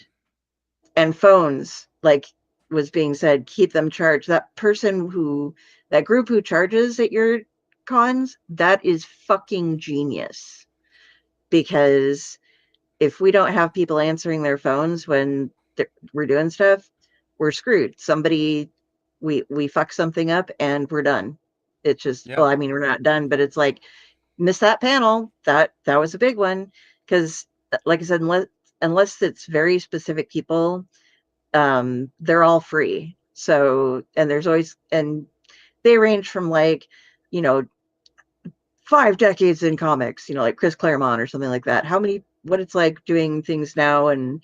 S3: phones, like was being said, keep them charged. That group who charges at your cons, that is fucking genius. Because if we don't have people answering their phones when we're doing stuff, we're screwed. We fuck something up and we're done. It's just, well, I mean, we're not done, but it's like, miss that panel. That was a big one. Because like I said, unless it's very specific people, they're all free. So, and there's always, and they range from like, 5 decades in comics, like Chris Claremont or something like that. What it's like doing things now and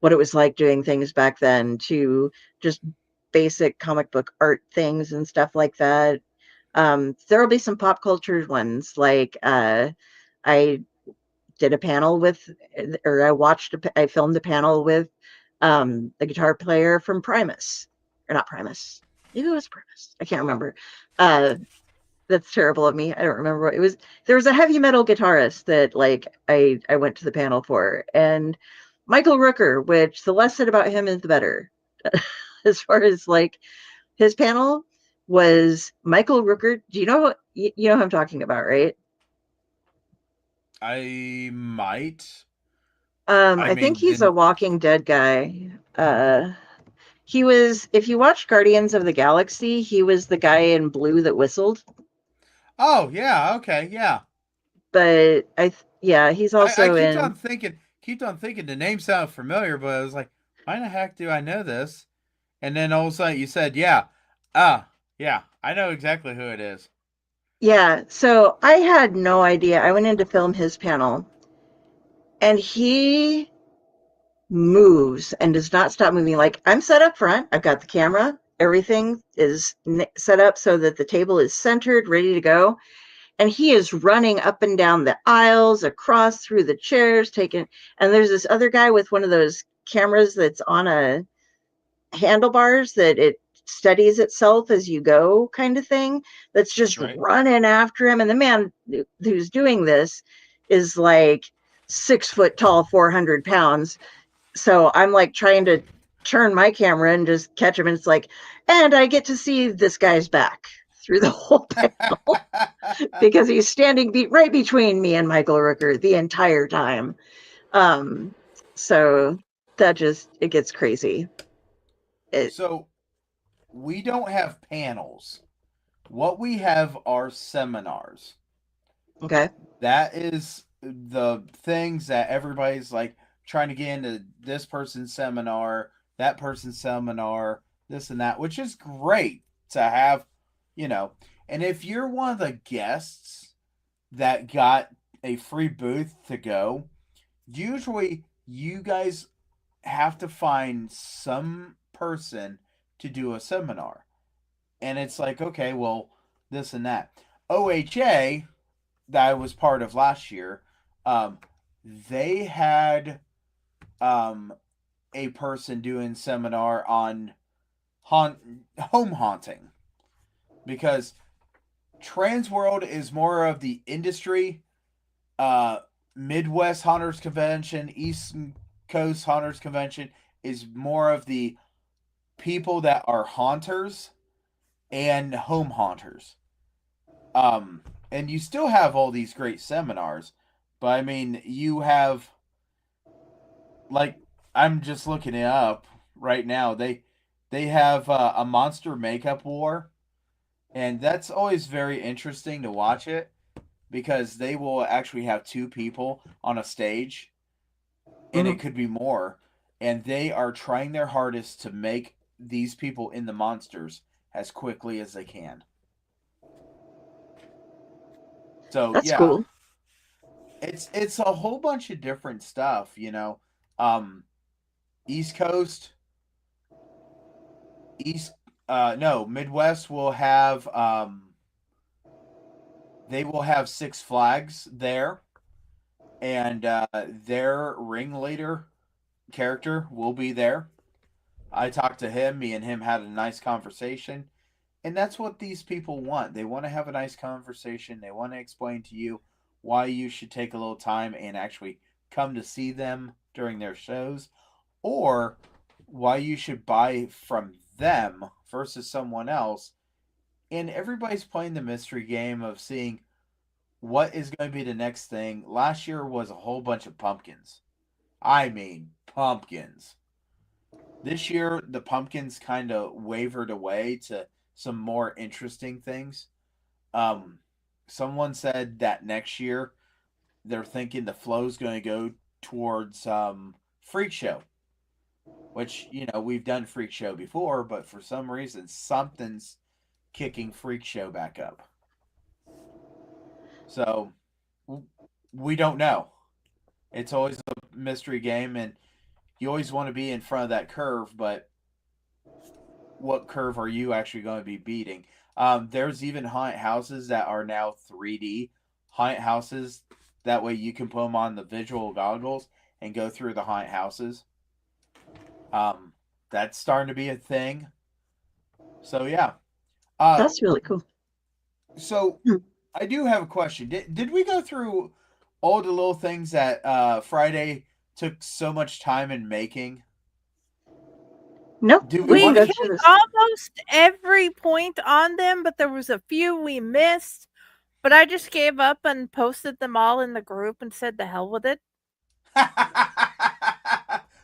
S3: what it was like doing things back then, to just basic comic book art things and stuff like that. There will be some pop culture ones, like I did a panel with, or I filmed a panel with the guitar player from Primus, or not Primus. Maybe it was Primus. I can't remember. That's terrible of me. I don't remember what it was. There was a heavy metal guitarist that like I went to the panel for, and Michael Rooker, which the less said about him is the better. As far as like his panel was Michael Rooker. Do you know you know who I'm talking about, right?
S2: I might.
S3: I think he's a Walking Dead guy. He was, if you watch Guardians of the Galaxy, he was the guy in blue that whistled.
S2: Oh, yeah, okay, yeah.
S3: But he's also
S2: I kept on thinking the name sounded familiar, but I was like, why the heck do I know this? And then all of a sudden you said, yeah, I know exactly who it is.
S3: Yeah, so I had no idea. I went in to film his panel, and he moves and does not stop moving. Like, I'm set up front, I've got the camera, everything is set up so that the table is centered, ready to go. And he is running up and down the aisles, across through the chairs, and there's this other guy with one of those cameras that's on a handlebars that it steadies itself as you go, kind of thing, that's just running after him. And the man who's doing this is like 6 foot tall, 400 pounds. So I'm like trying to turn my camera and just catch him, and it's like, and I get to see this guy's back through the whole panel because he's standing right between me and Michael Rooker the entire time. So that it gets crazy.
S2: So we don't have panels. What we have are seminars.
S3: Okay.
S2: That is the things that everybody's like trying to get into this person's seminar, that person's seminar, this and that, which is great to have, And if you're one of the guests that got a free booth to go, usually you guys have to find some person to do a seminar. And it's like, okay, well, this and that. OHA, that I was part of last year, they had a person doing seminar on home haunting, because Transworld is more of the industry. Midwest Haunters Convention, East Coast Haunters Convention is more of the people that are haunters and home haunters. And you still have all these great seminars, but I mean, you have, like, I'm just looking it up right now. They have a monster makeup war, and that's always very interesting to watch it, because they will actually have 2 people on a stage, and it could be more. And they are trying their hardest to make these people in the monsters as quickly as they can. So
S3: That's
S2: yeah,
S3: cool.
S2: it's a whole bunch of different stuff, you know. East Coast, no, Midwest will have they will have Six Flags there, and their ringleader character will be there. I talked to him. Me and him had a nice conversation, and that's what these people want. They want to have a nice conversation. They want to explain to you why you should take a little time and actually come to see them during their shows, or why you should buy from them versus someone else. And everybody's playing the mystery game of seeing what is going to be the next thing. Last year was a whole bunch of pumpkins. I mean, pumpkins. This year, the pumpkins kind of wavered away to some more interesting things. Someone said that next year they're thinking the flow's going to go towards Freak Show, which, you know, we've done Freak Show before, but for some reason something's kicking Freak Show back up. So we don't know. It's always a mystery game, and you always want to be in front of that curve, but what curve are you actually going to be beating? There's even haunted houses that are now 3D haunted houses. That way you can put them on the visual goggles and go through the haunted houses. That's starting to be a thing. So yeah.
S3: That's really cool.
S2: So I do have a question. Did we go through all the little things that Friday took so much time in making?
S3: Nope.
S1: We hit almost every point on them, but there was a few we missed. But I just gave up and posted them all in the group and said the hell with it.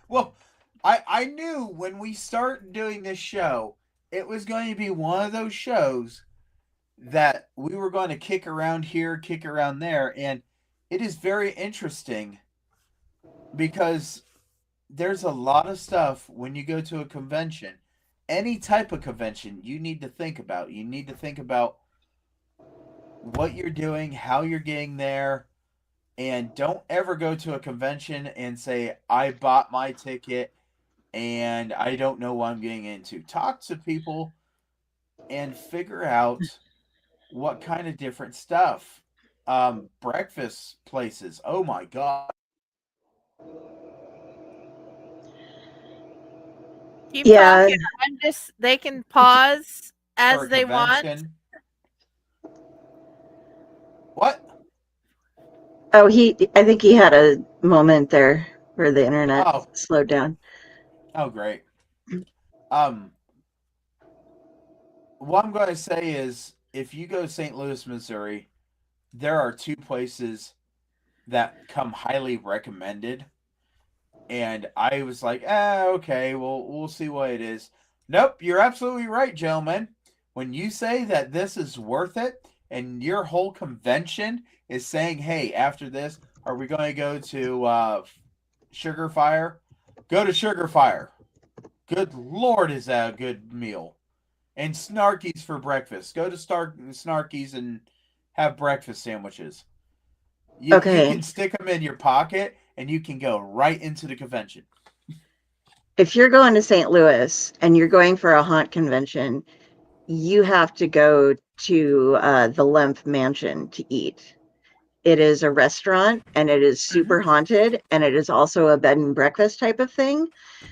S2: Well, I knew when we start doing this show, it was going to be one of those shows that we were going to kick around here, kick around there, and it is very interesting because there's a lot of stuff when you go to a convention, any type of convention, you need to think about. You need to think about what you're doing, how you're getting there, and don't ever go to a convention and say, I bought my ticket and I don't know what I'm getting into. Talk to people and figure out what kind of different stuff. Breakfast places. Oh my God.
S1: Keep talking. They can pause as they want.
S2: What?
S3: Oh, I think he had a moment there where the internet slowed down.
S2: Oh, great. What I'm going to say is, if you go to St. Louis, Missouri, there are two places that come highly recommended. And I was like, okay, well, we'll see what it is. Nope, you're absolutely right, gentlemen. When you say that this is worth it, and your whole convention is saying, hey, after this, are we going to go to Sugar Fire? Go to Sugar Fire. Good Lord, is that a good meal. And Snarky's for breakfast. Go to Snarky's and have breakfast sandwiches. You can stick them in your pocket, and you can go right into the convention.
S3: If you're going to St. Louis and you're going for a haunt convention, you have to go to the Lemp Mansion to eat. It is a restaurant, and it is super haunted, and it is also a bed and breakfast type of thing.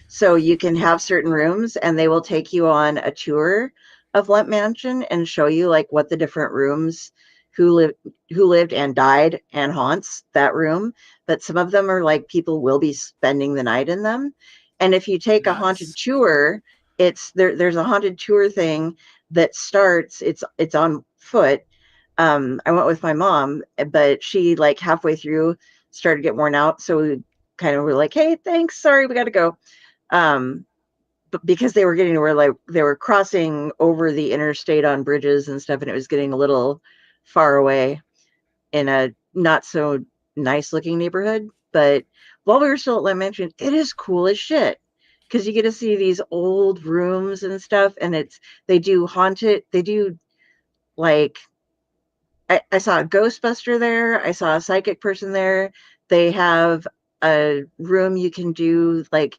S3: So you can have certain rooms, and they will take you on a tour of Lemp Mansion and show you like what the different rooms, who lived and died and haunts that room. But some of them are like people will be spending the night in them. And if you take a haunted tour, there's a haunted tour thing that starts, it's on foot. I went with my mom, but she like halfway through started to get worn out. So we kind of were like, hey, thanks. Sorry, we got to go. But because they were getting to where like they were crossing over the interstate on bridges and stuff, and it was getting a little far away in a not so nice looking neighborhood. But while we were still at La Mansion, it is cool as shit because you get to see these old rooms and stuff, and they do like I saw a Ghostbuster there. I saw a psychic person there. They have a room you can do like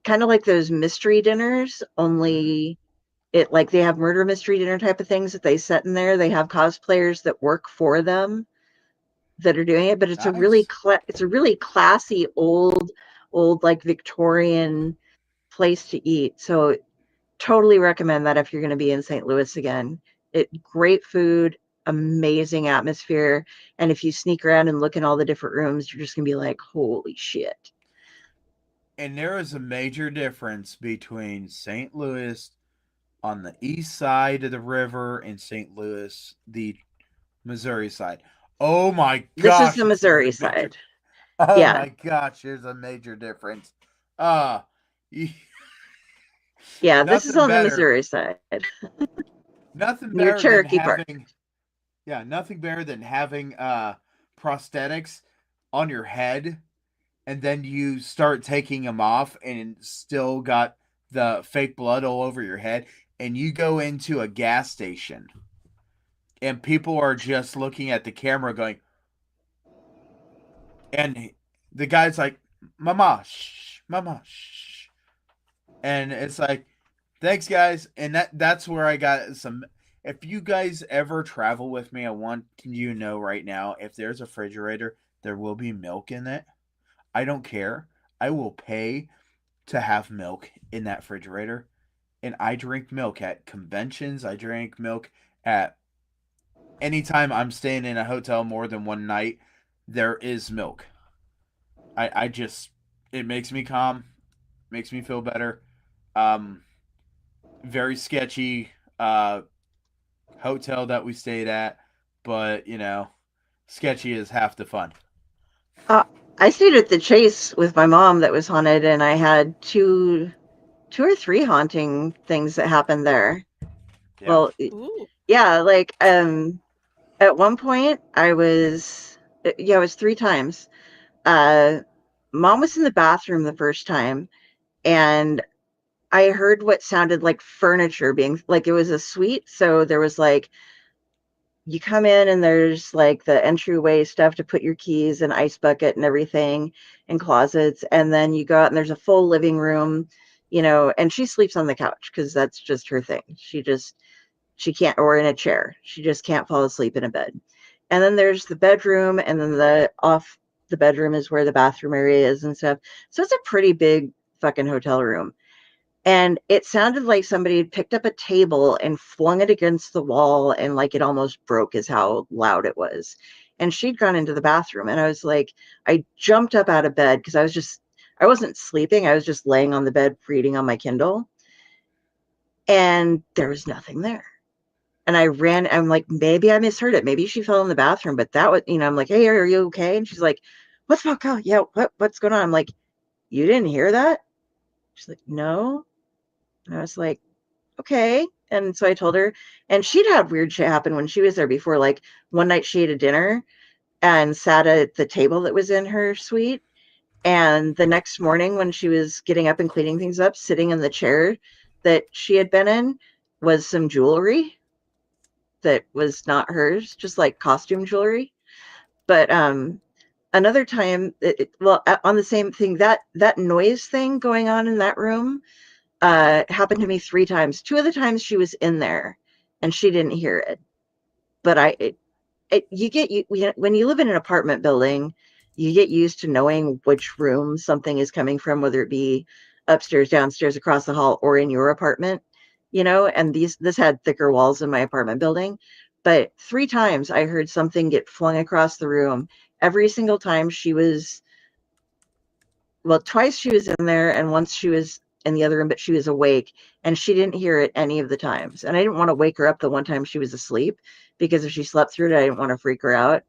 S3: kind of like those mystery dinners, only it like they have murder mystery dinner type of things that they set in there. They have cosplayers that work for them that are doing it, but it's it's a really classy old like Victorian place to eat. So totally recommend that if you're going to be in St. Louis again. Great food, amazing atmosphere, and if you sneak around and look in all the different rooms, you're just going to be like, holy shit.
S2: And there is a major difference between St. Louis on the east side of the river and St. Louis, the Missouri side. Oh my gosh.
S3: This is the Missouri side.
S2: Oh my gosh, there's a major difference.
S3: Yeah, this is on the Missouri side.
S2: Nothing
S3: near
S2: better
S3: Cherokee
S2: than
S3: Park.
S2: nothing better than having prosthetics on your head, and then you start taking them off and still got the fake blood all over your head, and you go into a gas station and people are just looking at the camera going, and the guy's like, mama, shh, mama, shh. And it's like, thanks guys. And that's where I got some. If you guys ever travel with me, I want you to know right now, if there's a refrigerator, there will be milk in it. I don't care. I will pay to have milk in that refrigerator. And I drink milk at conventions. I drink milk at anytime I'm staying in a hotel more than one night. There is milk. I just, it makes me calm, makes me feel better. Very sketchy hotel that we stayed at, but sketchy is half the fun.
S3: I stayed at the Chase with my mom that was haunted, and I had two or three haunting things that happened there. Yeah. Well, yeah, like at one point it was 3 times. Mom was in the bathroom the first time, and I heard what sounded like furniture being like, it was a suite, so there was like, you come in and there's like the entryway stuff to put your keys and ice bucket and everything, and closets, and then you go out and there's a full living room, and she sleeps on the couch because that's just her thing. She can't, or in a chair, she just can't fall asleep in a bed. And then there's the bedroom, and then the bedroom is where the bathroom area is and stuff. So it's a pretty big fucking hotel room. And it sounded like somebody had picked up a table and flung it against the wall, and like it almost broke is how loud it was. And she'd gone into the bathroom, and I was like, I jumped up out of bed because I wasn't sleeping. I was just laying on the bed reading on my Kindle. And there was nothing there. And I ran, I'm like, maybe I misheard it. Maybe she fell in the bathroom, but that was, I'm like, hey, are you okay? And she's like, what's the fuck? Yeah, what's going on? I'm like, you didn't hear that? She's like, no. And I was like, okay. And so I told her, and she'd had weird shit happen when she was there before. Like one night she ate a dinner and sat at the table that was in her suite. And the next morning when she was getting up and cleaning things up, sitting in the chair that she had been in was some jewelry that was not hers, just like costume jewelry. But another time, on the same thing, that noise thing going on in that room happened to me 3 times. 2 of the times she was in there and she didn't hear it. But when you live in an apartment building, you get used to knowing which room something is coming from, whether it be upstairs, downstairs, across the hall, or in your apartment, and this had thicker walls in my apartment building. But 3 times I heard something get flung across the room. Every single time twice she was in there, and once she was in the other room, but she was awake and she didn't hear it any of the times. And I didn't want to wake her up the one time she was asleep, because if she slept through it, I didn't want to freak her out.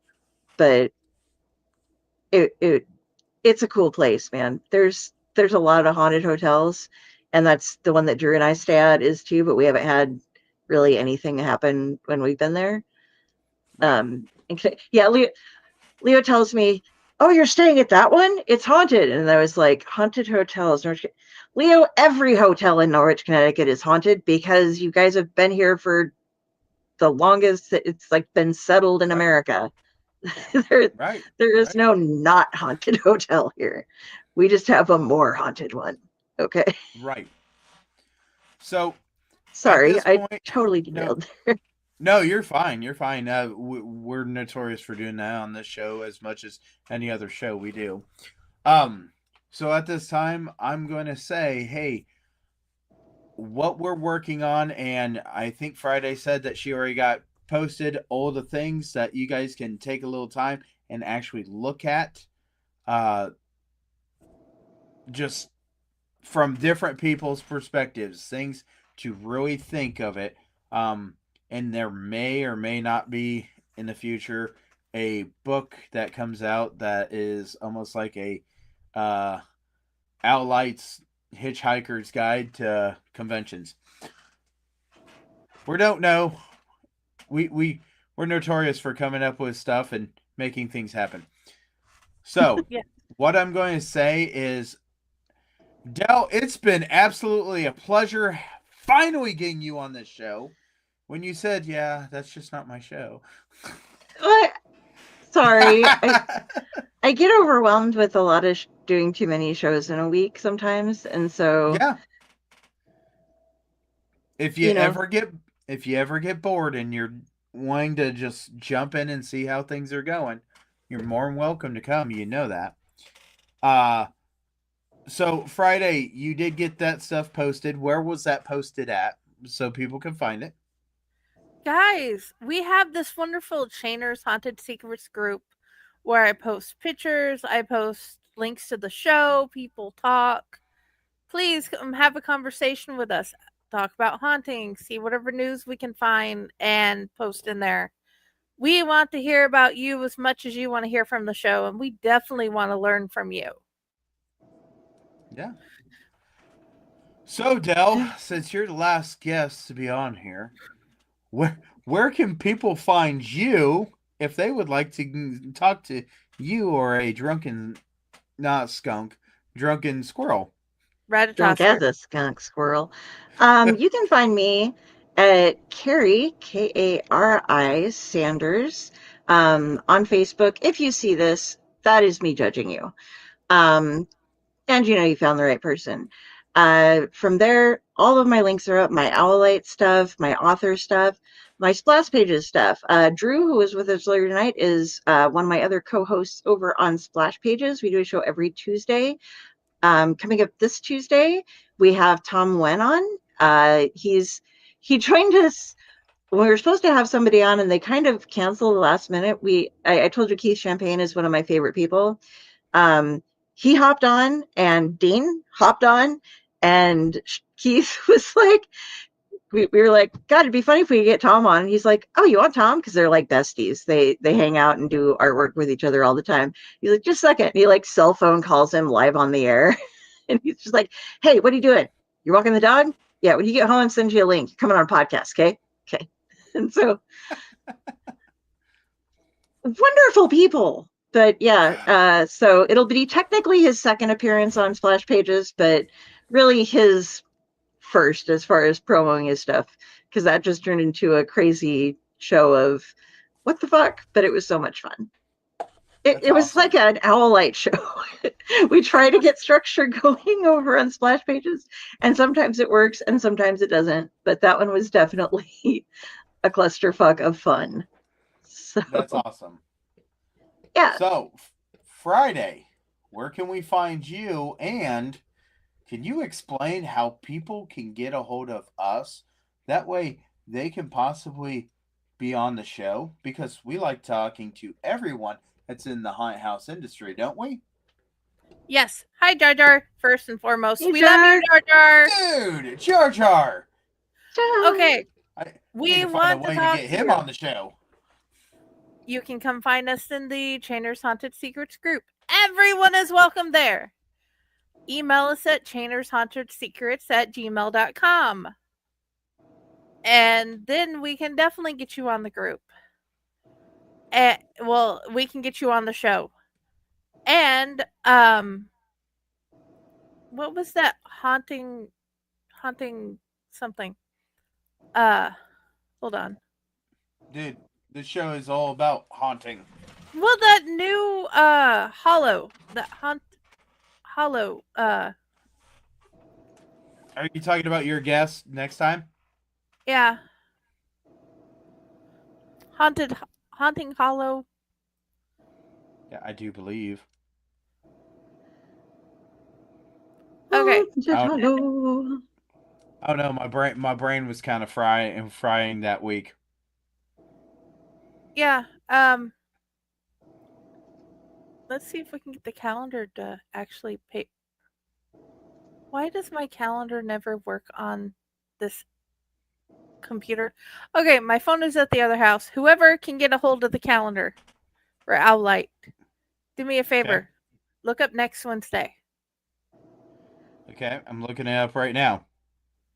S3: But it's a cool place, man. There's a lot of haunted hotels, and that's the one that Drew and I stay at is too, but we haven't had really anything happen when we've been there. Yeah, Leo tells me, oh, you're staying at that one? It's haunted. And I was like, haunted hotels. Leo, every hotel in Norwich, Connecticut is haunted because you guys have been here for the longest that it's like been settled in America. There is no not haunted hotel here. We just have a more haunted one. Okay.
S2: Right. So,
S3: sorry, I totally derailed.
S2: No, you're fine. You're fine. We're notorious for doing that on this show as much as any other show we do. So at this time, I'm going to say, hey, what we're working on, and I think Friday said that she already got posted all the things that you guys can take a little time and actually look at, just from different people's perspectives, things to really think of it. And there may or may not be in the future a book that comes out that is almost like a Outlight's Hitchhiker's Guide to Conventions. We don't know. We're notorious for coming up with stuff and making things happen. So, what I'm going to say is, Del, it's been absolutely a pleasure finally getting you on this show. When you said, yeah, that's just not my show.
S3: Sorry. I get overwhelmed with a lot of doing too many shows in a week sometimes. And so.
S2: Yeah. If you ever get bored and you're wanting to just jump in and see how things are going, you're more than welcome to come. You know that. So Friday, you did get that stuff posted. Where was that posted at so people can find it?
S1: Guys, we have this wonderful Chainers Haunted Secrets group where I post pictures, I post links to the show, people talk. Please come have a conversation with us. Talk about haunting, see whatever news we can find and post in there. We want to hear about you as much as you want to hear from the show, and we definitely want to learn from you.
S2: Yeah. So, Del, since you're the last guest to be on here, where can people find you if they would like to talk to you or a drunken squirrel?
S3: Drunk as a skunk squirrel. You can find me at Carrie, Kari Sanders, on Facebook. If you see this, that is me judging you. And you found the right person. From there, all of my links are up, my Owlite stuff, my author stuff, my Splash Pages stuff. Drew, who was with us earlier tonight, is one of my other co-hosts over on Splash Pages. We do a show every Tuesday. Coming up this Tuesday, we have Tom Wen on. He joined us when we were supposed to have somebody on, and they kind of canceled the last minute. I told you Keith Champagne is one of my favorite people. He hopped on, and Dean hopped on, and Keith was like, we were like, God, it'd be funny if we could get Tom on. And he's like, oh, you want Tom? Because they're like besties. They hang out and do artwork with each other all the time. He's like, just a second. And he like cell phone calls him live on the air. And he's just like, hey, what are you doing? You're walking the dog? Yeah, when you get home, I'll send you a link. You're coming on a podcast, okay? Okay. And so wonderful people. But yeah, so it'll be technically his second appearance on Splash Pages, but really his first as far as promoting his stuff, because that just turned into a crazy show of what the fuck, but it was so much fun. It was like an Owlite show. We try to get structure going over on Splash Pages, and sometimes it works and sometimes it doesn't, but that one was definitely a clusterfuck of fun. So
S2: that's awesome.
S3: Yeah.
S2: So Friday, where can we find you, and can you explain how people can get a hold of us? That way they can possibly be on the show, because we like talking to everyone that's in the haunted house industry, don't we?
S1: Yes. Hi, Jar Jar, first and foremost.
S3: Hey,
S1: we love you, Jar Jar.
S2: Dude, Jar Jar.
S1: Okay. We want to talk
S2: to get him on the show.
S1: You can come find us in the Chainers Haunted Secrets group. Everyone is welcome there. Email us at chainershauntedSecrets@gmail.com. And then we can definitely get you on the group. We can get you on the show. And what was that haunting something? Hold on.
S2: Dude, this show is all about haunting.
S1: Well, that new Hollow, that Hollow.
S2: Are you talking about your guest next time?
S1: Yeah, haunting Hollow.
S2: Yeah, I do believe.
S1: Okay.
S3: Hello.
S2: Oh no, my brain was kind of frying that week.
S1: Yeah. Let's see if we can get the calendar to actually pay. Why does my calendar never work on this computer? Okay, my phone is at the other house. Whoever can get a hold of the calendar for Owlite, do me a favor.
S2: Okay.
S1: Look up next Wednesday.
S2: Okay, I'm looking it up right now.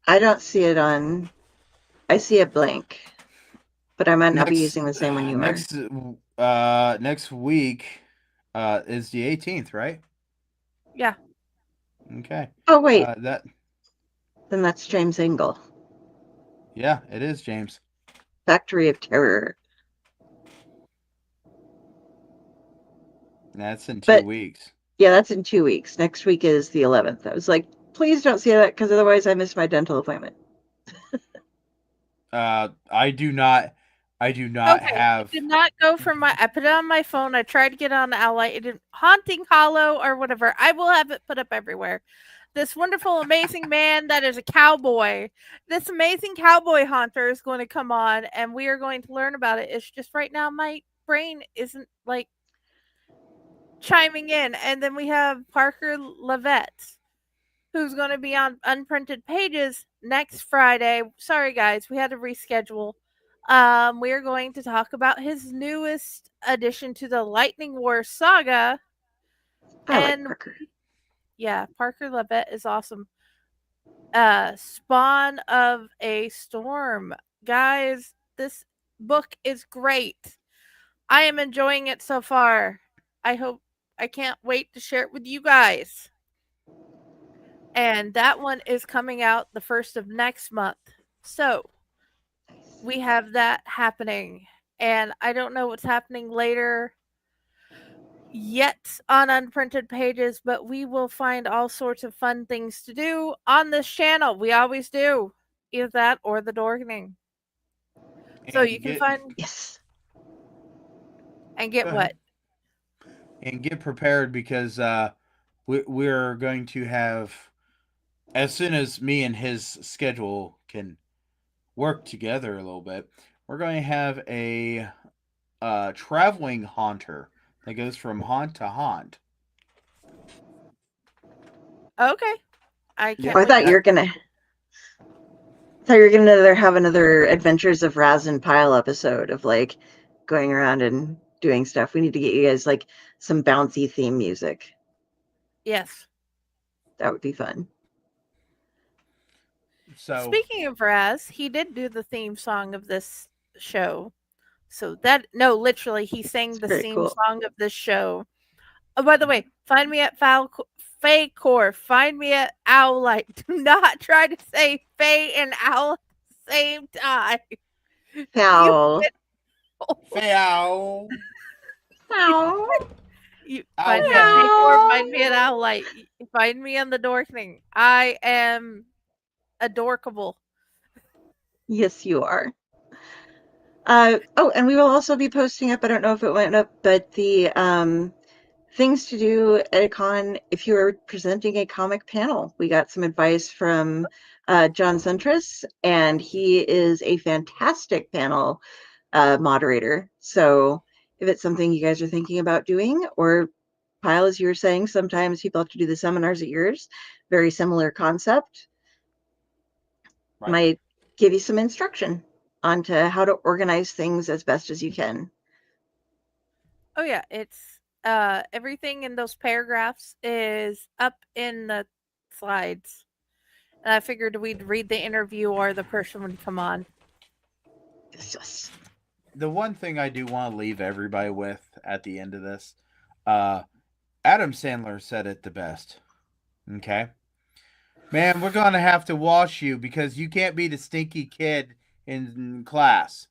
S3: I don't see it on. I see it blank, but I might not be using the same one you are.
S2: Next week is the 18th, right?
S1: Yeah.
S2: Okay.
S3: Oh wait,
S2: that.
S3: Then that's James Engel.
S2: Yeah, it is James.
S3: Factory of Terror.
S2: That's in 2 weeks.
S3: Yeah, that's in 2 weeks. Next week is the 11th. I was like, please don't say that because otherwise I miss my dental appointment.
S2: I do not have.
S1: It did not go for my. I put it on my phone. I tried to get on the Owlite. It didn't. Haunting Hollow or whatever. I will have it put up everywhere. This wonderful, amazing man that is a cowboy. This amazing cowboy hunter is going to come on, and we are going to learn about it. It's just right now my brain isn't like chiming in. And then we have Parker Levette, who's going to be on Unprinted Pages next Friday. Sorry, guys, we had to reschedule. We are going to talk about his newest addition to the Lightning War saga.
S3: I like Parker.
S1: Yeah, Parker Levette is awesome. Spawn of a Storm. Guys, this book is great. I am enjoying it so far. I can't wait to share it with you guys. And that one is coming out the 1st of next month. So, we have that happening. And I don't know what's happening later yet on Unprinted Pages, but we will find all sorts of fun things to do on this channel. We always do. Either that or the Dorkening. So you can find.
S3: Yes.
S1: And get what?
S2: And get prepared because we're going to have, as soon as me and his schedule can work together a little bit, we're going to have a traveling haunter that goes from haunt to haunt.
S1: Okay. I can't.
S3: I thought you were gonna. Have another Adventures of Raz and Pyle episode of like going around and doing stuff. We need to get you guys like some bouncy theme music.
S1: Yes.
S3: That would be fun.
S2: So
S1: speaking of Raz, he did do the theme song of this show. So that literally he sang the theme song of this show. Oh, by the way, find me at Faycore. Find me at Owlite. Do not try to say Fay and Owl at the same time.
S3: Foul.
S2: Foul.
S3: Foul.
S1: You find me at Faycore. Find me at Owlite. Find me on the Dorkening. I am adorkable.
S3: Yes, you are. And we will also be posting up, I don't know if it went up, but the things to do at a con if you're presenting a comic panel. We got some advice from John Centris, and he is a fantastic panel moderator. So if it's something you guys are thinking about doing, or Pyle, as you were saying, sometimes people have to do the seminars at yours, very similar concept, might give you some instruction onto how to organize things as best as you can.
S1: Oh yeah, it's everything in those paragraphs is up in the slides. And I figured we'd read the interview or the person would come on.
S3: Yes.
S2: The one thing I do want to leave everybody with at the end of this, Adam Sandler said it the best. Okay? Man, we're going to have to wash you because you can't be the stinky kid in class.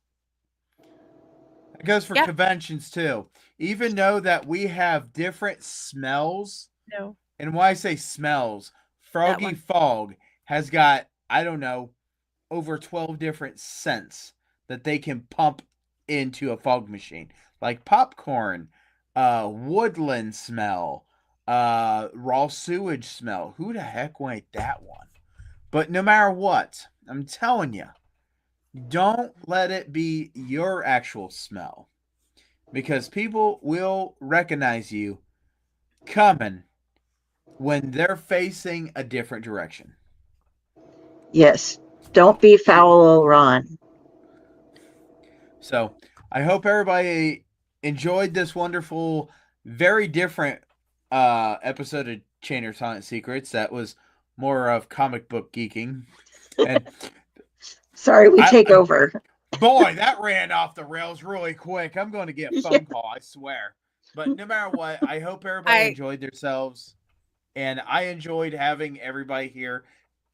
S2: It goes for conventions too. Even though that we have different smells.
S1: No.
S2: And when I say smells, Froggy Fog has got, I don't know, over 12 different scents that they can pump into a fog machine. Like popcorn, woodland smell, raw sewage smell. Who the heck wanted that one? But no matter what, I'm telling you, don't let it be your actual smell. Because people will recognize you coming when they're facing a different direction.
S3: Yes. Don't be foul, Ron.
S2: So I hope everybody enjoyed this wonderful, very different episode of Chainer's Haunted Secrets. That was more of comic book geeking. And
S3: sorry, we take over.
S2: Boy, that ran off the rails really quick. I'm going to get a phone call, I swear. But no matter what, I hope everybody enjoyed themselves. And I enjoyed having everybody here.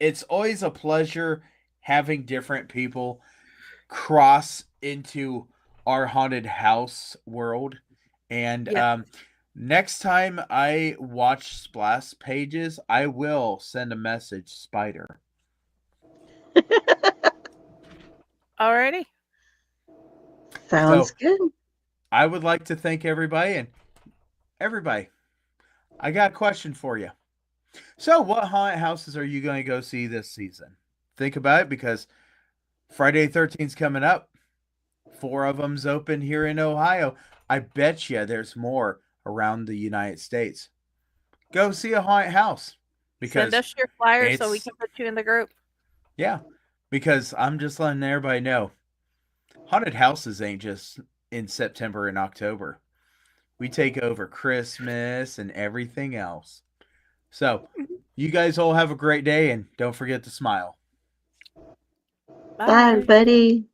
S2: It's always a pleasure having different people cross into our haunted house world. And next time I watch Splash Pages, I will send a message, Spider.
S1: Alrighty.
S3: Sounds good.
S2: I would like to thank everybody. And everybody, I got a question for you. So, what haunted houses are you going to go see this season? Think about it, because Friday the 13th is coming up. 4 of them's open here in Ohio. I bet you there's more around the United States. Go see a haunted house. Because
S1: send us your flyers so we can put you in the group.
S2: Yeah, because I'm just letting everybody know, haunted houses ain't just in September and October. We take over Christmas and everything else. So, you guys all have a great day, and don't forget to smile.
S3: Bye, buddy.